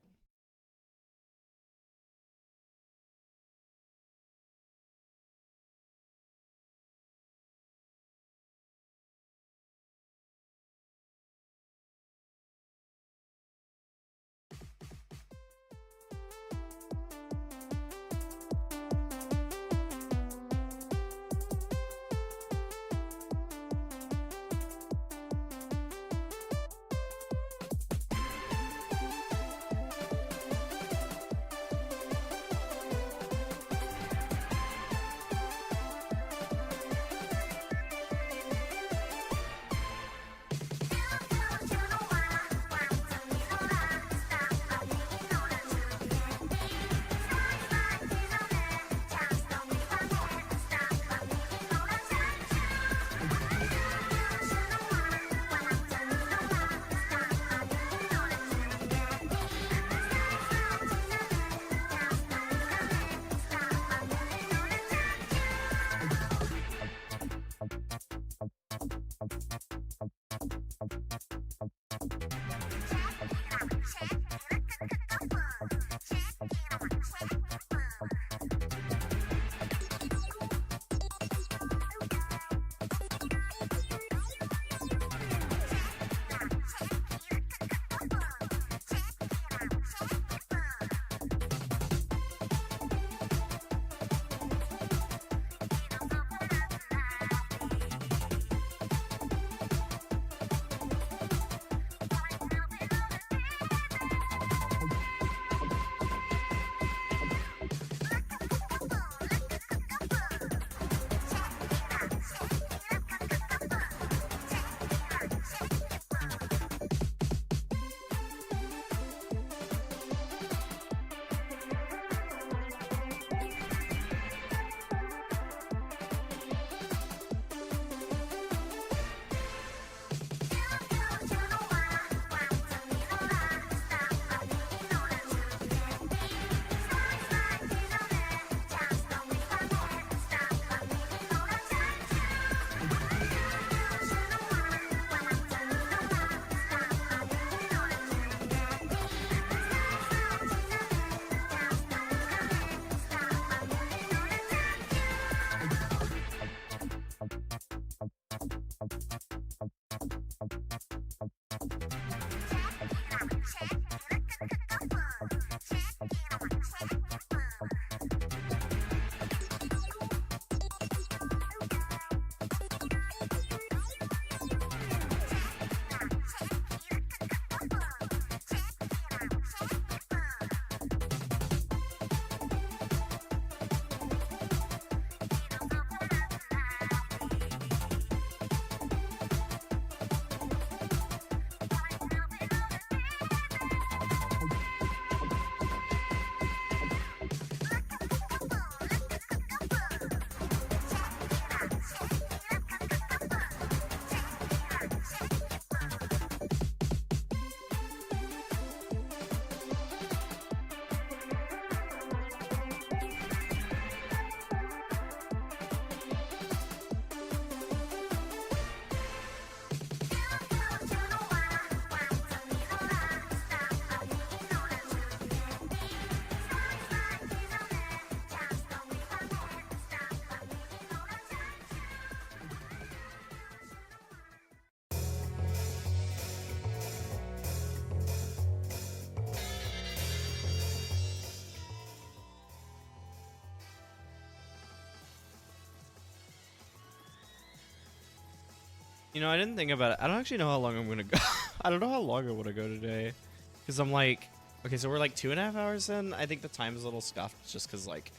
I didn't think about it. I don't actually know how long I'm gonna go. I don't know how long I want to go today, because I'm like, okay, so we're like 2.5 hours in. I think the time is a little scuffed just because like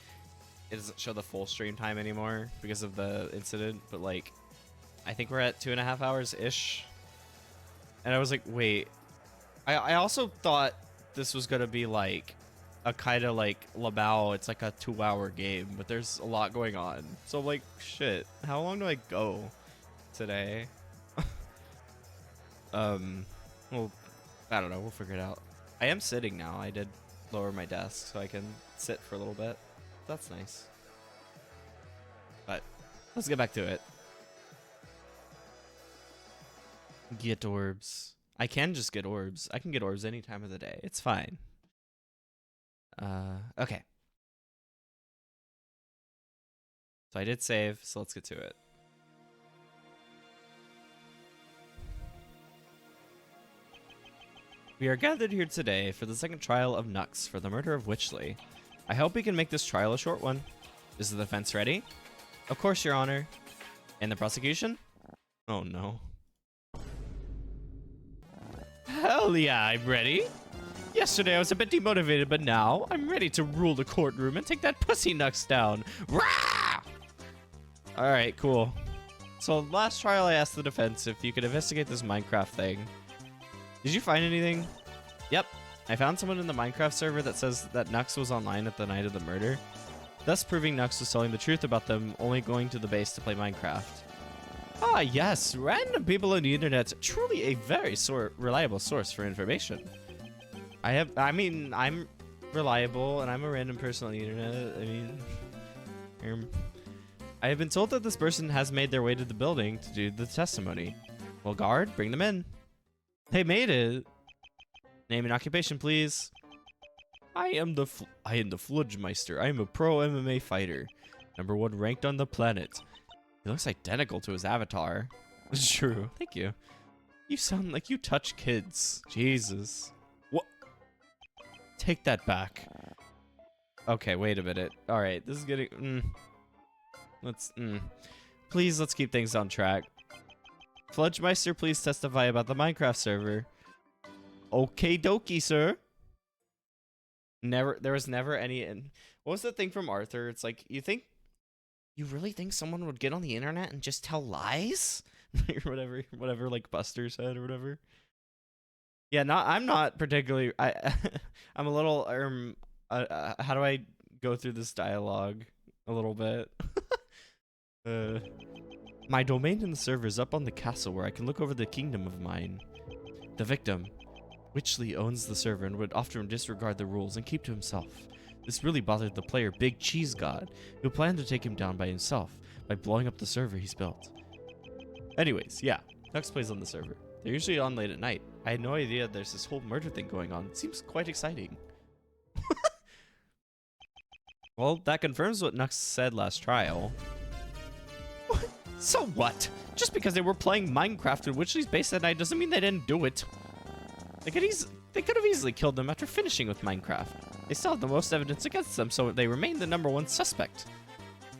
it doesn't show the full stream time anymore because of the incident. But like, I think we're at 2.5 hours ish. And I was like, wait. I also thought this was gonna be like a kind of like Labao. It's like a 2-hour game, but there's a lot going on. So I'm like, shit. How long do I go today? Well, I don't know. We'll figure it out. I am sitting now. I did lower my desk so I can sit for a little bit. That's nice. But let's get back to it. Get orbs. I can just get orbs. I can get orbs any time of the day. It's fine. Okay. So I did save, so let's get to it. We are gathered here today for the second trial of Nux for the murder of Witchley. I hope we can make this trial a short one. Is the defense ready? Of course, Your Honor. And the prosecution? Oh no. Hell yeah, I'm ready. Yesterday I was a bit demotivated, but now I'm ready to rule the courtroom and take that pussy Nux down. Rah! Alright, cool. So last trial I asked the defense if you could investigate this Minecraft thing. Did you find anything? Yep. I found someone in the Minecraft server that says that Nux was online at the night of the murder, thus proving Nux was telling the truth about them only going to the base to play Minecraft. Ah, yes. Random people on the internet. Truly a very reliable source for information. I mean, I'm reliable and I'm a random person on the internet. I mean, I have been told that this person has made their way to the building to do the testimony. Well, guard, bring them in. They made it. Name and occupation, please. I am the Fludgemeister. I am a pro MMA fighter. #1 ranked on the planet. He looks identical to his avatar. It's true. Thank you. You sound like you touch kids. Jesus. What? Take that back. Okay, wait a minute. All right, this is getting... Please, let's keep things on track. Fludgemeister, please testify about the Minecraft server. Okay dokie, sir. There was never any... What was the thing from Arthur? It's like, you really think someone would get on the internet and just tell lies? Or whatever like Buster said or whatever. Yeah, I'm not particularly... I'm a little... how do I go through this dialogue a little bit? My domain in the server is up on the castle where I can look over the kingdom of mine. The victim, Witchley, owns the server and would often disregard the rules and keep to himself. This really bothered the player Big Cheese God, who planned to take him down by himself by blowing up the server he's built. Anyways, yeah, Nux plays on the server. They're usually on late at night. I had no idea there's this whole murder thing going on. It seems quite exciting. Well, that confirms what Nux said last trial. So what? Just because they were playing Minecraft in Witchley's base that night doesn't mean they didn't do it. They could have easily killed them after finishing with Minecraft. They still have the most evidence against them, so they remain the #1 suspect.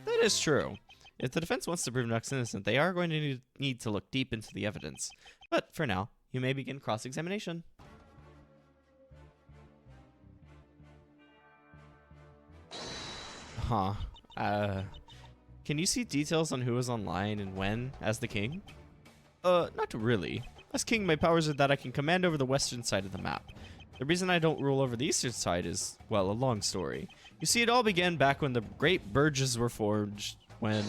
That is true. If the defense wants to prove Nux innocent, they are going to need to look deep into the evidence. But for now, you may begin cross-examination. Huh. Can you see details on who was online and when as the king? Not really. As king, my powers are that I can command over the western side of the map. The reason I don't rule over the eastern side is, well, a long story. You see, it all began back when the great burges were forged, when...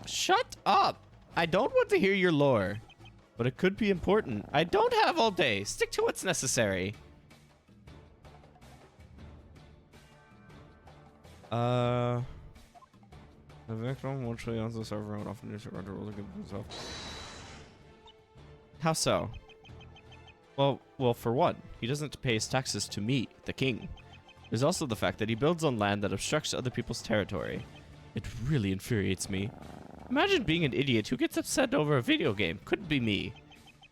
Shut up! I don't want to hear your lore. But it could be important. I don't have all day. Stick to what's necessary. The victim literally owns the server and often disregard the rules against himself. How so? Well, for one, he doesn't pay his taxes to me, the king. There's also the fact that he builds on land that obstructs other people's territory. It really infuriates me. Imagine being an idiot who gets upset over a video game. Couldn't be me.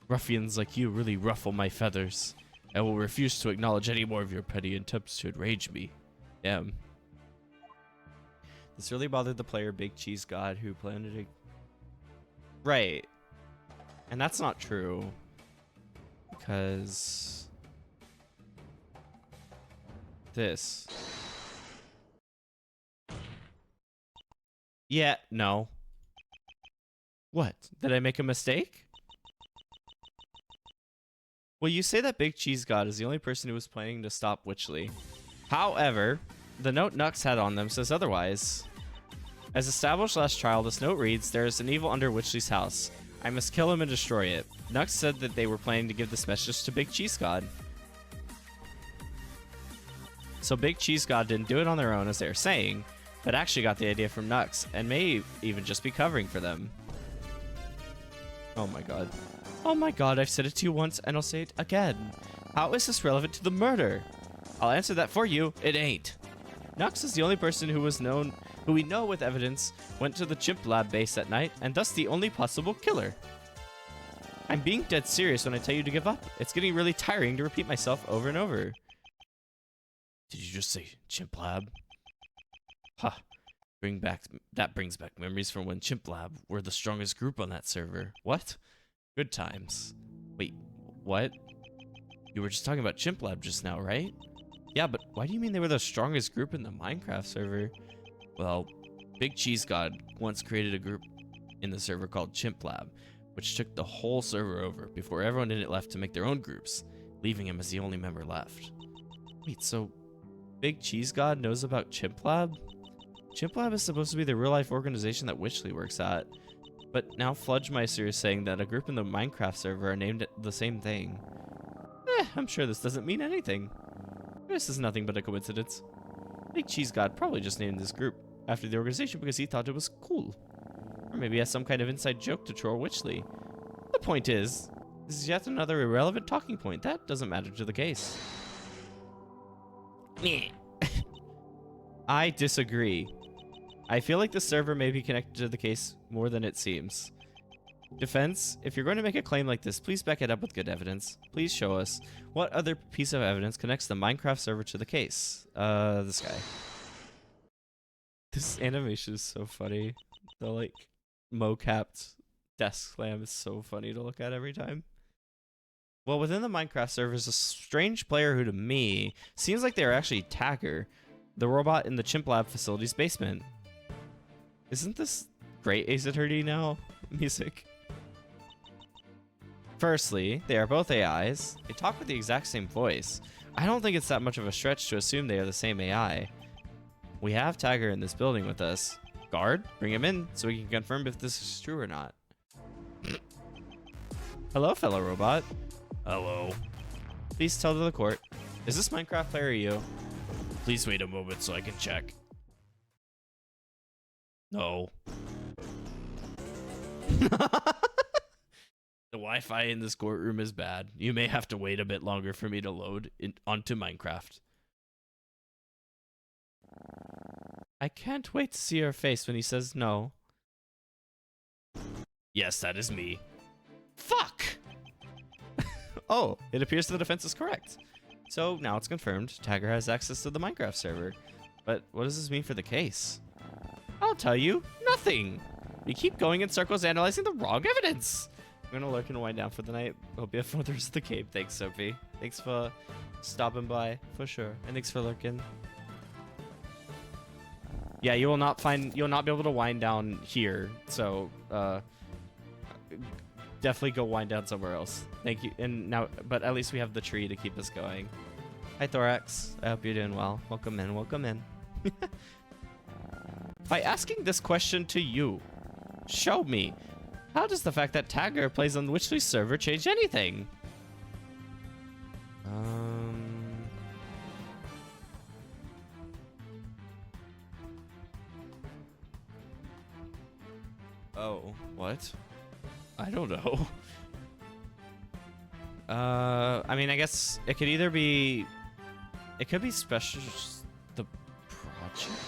Ruffians like you really ruffle my feathers. I will refuse to acknowledge any more of your petty attempts to enrage me. Damn. This really bothered the player Big Cheese God who planned to... Right. And that's not true. Because... This. Yeah, no. What? Did I make a mistake? Well, you say that Big Cheese God is the only person who was planning to stop Witchley. However... The note Nux had on them says otherwise. As established last trial, this note reads, there is an evil under Witchley's house. I must kill him and destroy it. Nux said that they were planning to give this message to Big Cheese God. So Big Cheese God didn't do it on their own, as they were saying, but actually got the idea from Nux, and may even just be covering for them. Oh my god. Oh my god, I've said it to you once, and I'll say it again. How is this relevant to the murder? I'll answer that for you. It ain't. Nux is the only person who we know with evidence went to the chimp lab base that night, and thus the only possible killer. I'm being dead serious when I tell you to give up. It's getting really tiring to repeat myself over and over. Did you just say chimp lab? Huh. That brings back memories from when Chimp Lab were the strongest group on that server. What? Good times. Wait, what? You were just talking about Chimp Lab just now, right? Yeah, but why do you mean they were the strongest group in the Minecraft server? Well, Big Cheese God once created a group in the server called Chimp Lab, which took the whole server over before everyone in it left to make their own groups, leaving him as the only member left. Wait, so Big Cheese God knows about Chimp Lab? Chimp Lab is supposed to be the real-life organization that Witchley works at, but now Fludgemeister is saying that a group in the Minecraft server are named the same thing. I'm sure this doesn't mean anything. This is nothing but a coincidence. Big Cheese God probably just named this group after the organization because he thought it was cool. Or maybe he has some kind of inside joke to troll Witchley. The point is, this is yet another irrelevant talking point. That doesn't matter to the case. I disagree. I feel like the server may be connected to the case more than it seems. Defense, if you're going to make a claim like this, please back it up with good evidence. Please show us what other piece of evidence connects the Minecraft server to the case. This guy. This animation is so funny. The like mo-capped desk slam is so funny to look at every time. Well, within the Minecraft server is a strange player who to me seems like they're actually Tagger, the robot in the Chimp Lab facility's basement. Isn't this great Ace Attorney now music? Firstly, they are both AIs. They talk with the exact same voice. I don't think it's that much of a stretch to assume they are the same AI. We have Tagger in this building with us. Guard, bring him in so we can confirm if this is true or not. Hello, fellow robot. Hello. Please tell to the court. Is this Minecraft player or you? Please wait a moment so I can check. No. The Wi-Fi in this courtroom is bad. You may have to wait a bit longer for me to load onto Minecraft. I can't wait to see your face when he says no. Yes, that is me. Fuck! Oh, it appears the defense is correct. So now it's confirmed. Tagger has access to the Minecraft server. But what does this mean for the case? I'll tell you, nothing. We keep going in circles analyzing the wrong evidence. I'm gonna lurk and wind down for the night. Hope you have fun with the rest of the cave. Thanks, Sophie. Thanks for stopping by, for sure. And thanks for lurking. Yeah, you'll not be able to wind down here. So, definitely go wind down somewhere else. Thank you. And now, but at least we have the tree to keep us going. Hi, Thorax. I hope you're doing well. Welcome in. Welcome in. By asking this question to you, show me. How does the fact that Tagger plays on the Witchley server change anything? Oh, what? I don't know. I mean, I guess it could either be... It could be special... The project?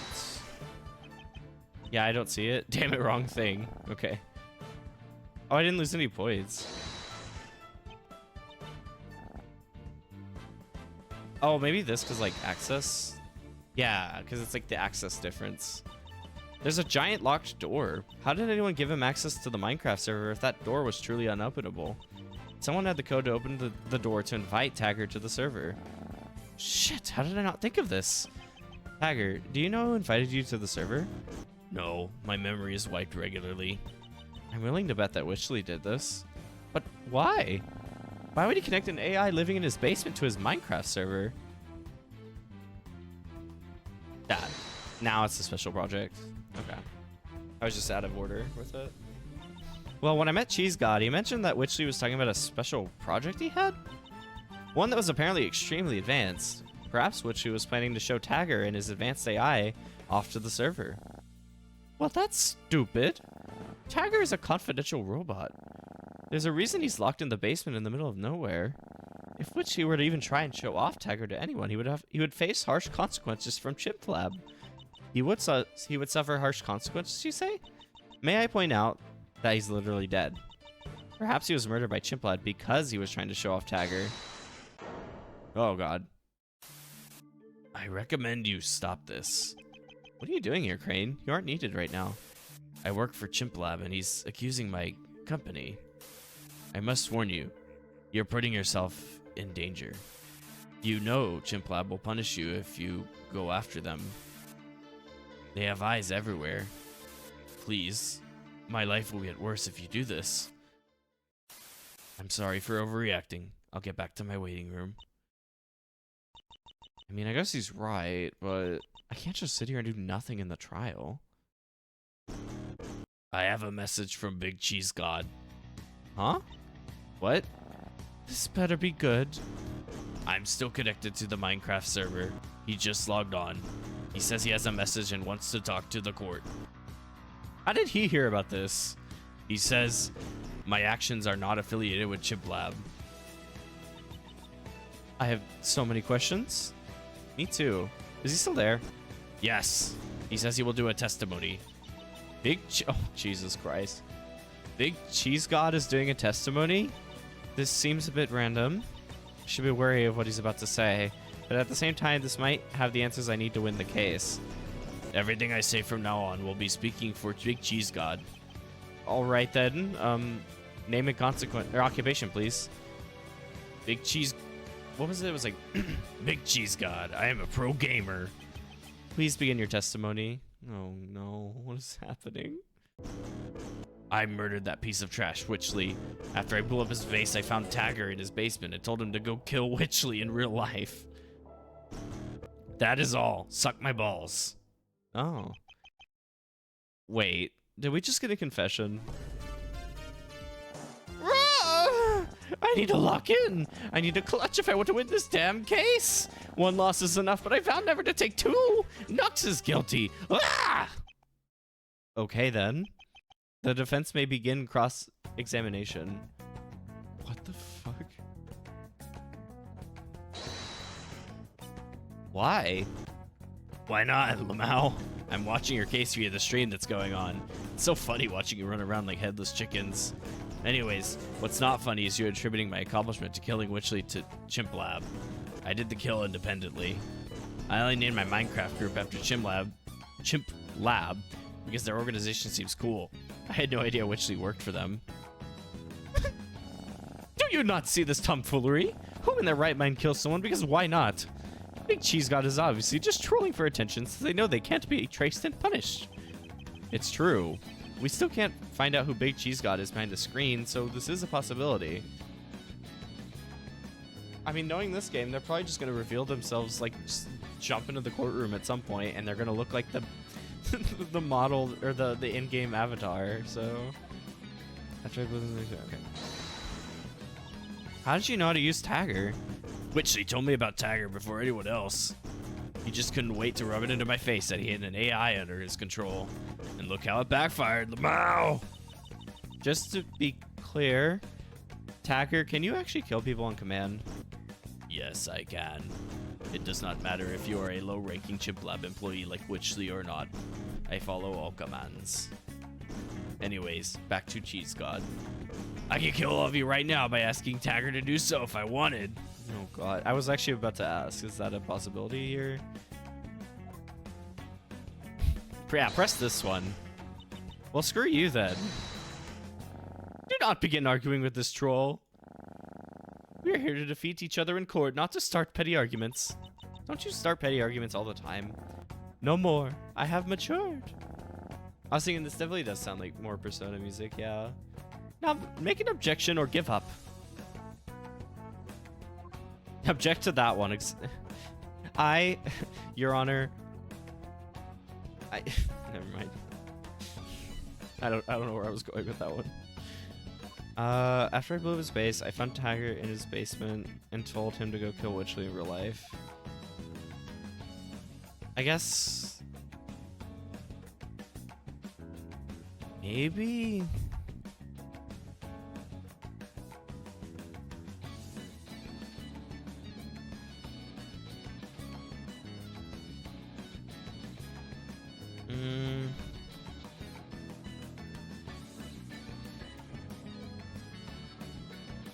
Yeah, I don't see it. Damn it, wrong thing. Okay. Oh, I didn't lose any points. Oh, maybe this because, like, access? Yeah, because it's, like, the access difference. There's a giant locked door. How did anyone give him access to the Minecraft server if that door was truly unopenable? Someone had the code to open the door to invite Tagger to the server. Shit, how did I not think of this? Tagger, do you know who invited you to the server? No, my memory is wiped regularly. I'm willing to bet that Witchley did this. But why? Why would he connect an AI living in his basement to his Minecraft server? That. Now it's a special project. Okay. I was just out of order with it. Well, when I met Cheese God, he mentioned that Witchley was talking about a special project he had. One that was apparently extremely advanced. Perhaps Witchley was planning to show Tagger and his advanced AI off to the server. Well, that's stupid. Tagger is a confidential robot. There's a reason he's locked in the basement in the middle of nowhere. If Witchley were to even try and show off Tagger to anyone, he would face harsh consequences from Chimp Lab. He would suffer harsh consequences, you say? May I point out that he's literally dead? Perhaps he was murdered by Chimp Lab because he was trying to show off Tagger. Oh god. I recommend you stop this. What are you doing here, Crane? You aren't needed right now. I work for Chimp Lab and he's accusing my company. I must warn you, you're putting yourself in danger. You know Chimp Lab will punish you if you go after them. They have eyes everywhere. Please, my life will get worse if you do this. I'm sorry for overreacting. I'll get back to my waiting room. I mean, I guess he's right, but I can't just sit here and do nothing in the trial. I have a message from Big Cheese God. Huh? What? This better be good. I'm still connected to the Minecraft server. He just logged on. He says he has a message and wants to talk to the court. How did he hear about this? He says, my actions are not affiliated with Chimp Lab. I have so many questions. Me too. Is he still there? Yes. He says he will do a testimony. Oh, Jesus Christ. Big Cheese God is doing a testimony? This seems a bit random. Should be wary of what he's about to say. But at the same time, this might have the answers I need to win the case. Everything I say from now on will be speaking for Big Cheese God. Alright then. Name and consequence or occupation, please. Big Cheese. What was it? It was like Big Cheese God. I am a pro gamer. Please begin your testimony. Oh no, what is happening? I murdered that piece of trash, Witchley. After I blew up his vase, I found Tagger in his basement and told him to go kill Witchley in real life. That is all. Suck my balls. Oh. Wait, did we just get a confession? I need to lock in. I need to clutch if I want to win this damn case. One loss is enough, but I vowed never to take two. Nux is guilty. Ah! Okay, then. The defense may begin cross-examination. What the fuck? Why? Why not, Lamau? I'm watching your case via the stream that's going on. It's so funny watching you run around like headless chickens. Anyways, what's not funny is you attributing my accomplishment to killing Witchley to Chimp Lab. I did the kill independently. I only named my Minecraft group after Chimp Lab because their organization seems cool. I had no idea Witchley worked for them. Do you not see this tomfoolery? Who in their right mind kills someone because why not? Big Cheese God is obviously just trolling for attention since they know they can't be traced and punished. It's true. We still can't find out who Big Cheese God is behind the screen, so this is a possibility. I mean, knowing this game, they're probably just going to reveal themselves, like, just jump into the courtroom at some point, and they're going to look like the the model, or the in-game avatar, so... Okay. How did you know how to use Tagger? Witchley told me about Tagger before anyone else. He just couldn't wait to rub it into my face that he had an AI under his control. And look how it backfired, Lamau! Just to be clear, Tagger, can you actually kill people on command? Yes, I can. It does not matter if you are a low-ranking Chimp Lab employee like Witchley or not. I follow all commands. Anyways, back to Cheese God. I can kill all of you right now by asking Tagger to do so if I wanted. Oh god, I was actually about to ask, is that a possibility here? Yeah, press this one. Well, screw you then. Do not begin arguing with this troll. We are here to defeat each other in court, not to start petty arguments. Don't you start petty arguments all the time? No more. I have matured. I was thinking this definitely does sound like more Persona music, yeah. Now, make an objection or give up. Object to that one. Your Honor. Never mind. I don't know where I was going with that one. After I blew up his base, I found Tiger in his basement and told him to go kill Witchley in real life. I guess... maybe?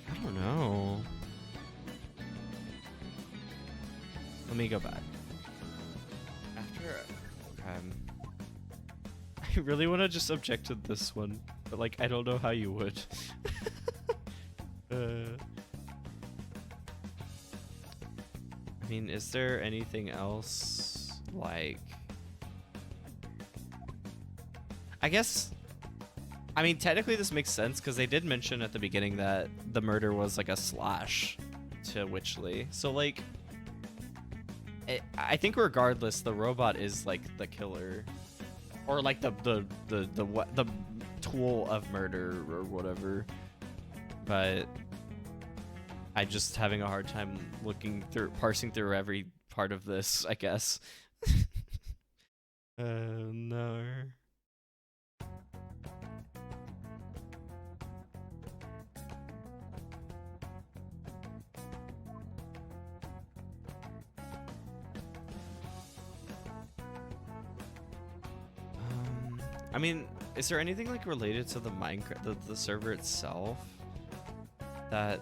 I don't know. Let me go back. After... I really want to just object to this one, but like, I don't know how you would. I mean, is there anything else, like... I guess... I mean, technically this makes sense, because they did mention at the beginning that the murder was like a slash to Witchley. So, like... I think regardless, the robot is like the killer. Or like the tool of murder or whatever. But... I'm just having a hard time parsing through every part of this, I guess. No. I mean, is there anything like related to the Minecraft, the server itself that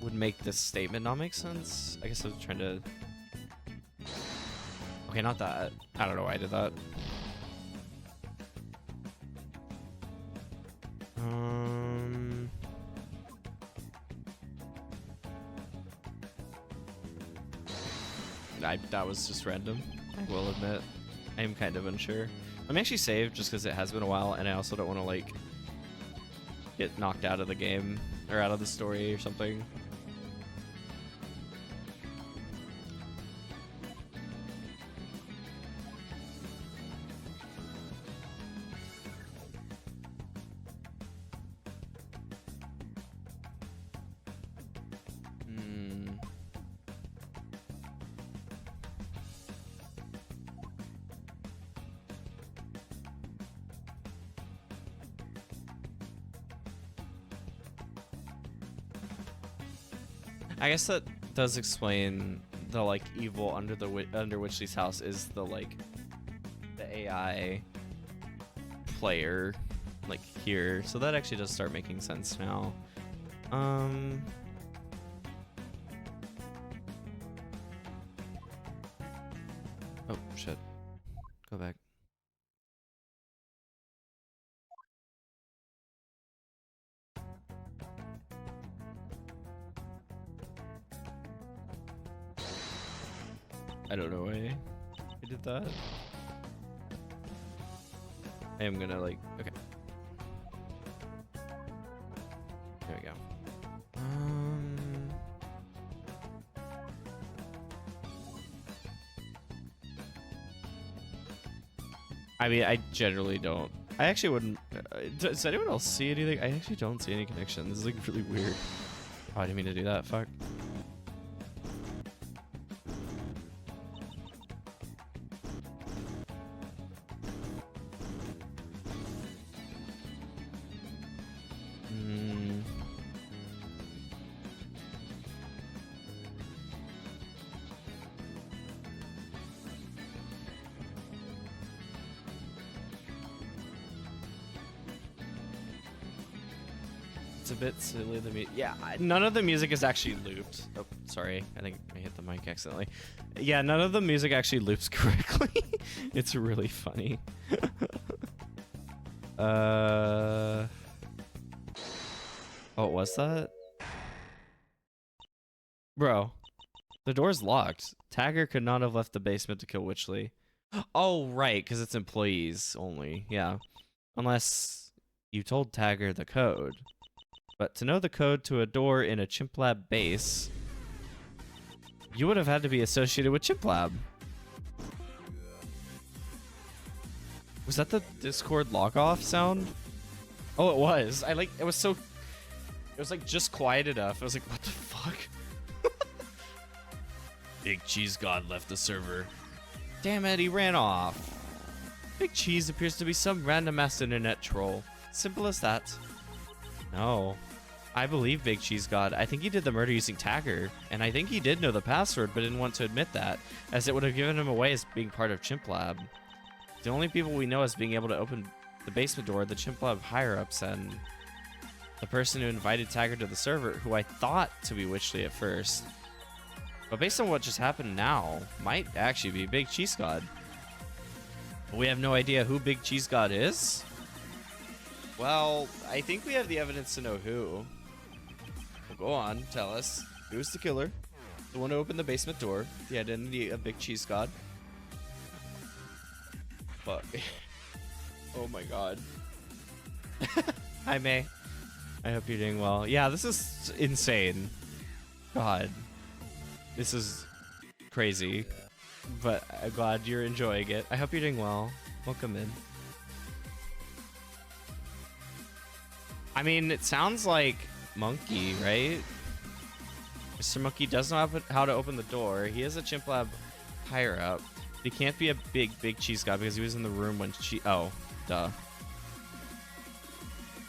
would make this statement not make sense? I guess I was trying to... Okay, not that. I don't know why I did that. That was just random, I will admit. I am kind of unsure. I'm actually saved just because it has been a while, and I also don't want to like get knocked out of the game or out of the story or something. I guess that does explain the like evil under Witchley's house is the like the AI player like here, so that actually does start making sense now. Oh shit, go back. I don't know why I did that. I am gonna like, okay. There we go. I mean, I generally don't. I actually wouldn't. Does anyone else see anything? I actually don't see any connection. This is like really weird. Oh, I didn't mean to do that. Fuck. It's a bit silly. Yeah, none of the music is actually looped. Oh, sorry. I think I hit the mic accidentally. Yeah, none of the music actually loops correctly. It's really funny. Oh, what was that? Bro, the door's locked. Tagger could not have left the basement to kill Witchley. Oh, right, because it's employees only. Yeah. Unless you told Tagger the code. But to know the code to a door in a Chimp Lab base, you would have had to be associated with Chimp Lab. Was that the Discord log off sound? Oh, it was. It was like just quiet enough. I was like, what the fuck? Big Cheese God left the server. Damn it, he ran off. Big Cheese appears to be some random ass internet troll. Simple as that. No. I believe Big Cheese God. I think he did the murder using Tagger, and I think he did know the password but didn't want to admit that, as it would have given him away as being part of Chimp Lab. The only people we know as being able to open the basement door are the Chimp Lab higher-ups and the person who invited Tagger to the server, who I thought to be Witchley at first. But based on what just happened now, might actually be Big Cheese God. But we have no idea who Big Cheese God is? Well, I think we have the evidence to know who. Well, go on, tell us. Who's the killer? The one who opened the basement door. The identity of Big Cheese God. But... oh my god. Hi, May. I hope you're doing well. Yeah, this is insane. God. This is crazy. But I'm glad you're enjoying it. I hope you're doing well. Welcome in. I mean, it sounds like Monkey, right? Mr. Monkey does know how to open the door. He is a Chimp Lab higher up. He can't be a big cheese god because he was in the room when oh, duh.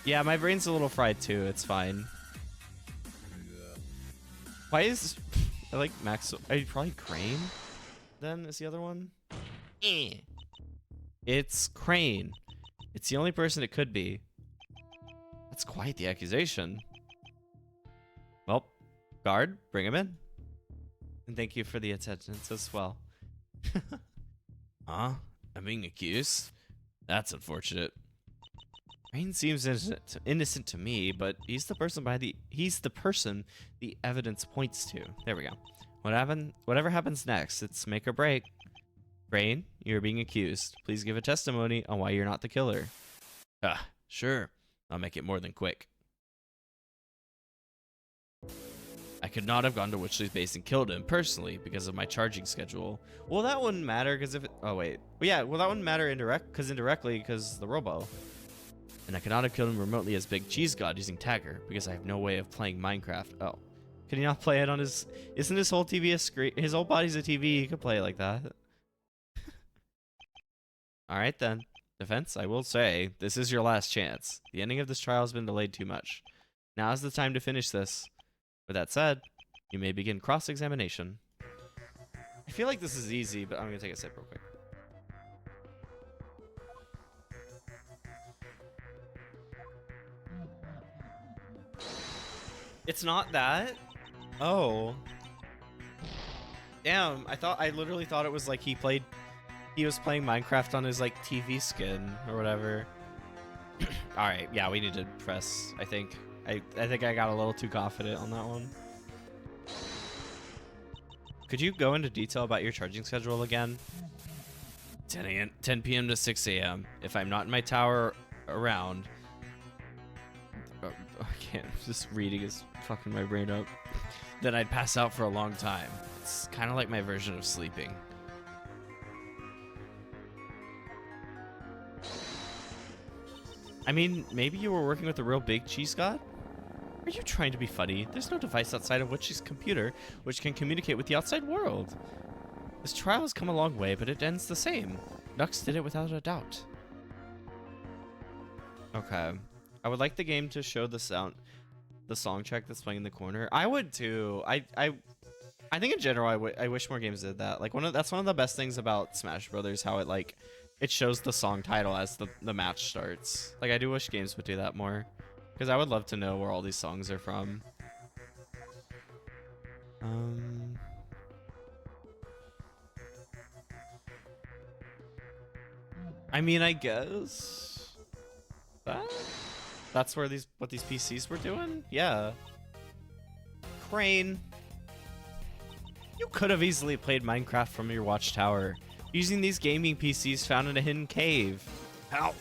Yeah, my brain's a little fried too. It's fine. Why is I like Max? Are you probably Crane? Then is the other one? It's Crane. It's the only person it could be. That's quite the accusation. Well, guard, bring him in. And thank you for the attendance as well. Huh? I'm being accused? That's unfortunate. Crane seems innocent to me, but he's the person the evidence points to. There we go. Whatever happens next, it's make or break. Crane, you're being accused. Please give a testimony on why you're not the killer. Sure. I'll make it more than quick. I could not have gone to Witchley's base and killed him personally because of my charging schedule. Well, that wouldn't matter because if it... oh, wait. Well, yeah, well, that wouldn't matter indirectly because the robo. And I could not have killed him remotely as Big Cheese God using Tagger because I have no way of playing Minecraft. Oh. Can he not play it on his... isn't his whole TV a screen? His whole body's a TV. He could play it like that. Alright then. Defense, I will say, this is your last chance. The ending of this trial has been delayed too much. Now is the time to finish this. With that said, you may begin cross-examination. I feel like this is easy, but I'm going to take a sip real quick. It's not that? Oh. Damn, I literally thought it was like he was playing Minecraft on his like TV skin or whatever. Alright, yeah, we need to press, I think. I think I got a little too confident on that one. Could you go into detail about your charging schedule again? 10 p.m. to 6 a.m. If I'm not in my tower around... I can't. Just reading is fucking my brain up. Then I'd pass out for a long time. It's kind of like my version of sleeping. I mean, maybe you were working with a real Big Cheese God? Are you trying to be funny? There's no device outside of Witch's computer which can communicate with the outside world. This trial has come a long way, but it ends the same. Nux did it without a doubt. Okay. I would like the game to show the song track that's playing in the corner. I would too. I think in general I wish more games did that. Like that's one of the best things about Smash Brothers, how it shows the song title as the match starts. Like I do wish games would do that more, because I would love to know where all these songs are from. I mean, I guess that's where what these PCs were doing? Yeah. Crane. You could have easily played Minecraft from your watchtower using these gaming PCs found in a hidden cave. How?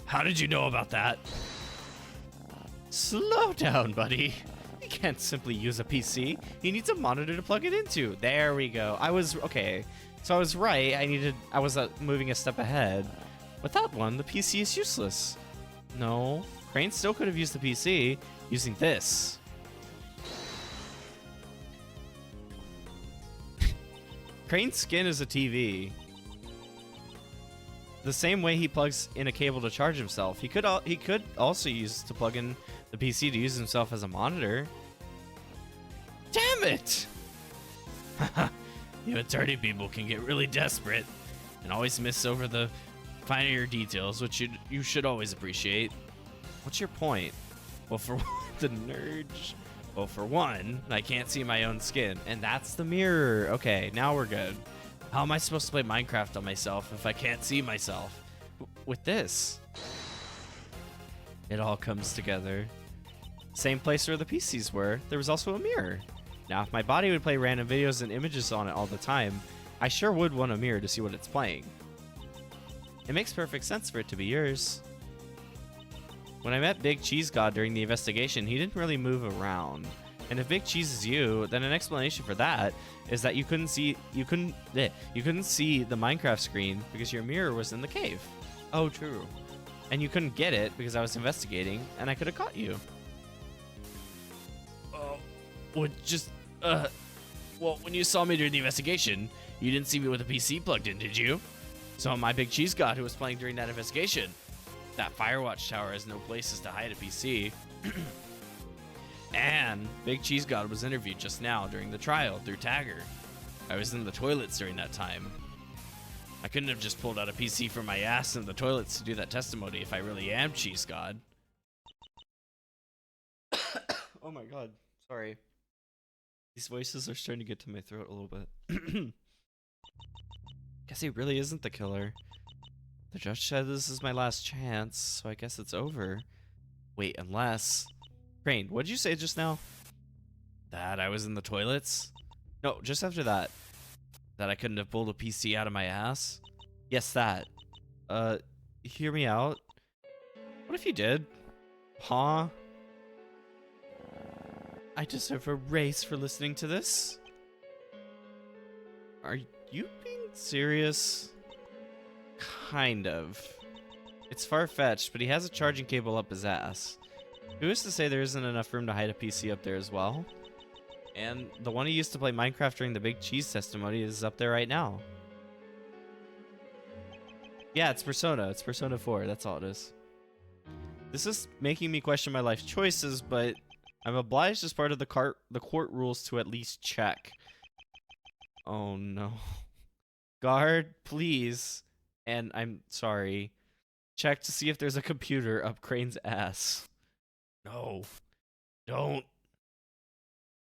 How did you know about that? Slow down, buddy. You can't simply use a PC. He needs a monitor to plug it into. There we go. Okay. So I was right. I was moving a step ahead. With that one, the PC is useless. No, Crane still could have used the PC using this. Crane's skin is a TV. The same way he plugs in a cable to charge himself, he could also use to plug in the PC to use himself as a monitor. Damn it! You attorney people can get really desperate and always miss over the finer details, which you should always appreciate. What's your point? Well, for the nerds. Well, for one, I can't see my own skin, and that's the mirror. Okay, now we're good. How am I supposed to play Minecraft on myself if I can't see myself? With this, it all comes together. Same place where the PCs were, there was also a mirror. Now, if my body would play random videos and images on it all the time, I sure would want a mirror to see what it's playing. It makes perfect sense for it to be yours. When I met Big Cheese God during the investigation, he didn't really move around. And if Big Cheese is you, then an explanation for that is that you couldn't see the Minecraft screen because your mirror was in the cave. Oh, true. And you couldn't get it because I was investigating and I could have caught you. Oh, well, when you saw me during the investigation, you didn't see me with a PC plugged in, did you? So my Big Cheese God who was playing during that investigation. That Firewatch tower has no places to hide a PC. And Big Cheese God was interviewed just now during the trial through Tagger. I was in the toilets during that time. I couldn't have just pulled out a PC from my ass in the toilets to do that testimony if I really am Cheese God. Oh my god, sorry. These voices are starting to get to my throat a little bit. Guess he really isn't the killer. The judge said this is my last chance, so I guess it's over. Wait, unless... Crane, what did you say just now? That I was in the toilets? No, just after that. That I couldn't have pulled a PC out of my ass? Yes, that. Hear me out. What if you did? Huh? I deserve a raise for listening to this? Are you being serious? Kind of. It's far-fetched, but he has a charging cable up his ass. Who is to say there isn't enough room to hide a PC up there as well? And the one he used to play Minecraft during the Big Cheese testimony is up there right now. Yeah, it's Persona. It's Persona 4. That's all it is. This is making me question my life choices, but I'm obliged as part of the court rules to at least check. Oh no. Guard, please. And I'm sorry. Check to see if there's a computer up Crane's ass. No. Don't.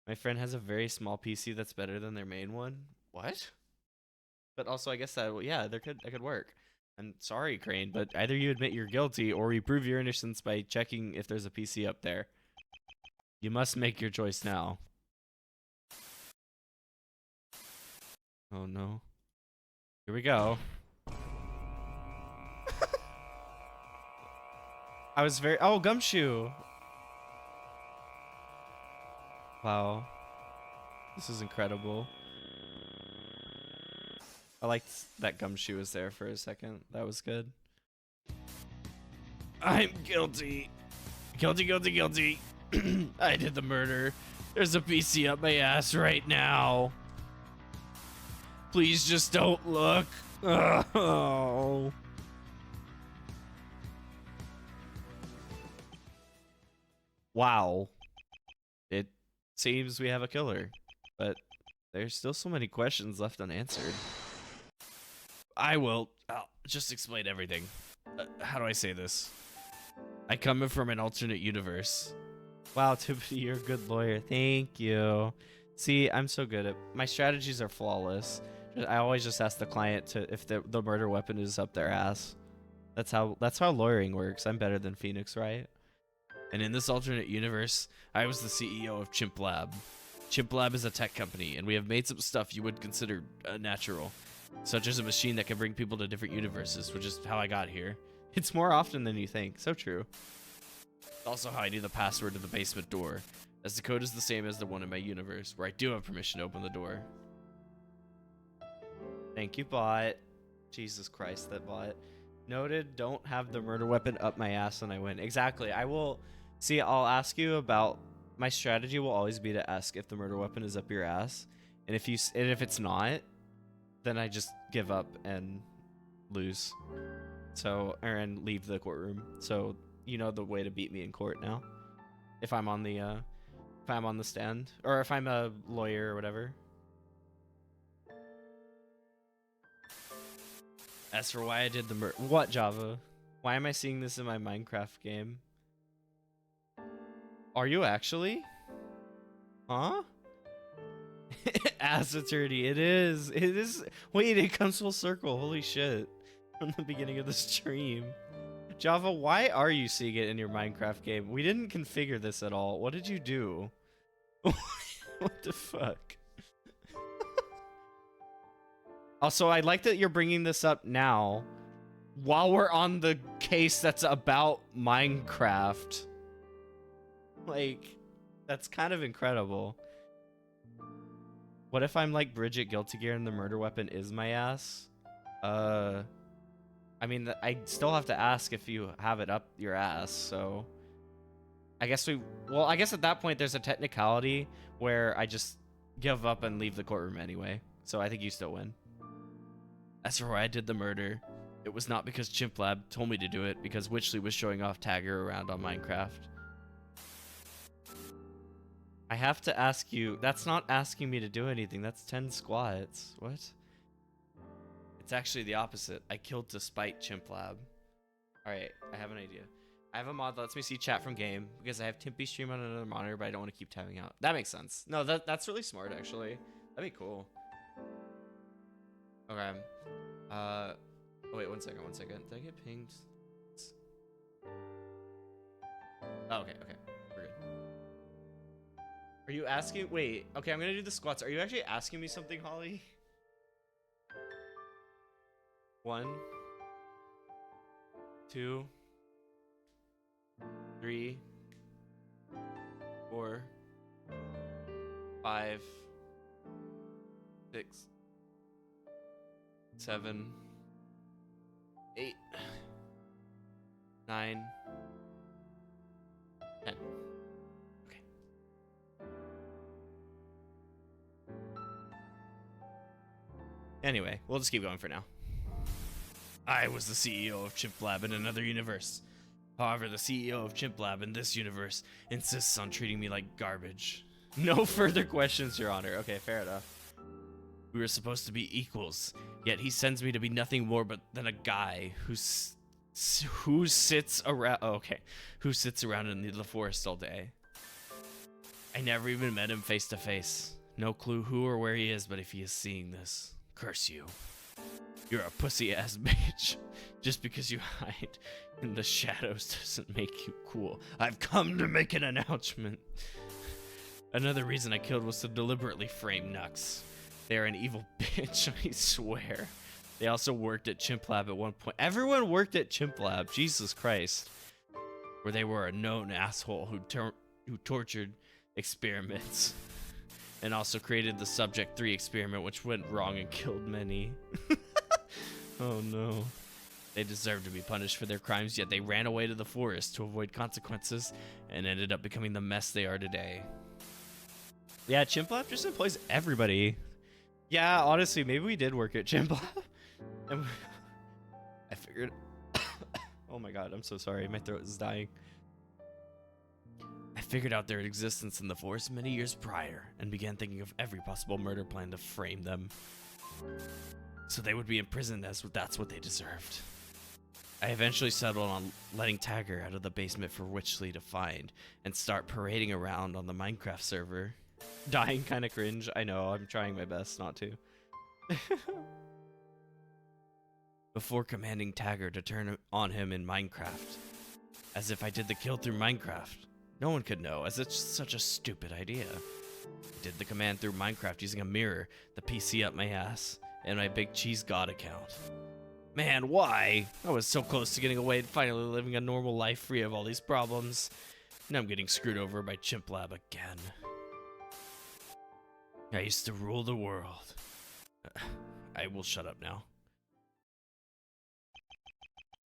My friend has a very small PC that's better than their main one. What? But also, I guess that, yeah, that could work. I'm sorry, Crane, but either you admit you're guilty or you prove your innocence by checking if there's a PC up there. You must make your choice now. Oh no. Here we go. I was very... Oh, Gumshoe! Wow. This is incredible. I liked that Gumshoe was there for a second. That was good. I'm guilty. Guilty, guilty, guilty. I did the murder. There's a PC up my ass right now. Please just don't look. Oh. Wow. It seems we have a killer, but there's still so many questions left unanswered. I'll just explain everything. How do I say this? I come in from an alternate universe. Wow, Timpani, you're a good lawyer. Thank you. See, I'm so good at... My strategies are flawless. I always just ask the client to if the murder weapon is up their ass. That's how lawyering works. I'm better than Phoenix, right? And in this alternate universe, I was the CEO of Chimp Lab. Chimp Lab is a tech company, and we have made some stuff you would consider natural, such as a machine that can bring people to different universes, which is how I got here. It's more often than you think. So true. Also how I knew the password to the basement door, as the code is the same as the one in my universe, where I do have permission to open the door. Thank you, bot. Jesus Christ, that bot. Noted, don't have the murder weapon up my ass when I win. Exactly. I will... See, I'll ask you about... My strategy will always be to ask if the murder weapon is up your ass. And if it's not, then I just give up and lose. So, and leave the courtroom. So, you know the way to beat me in court now. If I'm on the stand. Or if I'm a lawyer or whatever. As for why I did the murder... What, Java? Why am I seeing this in my Minecraft game? Are you actually? Huh? Ass attorney. It is. It is. Wait, it comes full circle. Holy shit. From the beginning of the stream. Java, why are you seeing it in your Minecraft game? We didn't configure this at all. What did you do? What the fuck? Also, I like that you're bringing this up now while we're on the case that's about Minecraft. Like, that's kind of incredible. What if I'm like Bridget Guilty Gear and the murder weapon is my ass? I mean, I still have to ask if you have it up your ass, so... I guess I guess at that point there's a technicality where I just give up and leave the courtroom anyway. So I think you still win. As for why I did the murder, it was not because Chimp Lab told me to do it, because Witchley was showing off Tagger around on Minecraft. I have to ask you, that's not asking me to do anything, that's 10 squats. What? It's actually the opposite. I killed to spite Chimp Lab. Alright, I have an idea. I have a mod that lets me see chat from game, because I have Timpy stream on another monitor, but I don't want to keep tabbing out. That makes sense. No, that's really smart, actually. That'd be cool. Okay. Oh, wait, one second. Did I get pinged? Oh, okay. We're good. Are you asking? Wait, okay, I'm gonna do the squats. Are you actually asking me something, Holly? 1, 2, 3, 4, 5, 6, 7, 8, 9, 10. Okay. Anyway, we'll just keep going for now. I was the CEO of Chimp Lab in another universe. However, the CEO of Chimp Lab in this universe insists on treating me like garbage. No further questions, Your Honor. Okay, fair enough. We were supposed to be equals, yet he sends me to be nothing more than a guy who sits around. Oh, okay, who sits around in the forest all day. I never even met him face to face. No clue who or where he is, but if he is seeing this, curse you. You're a pussy-ass bitch. Just because you hide in the shadows doesn't make you cool. I've come to make an announcement. Another reason I killed was to deliberately frame Nux. They're an evil bitch, I swear. They also worked at Chimp Lab at one point. Everyone worked at Chimp Lab, Jesus Christ. Where they were a known asshole who tortured experiments. And also created the Subject 3 experiment, which went wrong and killed many. Oh no. They deserved to be punished for their crimes, yet they ran away to the forest to avoid consequences and ended up becoming the mess they are today. Yeah, Chimp Lab just employs everybody. Yeah, honestly, maybe we did work at Chimp Lab. And I figured... Oh my god, I'm so sorry. My throat is dying. I figured out their existence in the forest many years prior and began thinking of every possible murder plan to frame them. So they would be imprisoned as that's what they deserved. I eventually settled on letting Tagger out of the basement for Witchley to find and start parading around on the Minecraft server. Dying kinda cringe. I know, I'm trying my best not to. Before commanding Tagger to turn on him in Minecraft. As if I did the kill through Minecraft. No one could know, as it's such a stupid idea. I did the command through Minecraft using a mirror, the PC up my ass, and my Big Cheese God account. Man, why? I was so close to getting away and finally living a normal life free of all these problems. Now I'm getting screwed over by Chimp Lab again. I used to rule the world. I will shut up now.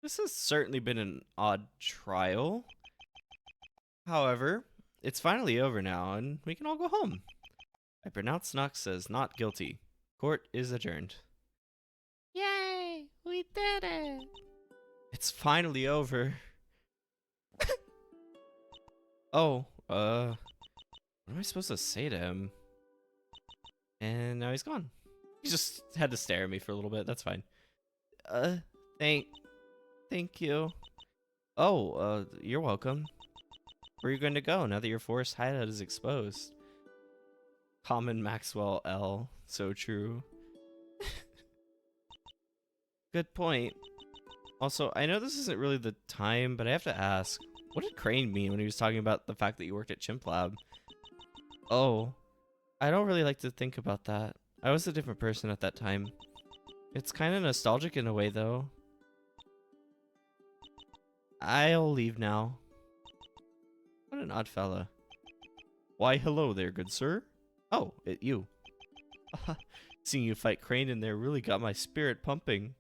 This has certainly been an odd trial. However, it's finally over now, and we can all go home. I pronounce Knox as not guilty. Court is adjourned. Yay! We did it! It's finally over. Oh, what am I supposed to say to him? And now he's gone. He just had to stare at me for a little bit. That's fine. Thank you. Oh, you're welcome. Where are you going to go now that your forest hideout is exposed? Common Maxwell L. So true. Good point. Also, I know this isn't really the time, but I have to ask, what did Crane mean when he was talking about the fact that you worked at Chimp Lab? Oh, I don't really like to think about that. I was a different person at that time. It's kind of nostalgic in a way, though. I'll leave now. What an odd fella. Why, hello there, good sir. Oh, you. Seeing you fight Crane in there really got my spirit pumping.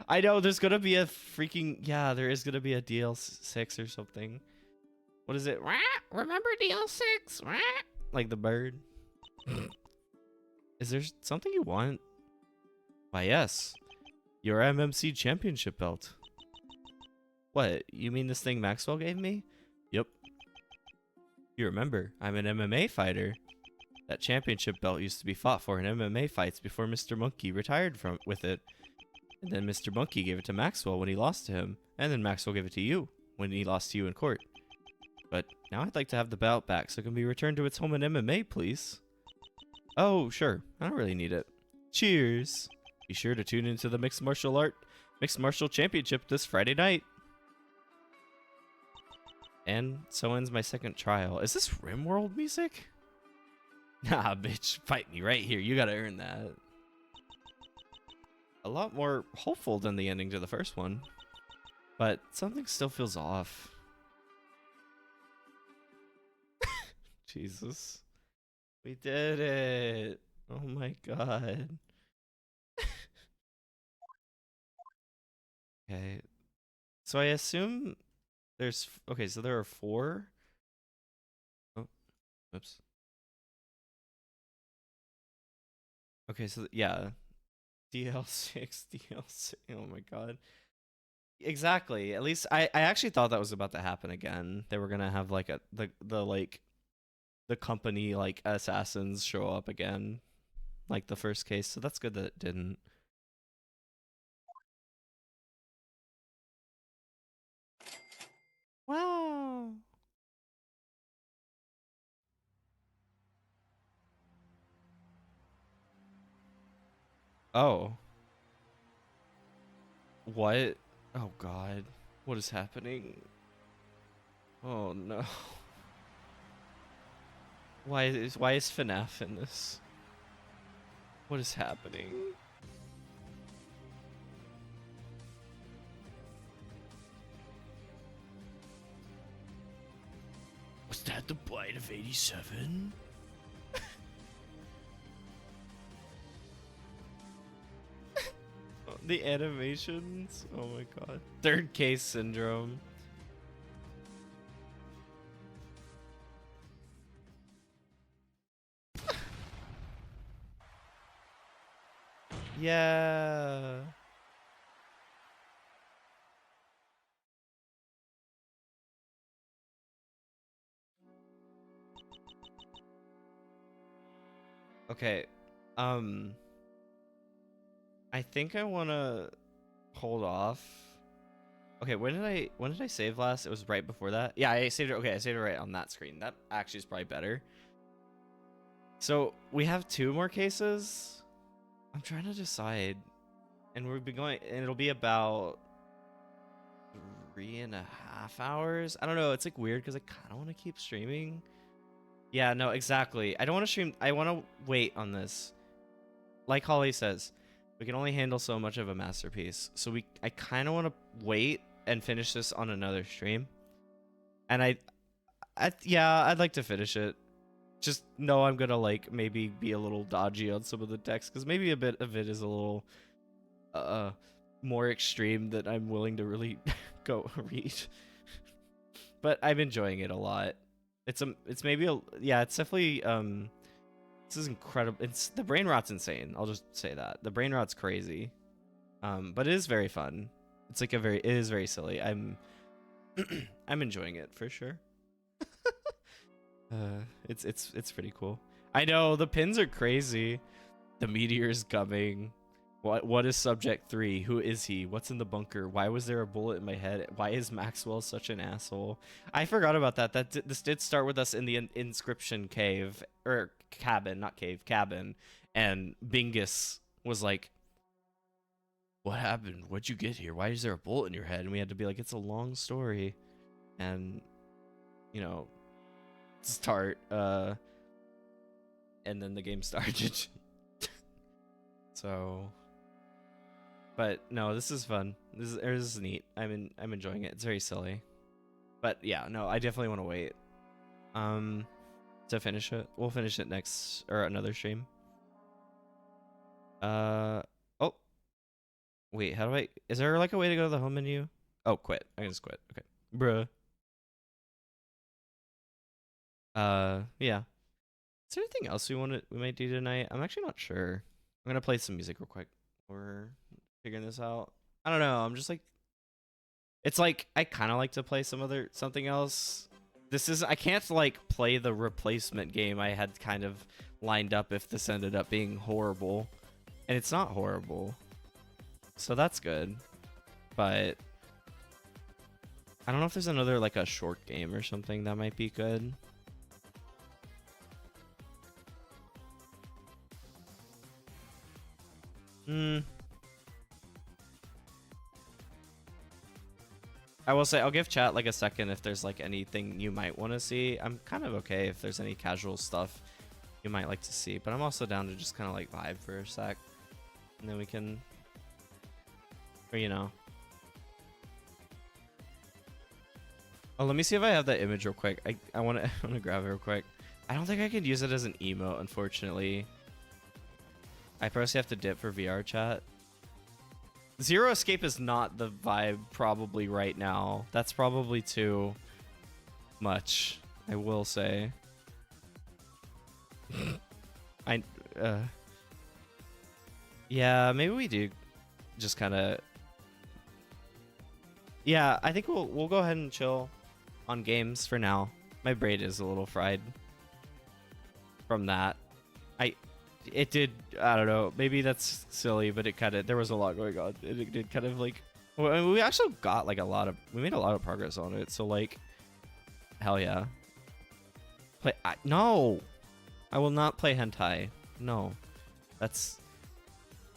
I know, there's gonna be a freaking... Yeah, there is gonna be a DL6 or something. What is it? Remember DL6? Like the bird. Is there something you want? Why, yes. Your MMC championship belt. What, you mean this thing Maxwell gave me? Yep. You remember, I'm an MMA fighter. That championship belt used to be fought for in MMA fights before Mr. Monkey retired with it. And then Mr. Monkey gave it to Maxwell when he lost to him. And then Maxwell gave it to you when he lost to you in court. But now I'd like to have the belt back so it can be returned to its home in MMA, please. Oh, sure. I don't really need it. Cheers. Be sure to tune into the Mixed Martial Championship this Friday night. And so ends my second trial. Is this RimWorld music? Nah, bitch. Fight me right here. You gotta earn that. A lot more hopeful than the ending to the first one. But something still feels off. Jesus. We did it. Oh my god. Okay. So I assume there's... Okay, so there are 4. Oh, oops. Okay, so yeah. DL6, DLC. Oh my god. Exactly. At least I actually thought that was about to happen again. They were gonna have like the company like assassins show up again, like the first case. So that's good that it didn't. Wow. Oh. What? Oh god. What is happening? Oh no. Why is FNAF in this? What is happening? Was that the bite of 87? The animations? Oh my god. Third case syndrome. Yeah. Okay. I think I want to hold off. Okay, when did I save last? It was right before that. Yeah, I saved it. Okay, I saved it right on that screen. That actually is probably better. So, we have 2 more cases. I'm trying to decide. And we've been going, and it'll be about 3.5 hours. I don't know. It's like weird because I kind of want to keep streaming. Yeah, no, exactly. I don't want to stream. I want to wait on this. Like Holly says, we can only handle so much of a masterpiece. So I kind of want to wait and finish this on another stream. And yeah, I'd like to finish it. just know I'm gonna like maybe be a little dodgy on some of the text because maybe a bit of it is a little more extreme that I'm willing to really go read. But I'm enjoying it a lot. It's maybe it's definitely this is incredible. It's the brain rot's insane. I'll just say that. The brain rot's crazy. But it is very fun. It's like it is very silly. I'm enjoying it for sure. It's pretty cool. I know the pins are crazy. The meteor's coming. What is subject 3? Who is he? What's in the bunker? Why was there a bullet in my head? Why is Maxwell such an asshole? I forgot about that. This did start with us in the inscription cave or cabin, not cave, cabin, and Bingus was like, "What happened? What'd you get here? Why is there a bullet in your head?" And we had to be like, "It's a long story," and you know, start. And then the game started. So. But no, this is fun. This is neat. I'm enjoying it. It's very silly. But yeah, no, I definitely want to wait. To finish it. We'll finish it next or another stream. Oh. Wait, how do I is there like a way to go to the home menu? Oh, quit. I can just quit. Okay. Bruh. Yeah. Is there anything else we might do tonight? I'm actually not sure. I'm gonna play some music real quick. We're figuring this out. I don't know. I'm just like, it's like I kind of like to play something else. I can't like play the replacement game I had kind of lined up if this ended up being horrible, and it's not horrible, so that's good. But I don't know if there's another like a short game or something that might be good. I will say I'll give chat like a second if there's like anything you might want to see. I'm kind of okay if there's any casual stuff you might like to see, but I'm also down to just kind of like vibe for a sec, and then we can, or you know. Oh, let me see if I have that image real quick. I want to grab it real quick. I don't think I could use it as an emote, unfortunately. I probably have to dip for VR chat. Zero Escape is not the vibe probably right now. That's probably too much, I will say. Yeah, maybe we do just kind of. Yeah, I think we'll go ahead and chill on games for now. My brain is a little fried from that. It did, I don't know, maybe that's silly, but it kind of, there was a lot going on. It did kind of like, well, we actually got like we made a lot of progress on it. So like, hell yeah. No, I will not play hentai. No, that's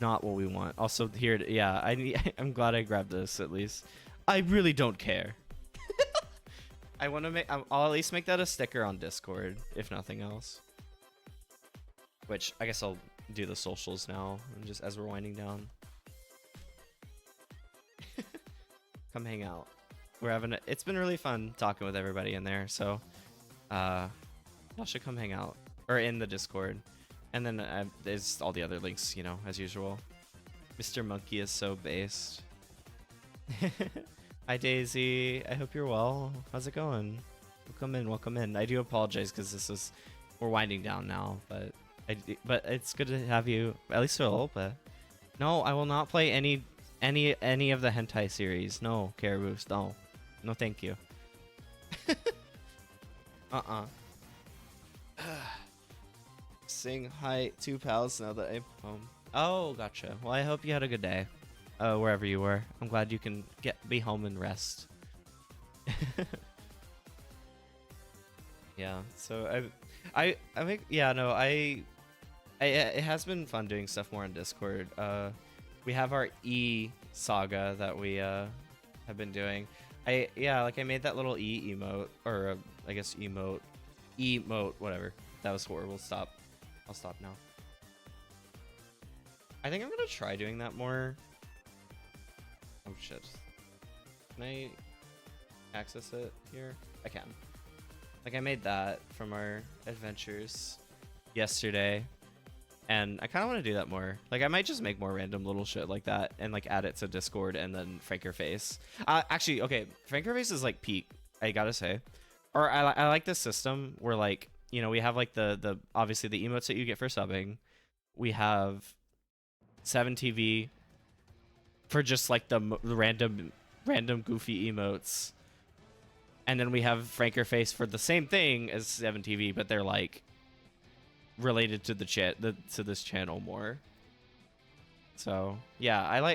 not what we want. Also here, yeah, I'm glad I grabbed this at least. I really don't care. I want to I'll at least make that a sticker on Discord, if nothing else. Which I guess I'll do the socials now, and just as we're winding down. Come hang out. We're having it's been really fun talking with everybody in there, so y'all should come hang out or in the Discord, and then there's all the other links, you know, as usual. Mr. Monkey is so based. Hi Daisy, I hope you're well. How's it going? Welcome in. I do apologize because we're winding down now, but it's good to have you at least for a little bit. No, I will not play any of the hentai series. No, Caribous, no, thank you. Saying hi to pals now that I'm home. Oh, gotcha. Well, I hope you had a good day, wherever you were. I'm glad you can be home and rest. Yeah. So I think, yeah, no, it has been fun doing stuff more on Discord. We have our saga that we have been doing. I made that little emote, or I guess emote, whatever. That was horrible. Stop. I'll stop now. I think I'm gonna try doing that more. Oh shit. Can I access it here? I can. Like I made that from our adventures yesterday, and I kind of want to do that more. Like I might just make more random little shit like that and like add it to Discord and then Frankerface. Actually, okay, Frankerface is like peak, I gotta say. Or I like this system where like, you know, we have like the obviously the emotes that you get for subbing. We have 7TV for just like the random goofy emotes. And then we have Frankerface for the same thing as 7TV, but they're like related to to this channel more. So yeah,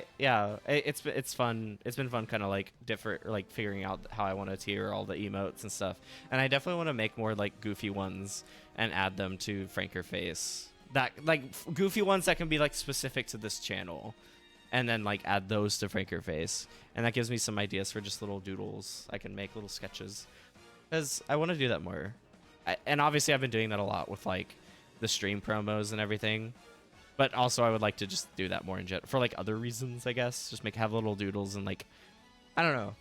it's fun. It's been fun, kind of like different, like figuring out how I want to tier all the emotes and stuff. And I definitely want to make more like goofy ones and add them to Frankerface. That like goofy ones that can be like specific to this channel, and then like add those to Frankerface. And that gives me some ideas for just little doodles. I can make little sketches because I want to do that more. And obviously I've been doing that a lot with like the stream promos and everything. But also I would like to just do that more in general for like other reasons, I guess. Just have little doodles and like, I don't know.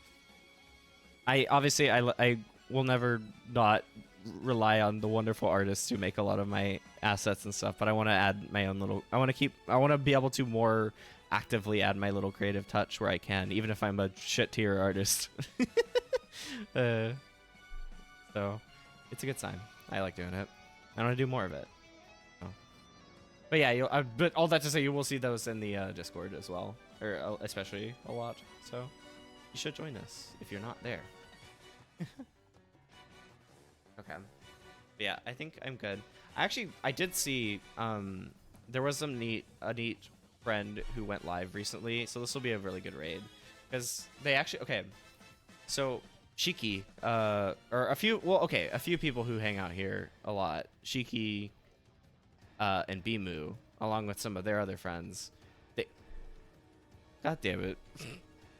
I will never not rely on the wonderful artists who make a lot of my assets and stuff, but I want to add my own little, I want to be able to more actively add my little creative touch where I can, even if I'm a shit tier artist. So it's a good sign. I like doing it. I want to do more of it. But yeah, but all that to say, you will see those in the Discord as well, or especially a lot. So you should join us if you're not there. Okay. But yeah, I think I'm good. I did see there was a neat friend who went live recently, so this will be a really good raid because they actually So Shiki, or a few people who hang out here a lot, Shiki. And Bimu, along with some of their other friends. God damn it.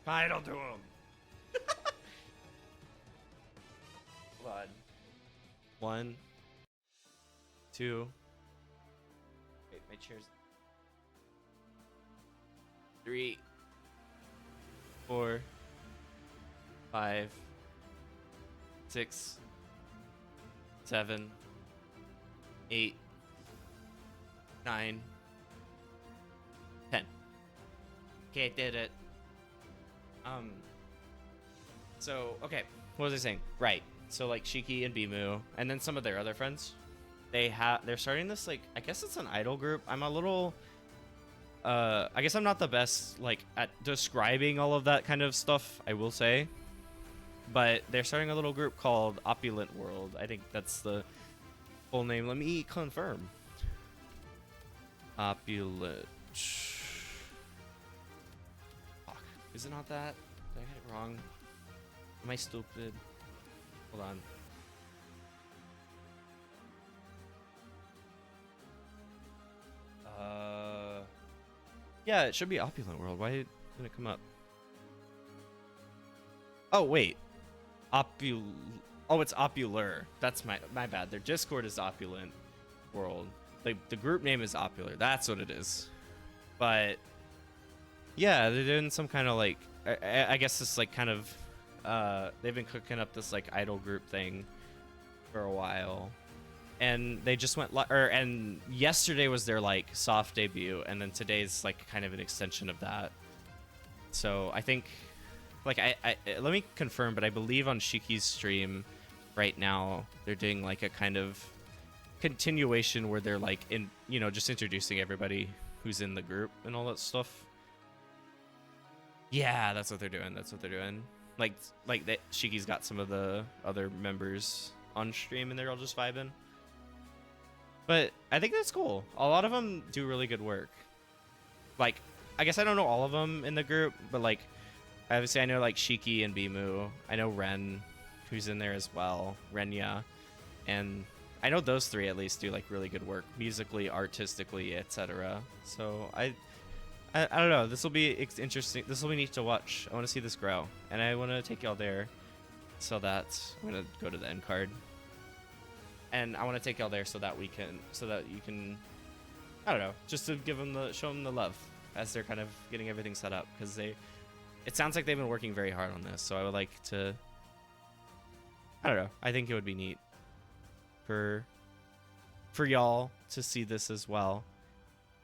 Idle to him. Hold on. 1, 2. Wait, my chair's. 3, 4, 5, 6, 7, 8, 9, 10. Okay, I did it. So, okay, what was I saying? Right. So, like, Shiki and Bimu, and then some of their other friends, they're starting this, like, I guess it's an idol group. I'm a little, I guess I'm not the best, like, at describing all of that kind of stuff, I will say. But they're starting a little group called Opulent World. I think that's the full name. Let me confirm. Opulent. Fuck. Is it not that? Did I get it wrong? Am I stupid? Hold on. Yeah, it should be Opulent World. Why didn't it come up? Oh, wait. Oh, it's Opular. That's my bad. Their Discord is Opulent World. The group name is Opular. That's what it is. But yeah, they're doing some kind of like, I guess this like kind of, they've been cooking up this like idol group thing for a while, and they just went and yesterday was their like soft debut, and then today's like kind of an extension of that. So I think, like, I let me confirm, but I believe on Shiki's stream right now they're doing like a kind of continuation where they're like just introducing everybody who's in the group and all that stuff. Yeah, that's what they're doing. Like Shiki's got some of the other members on stream and they're all just vibing. But I think that's cool. A lot of them do really good work. Like, I guess I don't know all of them in the group, but like obviously I know like Shiki and Bimu. I know Ren, who's in there as well, Renya, and I know those three at least do like really good work musically, artistically, etc. So I don't know. This will be interesting. This will be neat to watch. I want to see this grow, and I want to take y'all there. So that I'm gonna go to the end card, and I want to take y'all there so that you can, I don't know, just to show them the love as they're kind of getting everything set up, because it sounds like they've been working very hard on this. So I would like to, I don't know. I think it would be neat for y'all to see this as well.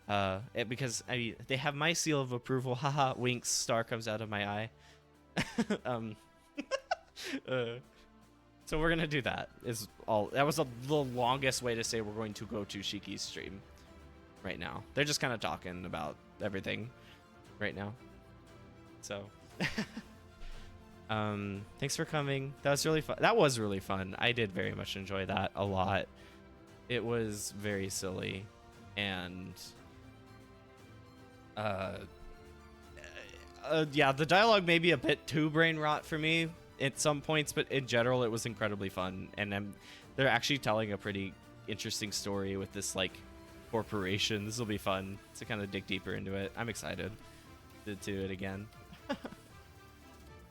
Because I mean, they have my seal of approval. Haha, winks. Star comes out of my eye. So we're gonna do that. Is all. That was the longest way to say we're going to go to Shiki's stream. Right now, they're just kind of talking about everything right now. So, thanks for coming. That was really fun. That was really fun. I did very much enjoy that a lot. It was very silly, and yeah, the dialogue may be a bit too brain rot for me at some points, but in general, it was incredibly fun. And they're actually telling a pretty interesting story with this like corporation. This will be fun to kind of dig deeper into it. I'm excited to do it again.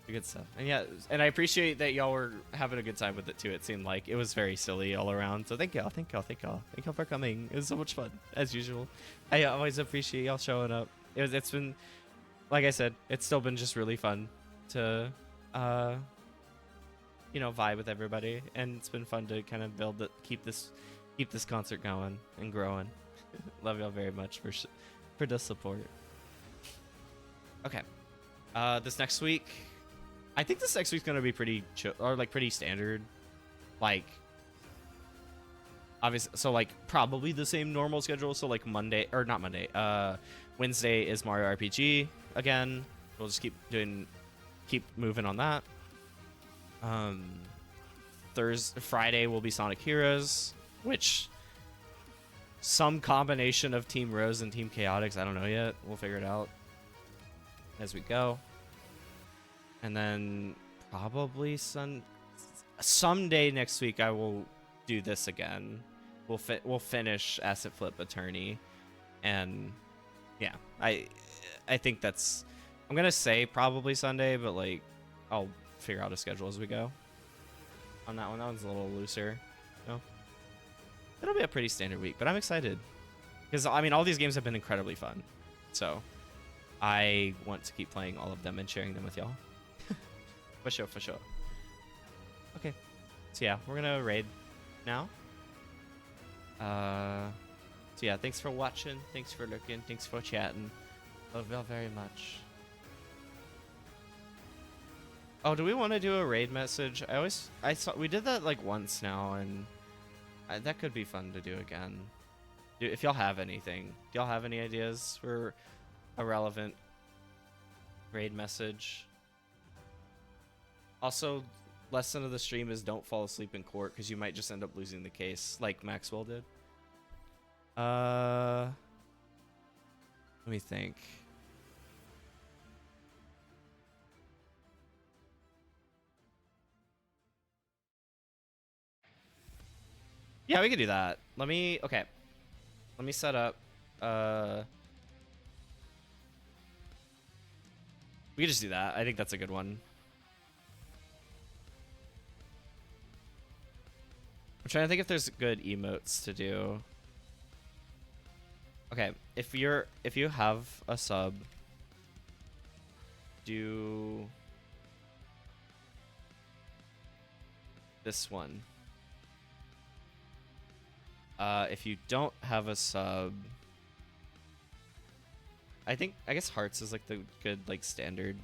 Good stuff. And yeah, and I appreciate that y'all were having a good time with it too. It seemed like it was very silly all around. So thank y'all for coming. It was so much fun as usual. I always appreciate y'all showing up. It's been, like I said, it's still been just really fun to you know, vibe with everybody, and it's been fun to kind of build it, keep this concert going and growing. Love y'all very much for the support. Okay, this next week, I think this next week's gonna be pretty chill, or like pretty standard, like obviously, so like probably the same normal schedule. So like Wednesday is Mario RPG again. We'll just keep moving on that. Friday will be Sonic Heroes, which some combination of Team Rose and Team Chaotix. I don't know yet. We'll figure it out as we go. And then probably someday next week I will do this again. We'll finish Assetflip Attorney, and yeah, I think that's, I'm gonna say probably Sunday, but like I'll figure out a schedule as we go on that one. That one's a little looser. No, it'll be a pretty standard week, but I'm excited because I mean all these games have been incredibly fun, so I want to keep playing all of them and sharing them with y'all. For sure. Okay, so yeah, we're gonna raid now. So yeah, thanks for watching, thanks for looking, thanks for chatting. Love y'all very much. Oh, do we want to do a raid message? I saw we did that like once now, and that could be fun to do again. If y'all have anything, do y'all have any ideas for a relevant raid message? Also, lesson of the stream is don't fall asleep in court because you might just end up losing the case like Maxwell did. Let me think. Yeah, we could do that. Let me set up. We could just do that. I think that's a good one. I'm trying to think if there's good emotes to do. Okay, if you have a sub, do this one. If you don't have a sub, I guess hearts is like the good like standard.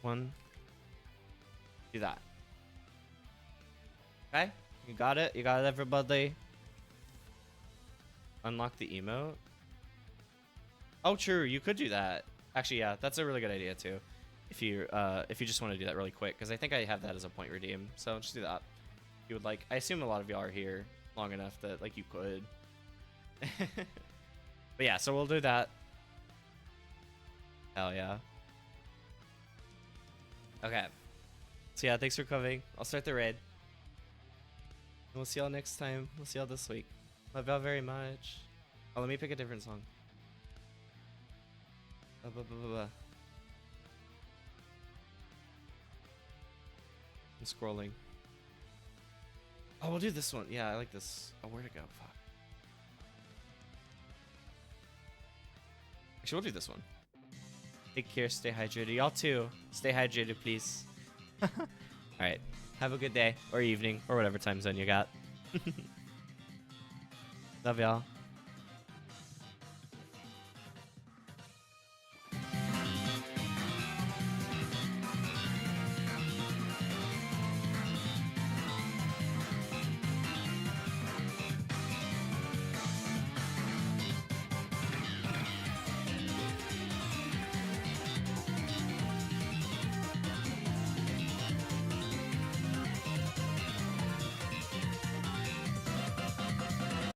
One. Do that. Okay? You got it? You got it, everybody? Unlock the emote? Oh, true. You could do that. Actually, yeah. That's a really good idea, too. If you just want to do that really quick. Because I think I have that as a point redeem. So just do that. You would like... I assume a lot of y'all are here long enough that, like, you could. But yeah, so we'll do that. Hell yeah. Okay. So yeah, thanks for coming. I'll start the raid. And we'll see y'all next time. We'll see y'all this week. Love y'all very much. Oh, let me pick a different song. I'm scrolling. Oh, we'll do this one. Yeah, I like this. Oh, where'd it go? Fuck. Actually, we'll do this one. Take care. Stay hydrated. Y'all too. Stay hydrated, please. All right. Have a good day or evening or whatever time zone you got. Love y'all.